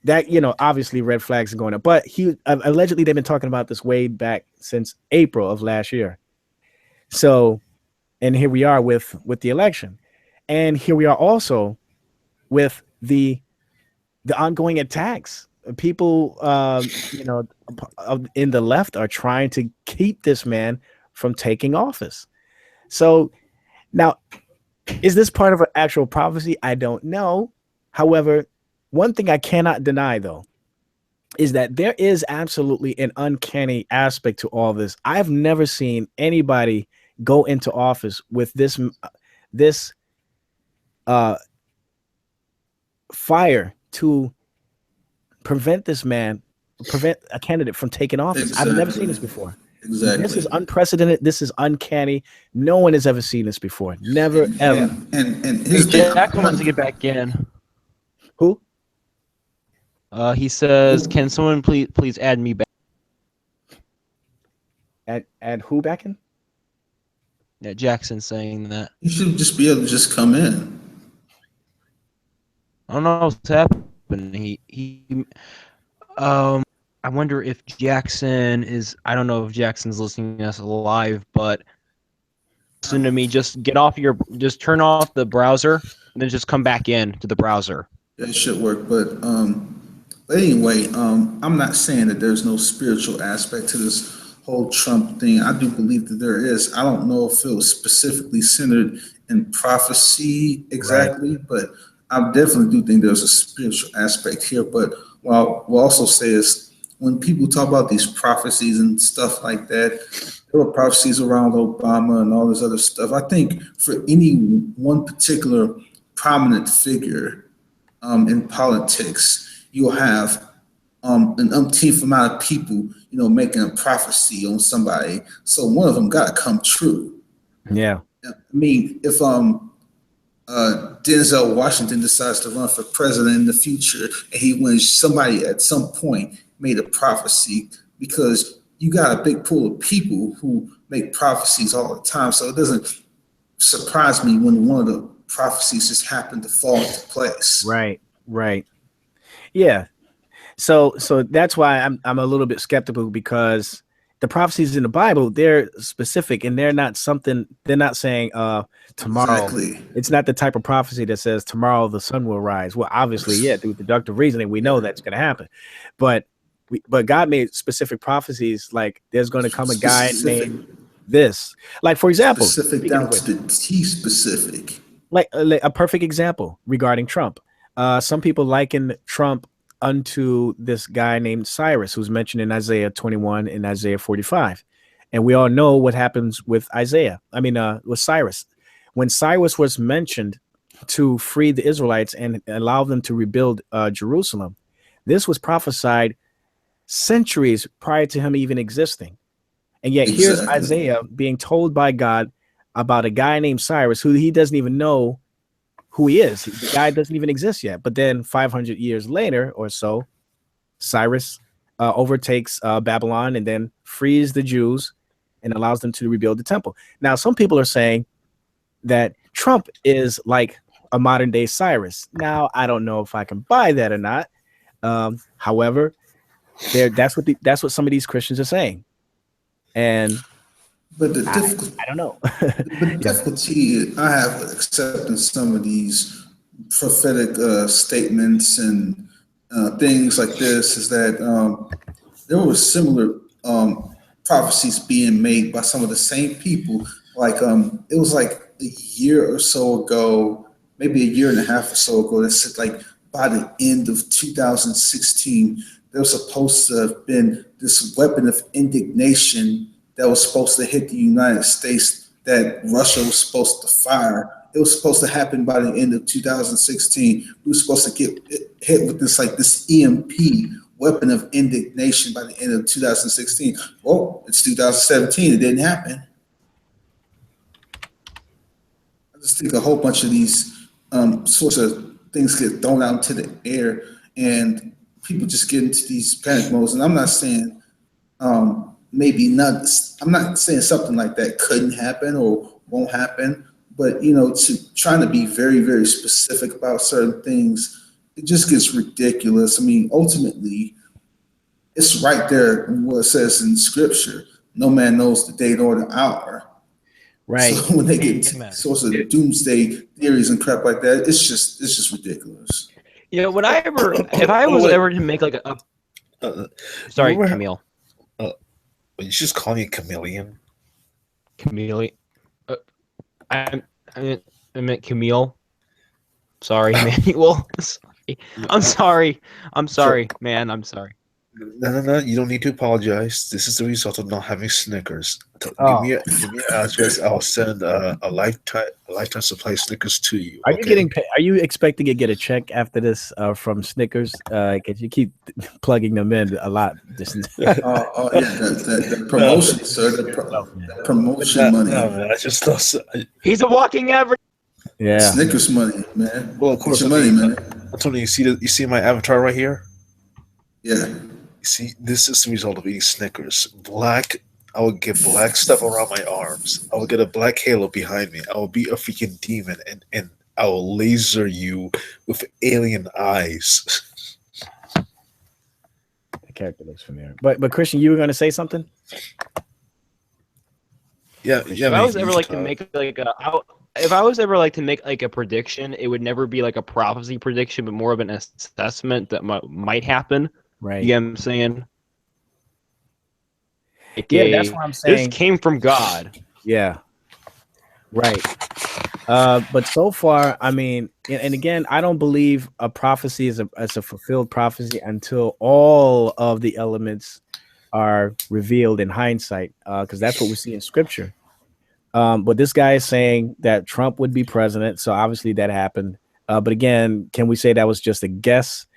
that, obviously red flags are going up. But he allegedly they've been talking about this way back since April of last year. So, and here we are with the election, and here we are also with the ongoing attacks. People, in the left are trying to keep this man from taking office. So now, is this part of an actual prophecy? I don't know. However, one thing I cannot deny, though, is that there is absolutely an uncanny aspect to all this. I've never seen anybody go into office with this fire to prevent a candidate from taking office. Exactly. I've never seen this before. Exactly. This is unprecedented. This is uncanny. No one has ever seen this before. Never, ever. And Hey, his Jackson wants to get back in. Who? He says, "Can someone please add me back?" Add who back in? Yeah, Jackson saying that. you should just be able to just come in. I don't know what's happening. I wonder if Jackson is. I don't know if Jackson's listening to us live, but listen to me. Just turn off the browser, and then just come back in to the browser. That should work, but anyway, I'm not saying that there's no spiritual aspect to this whole Trump thing. I do believe that there is. I don't know if it was specifically centered in prophecy exactly, but I definitely do think there's a spiritual aspect here. But what we'll also say is when people talk about these prophecies and stuff like that, there were prophecies around Obama and all this other stuff. I think for any one particular prominent figure in politics, you'll have an umpteenth amount of people, making a prophecy on somebody. So one of them got to come true. Yeah. I mean, if Denzel Washington decides to run for president in the future and he wins, somebody at some point made a prophecy, because you got a big pool of people who make prophecies all the time. So it doesn't surprise me when one of the prophecies just happened to fall into place. Right. Yeah. So that's why I'm a little bit skeptical, because the prophecies in the Bible, they're specific, and they're not saying tomorrow. Exactly. It's not the type of prophecy that says tomorrow the sun will rise. Well, obviously, yeah, through deductive reasoning, we know that's going to happen. But God made specific prophecies, like there's going to come a guy named this. Like, for example, specific down to the T specific. Like a perfect example regarding Trump. Some people liken Trump unto this guy named Cyrus, who's mentioned in Isaiah 21 and Isaiah 45. And we all know what happens with with Cyrus. When Cyrus was mentioned to free the Israelites and allow them to rebuild Jerusalem, this was prophesied centuries prior to him even existing. And yet here's Isaiah being told by God about a guy named Cyrus, who he doesn't even know who he is. The guy doesn't even exist yet. But then 500 years later or so, Cyrus overtakes Babylon and then frees the Jews and allows them to rebuild the temple. Now, some people are saying that Trump is like a modern day Cyrus. Now, I don't know if I can buy that or not. However, that's what some of these Christians are saying. But the difficulty, I don't know. the difficulty I have with accepting some of these prophetic statements and things like this is that there were similar prophecies being made by some of the same people. Like it was like a year or so ago, maybe a year and a half or so ago, that said like by the end of 2016, there was supposed to have been this weapon of indignation that was supposed to hit the United States that Russia was supposed to fire. It was supposed to happen by the end of 2016. We were supposed to get hit with this EMP weapon of indignation by the end of 2016. Well, it's 2017. It didn't happen. I just think a whole bunch of these sorts of things get thrown out into the air, and people just get into these panic modes. And I'm not saying maybe not. I'm not saying something like that couldn't happen or won't happen, but trying to be very, very specific about certain things it just gets ridiculous. I mean, ultimately, it's right there in what it says in Scripture. No man knows the day nor the hour. So Right. when they get Amen. sorts of doomsday theories and crap like that, it's just ridiculous. You know, if I Oh, was wait. ever to make like a Uh, sorry, remember how- Camille, you just call me a chameleon. uh, I, I meant Camille. Sorry, Manuel. I'm sorry, man. I'm sorry. No. You don't need to apologize. This is the result of not having Snickers. Oh. Give me an address. I'll send a lifetime supply of Snickers to you. Are you getting? Are you expecting to get a check after this from Snickers? Because you keep plugging them in a lot. Yeah, the promotion, sir. The promotion money. No, man. I just thought. He's a walking average. Yeah. Snickers money, man. Well, of course, Get your money, man. Antonio, you see my avatar right here. Yeah. You see, this is the result of eating Snickers. Black. I would get black stuff around my arms. I would get a black halo behind me. I will be a freaking demon, and I will laser you with alien eyes. The character looks familiar. But Christian, you were going to say something? Yeah. If I was ever like to make like if I was ever like to make like a prediction, it would never be like a prophecy prediction, but more of an assessment that might happen. Right. You get what I'm saying? Yeah, that's what I'm saying. This came from God. Yeah. Right. But so far, I mean, and again, I don't believe a prophecy is a fulfilled prophecy until all of the elements are revealed in hindsight, because that's what we see in Scripture. But this guy is saying that Trump would be president, so obviously that happened. But again, can we say that was just a guess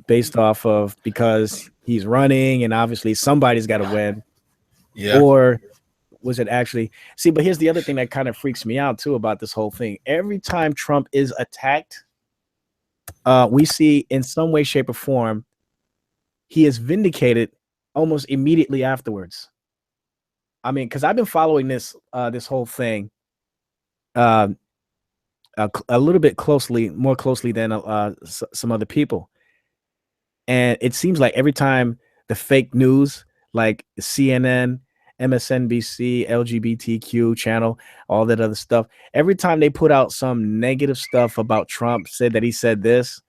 based off of because he's running and obviously somebody's got to win? Yeah. Or was it actually? See, but here's the other thing that kind of freaks me out too about this whole thing. Every time Trump is attacked, we see in some way, shape, or form, he is vindicated almost immediately afterwards. I mean, because I've been following this whole thing a little bit more closely than some other people, and it seems like every time the fake news, like CNN, MSNBC, LGBTQ channel, all that other stuff, every time they put out some negative stuff about Trump, said that he said this,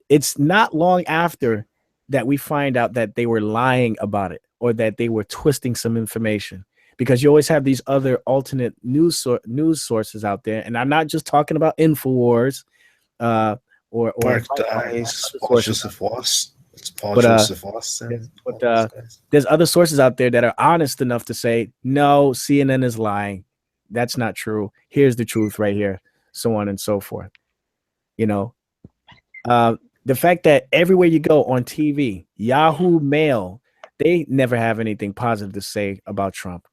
it's not long after that we find out that they were lying about it or that they were twisting some information, because you always have these other alternate news sources out there. And I'm not just talking about InfoWars or Mark Dice, Joseph Voss. There's other sources out there that are honest enough to say, no, CNN is lying. That's not true. Here's the truth right here, so on and so forth. You know, the fact that everywhere you go on TV, Yahoo Mail, they never have anything positive to say about Trump.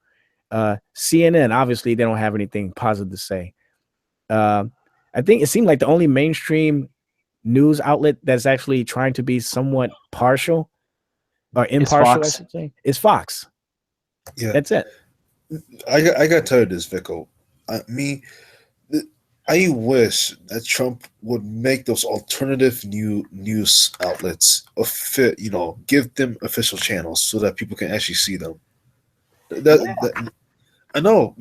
CNN, obviously, they don't have anything positive to say. I think it seemed like the only mainstream news outlet that's actually trying to be somewhat partial or impartial, I should say, is Fox. Yeah, that's it. I got to tell you this, Vico. I wish that Trump would make those alternative news outlets give them official channels so that people can actually see them. I know,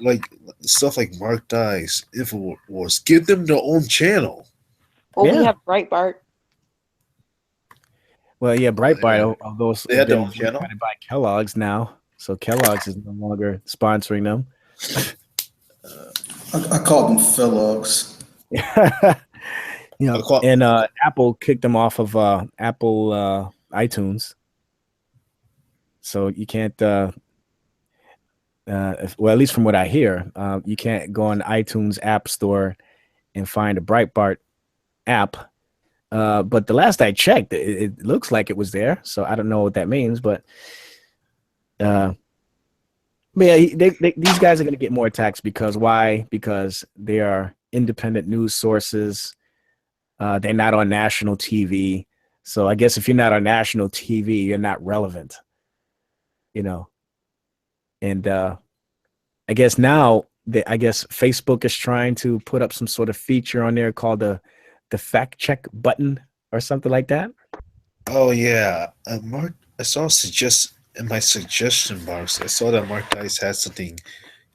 like stuff like Mark Dice, InfoWars, give them their own channel. Well, we have Breitbart. Well, yeah, Breitbart, although they had their own channel by Kellogg's now, so Kellogg's is no longer sponsoring them. I called them Kellogg's. And Apple kicked them off of Apple iTunes, so you can't. Well, at least from what I hear, you can't go on iTunes App Store and find a Breitbart app. But the last I checked, it looks like it was there. So I don't know what that means, but yeah, these guys are going to get more attacks because why? Because they are independent news sources. They're not on national TV. So I guess if you're not on national TV, you're not relevant, you know. And I guess now, I guess Facebook is trying to put up some sort of feature on there called the the fact check button or something like that? Oh yeah, Mark. I saw in my suggestion box. I saw that Mark Dice had something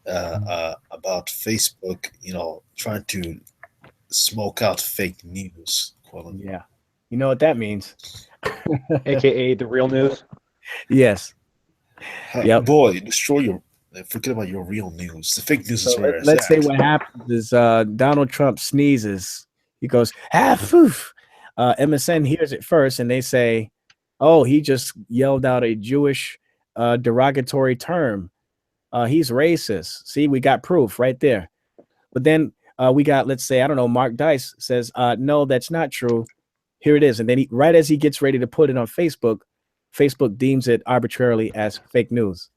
about Facebook. Trying to smoke out fake news. Yeah. You know what that means? AKA the real news. Yes. Yep. Boy, destroy your. Forget about your real news. The fake news is So where it's let's say at. what happens is Donald Trump sneezes. He goes, poof. MSN hears it first and they say, oh, he just yelled out a Jewish derogatory term. He's racist. See, we got proof right there. But then we got, let's say, I don't know, Mark Dice says, no, that's not true. Here it is. And then right as he gets ready to put it on Facebook, Facebook deems it arbitrarily as fake news.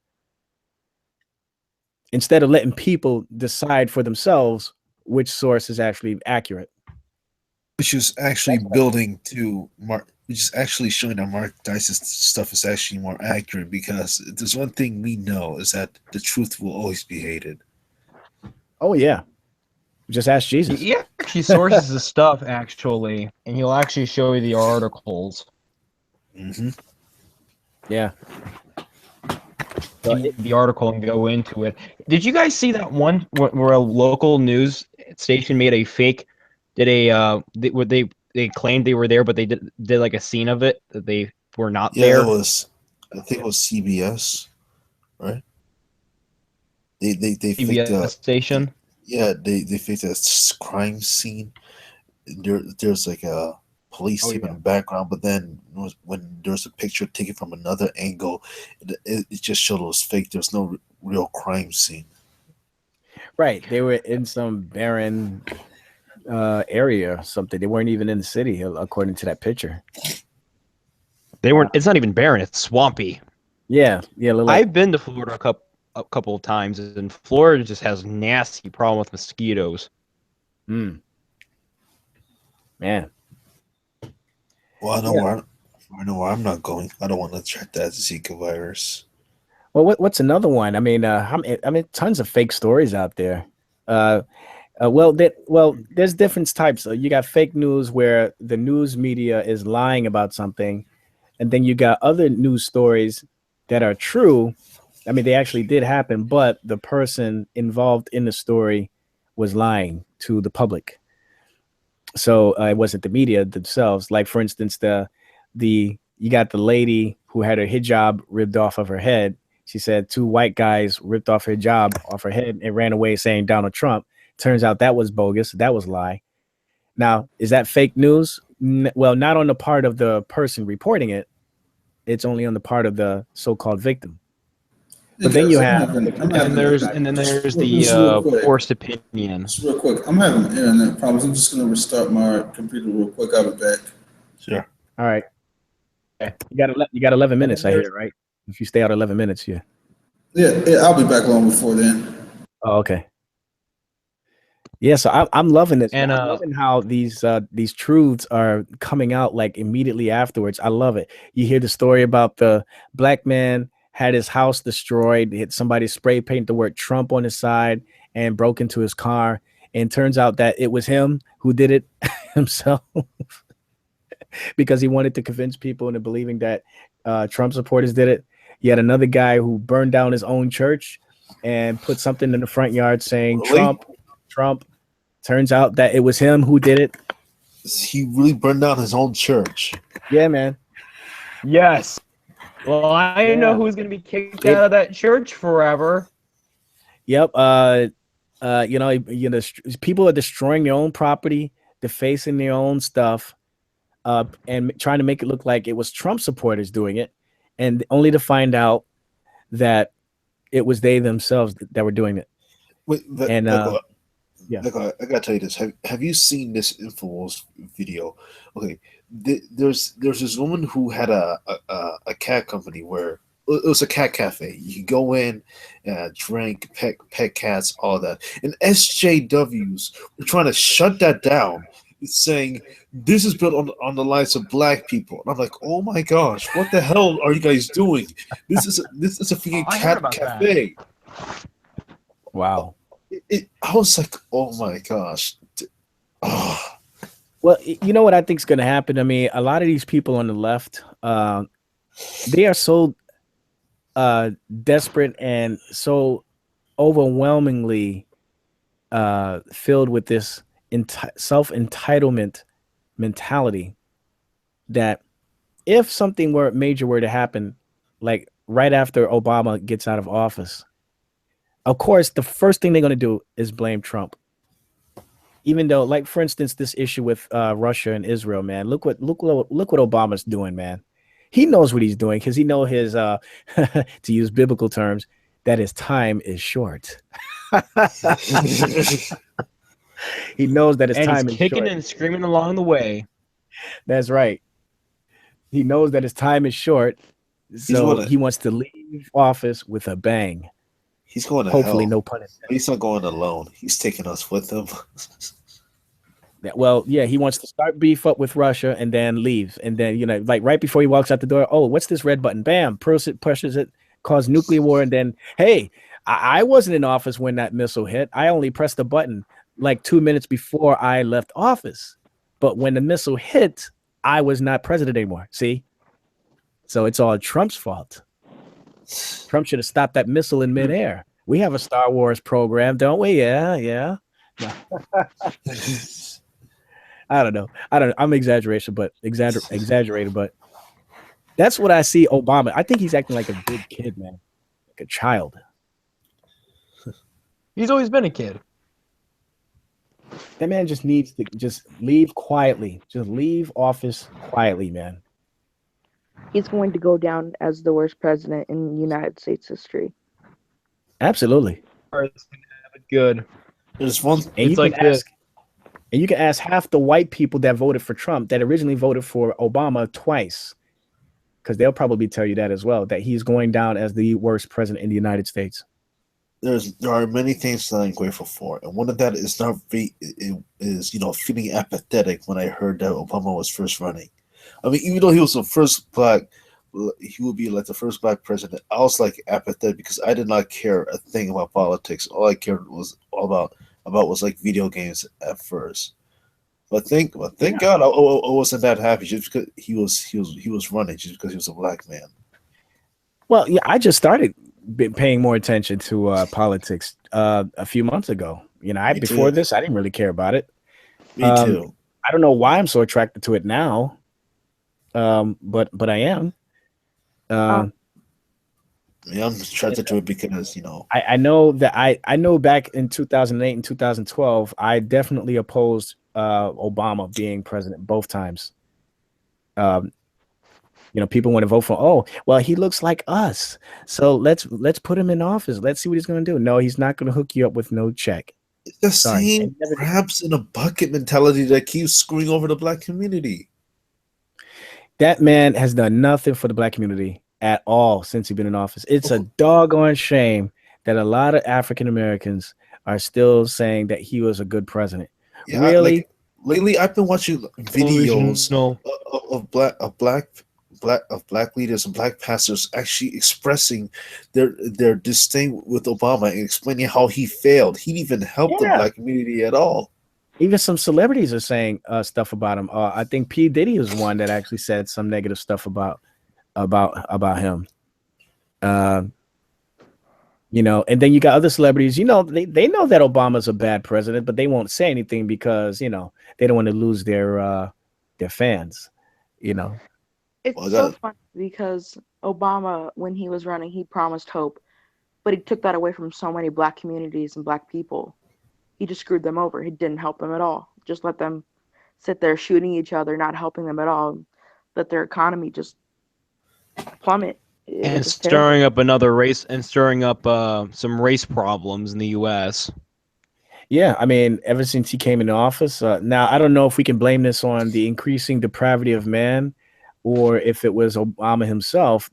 Instead of letting people decide for themselves which source is actually accurate. Which is actually building to Mark, which is actually showing that Mark Dice's stuff is actually more accurate, because there's one thing we know is that the truth will always be hated. Oh, yeah. Just ask Jesus. He actually sources the stuff, actually, and he'll actually show you the articles. Mm-hmm. Yeah. The article and go into it. Did you guys see that one where a local news station made a fake? They claimed they were there, but they did like a scene of it that they were not there. I think it was CBS, right? They CBS faked station. They faked a crime scene. There's like a police team in the background, but then when there's a picture taken from another angle, it just showed it was fake. There's no real crime scene. Right. They were in some barren area or something. They weren't even in the city, according to that picture. They weren't. It's not even barren. It's swampy. Yeah. I've been to Florida a couple of times, and Florida just has nasty problem with mosquitoes. Man. Well, I know where I'm not going. I don't want to attract that Zika virus. Well, what's another one? I mean, tons of fake stories out there. There's different types. You got fake news where the news media is lying about something, and then you got other news stories that are true. I mean, they actually did happen, but the person involved in the story was lying to the public. So it wasn't the media themselves. Like, for instance, you got the lady who had her hijab ripped off of her head. She said 2 white guys ripped off her hijab off her head and ran away saying Donald Trump. Turns out that was bogus. That was a lie. Now, is that fake news? Well, not on the part of the person reporting it. It's only on the part of the so-called victim. But then you have, and then there's the forced opinion. Just real quick, I'm having internet problems. I'm just gonna restart my computer real quick. I'll be back. Sure. All right. You got 11 minutes, I hear, right? If you stay out 11 minutes, yeah. Yeah, I'll be back long before then. Oh, okay. Yeah, so I'm loving this. And I'm loving how these truths are coming out like immediately afterwards. I love it. You hear the story about the black man had his house destroyed. He had somebody spray paint the word Trump on his side and broke into his car. And turns out that it was him who did it himself because he wanted to convince people into believing that Trump supporters did it. You had another guy who burned down his own church and put something in the front yard saying Trump. Turns out that it was him who did it. He really burned down his own church. Yeah, man. Yes. Well, I know who's going to be kicked out of that church forever. Yep. People are destroying their own property, defacing their own stuff, and trying to make it look like it was Trump supporters doing it, and only to find out that it was they themselves that were doing it. Wait, yeah, I gotta tell you this. Have you seen this Infowars video? Okay, there's this woman who had a cat company where it was a cat cafe. You could go in, drink, pet cats, all that. And SJWs were trying to shut that down. It's saying this is built on the lives of black people. And I'm like, oh my gosh, what the hell are you guys doing? This is a freaking cat cafe. Wow. I was like, oh my gosh. Well, you know what I think is going to happen? I mean, a lot of these people on the left, they are so desperate and so overwhelmingly filled with this self-entitlement mentality that if something major were to happen, like right after Obama gets out of office, of course, the first thing they're going to do is blame Trump. Even though, like for instance, this issue with Russia and Israel, man, look what Obama's doing, man. He knows what he's doing because he know his to use biblical terms, that his time is short. He knows that his And he's time is kicking short. and screaming along the way. That's right. He knows that his time is short, so gonna- he wants to leave office with a bang. He's going to Hopefully, hell. no pun intended. He's not going alone. He's taking us with him. Well, yeah, he wants to start beef up with Russia and then leave. And then, you know, like right before he walks out the door, oh, what's this red button? Bam, pushes it, cause nuclear war. And then, hey, I wasn't in office when that missile hit. I only pressed the button like 2 minutes before I left office. But when the missile hit, I was not president anymore. See? So it's all Trump's fault. Trump should have stopped that missile in midair. We have a Star Wars program, don't we? Yeah. I don't know. I'm exaggerated, but that's what I see Obama. I think he's acting like a big kid, man, like a child. He's always been a kid. That man just needs to just leave quietly. Just leave office quietly, man. He's going to go down as the worst president in United States history. Absolutely. It's gonna have it good. There's one. And It's like you can ask half the white people that voted for Trump that originally voted for Obama twice, because they'll probably tell you that as well, that he's going down as the worst president in the United States. There are many things that I'm grateful for, and one of that is feeling apathetic when I heard that Obama was first running. I mean, even though he was the first he would be like the first black president. I was like apathetic because I did not care a thing about politics. All I cared was about was like video games at first. But thank God I wasn't that happy just because he was running, just because he was a black man. Well, yeah, I just started paying more attention to politics a few months ago. You know, before this, I didn't really care about it. Me too. I don't know why I'm so attracted to it now, but I am. Yeah, I'm attracted to it because I know that I know back in 2008 and 2012, I definitely opposed Obama being president both times. People want to vote for, oh, well, he looks like us, so let's put him in office. Let's see what he's going to do. No, he's not going to hook you up with no check. It's the same crabs in a bucket mentality that keeps screwing over the black community. That man has done nothing for the black community at all since he's been in office. It's a doggone shame that a lot of African Americans are still saying that he was a good president. Yeah, really? Lately, I've been watching videos of black leaders and black pastors actually expressing their disdain with Obama and explaining how he failed. He didn't even help the black community at all. Even some celebrities are saying stuff about him. I think P. Diddy was one that actually said some negative stuff about him. And then you got other celebrities, they know that Obama's a bad president, but they won't say anything because, they don't want to lose their fans, It's so funny because Obama, when he was running, he promised hope, but he took that away from so many black communities and black people. He just screwed them over. He didn't help them at all. Just let them sit there shooting each other, not helping them at all. Let their economy just plummet. And stirring up another race and stirring up some race problems in the U.S. Yeah, I mean, ever since he came into office, now I don't know if we can blame this on the increasing depravity of man, or if it was Obama himself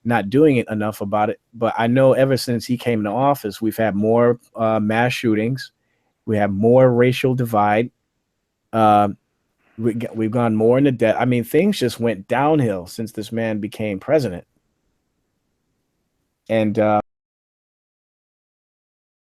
not doing it enough about it. But I know ever since he came into office, we've had more mass shootings. We have more racial divide. We've gone more into debt. I mean, things just went downhill since this man became president. And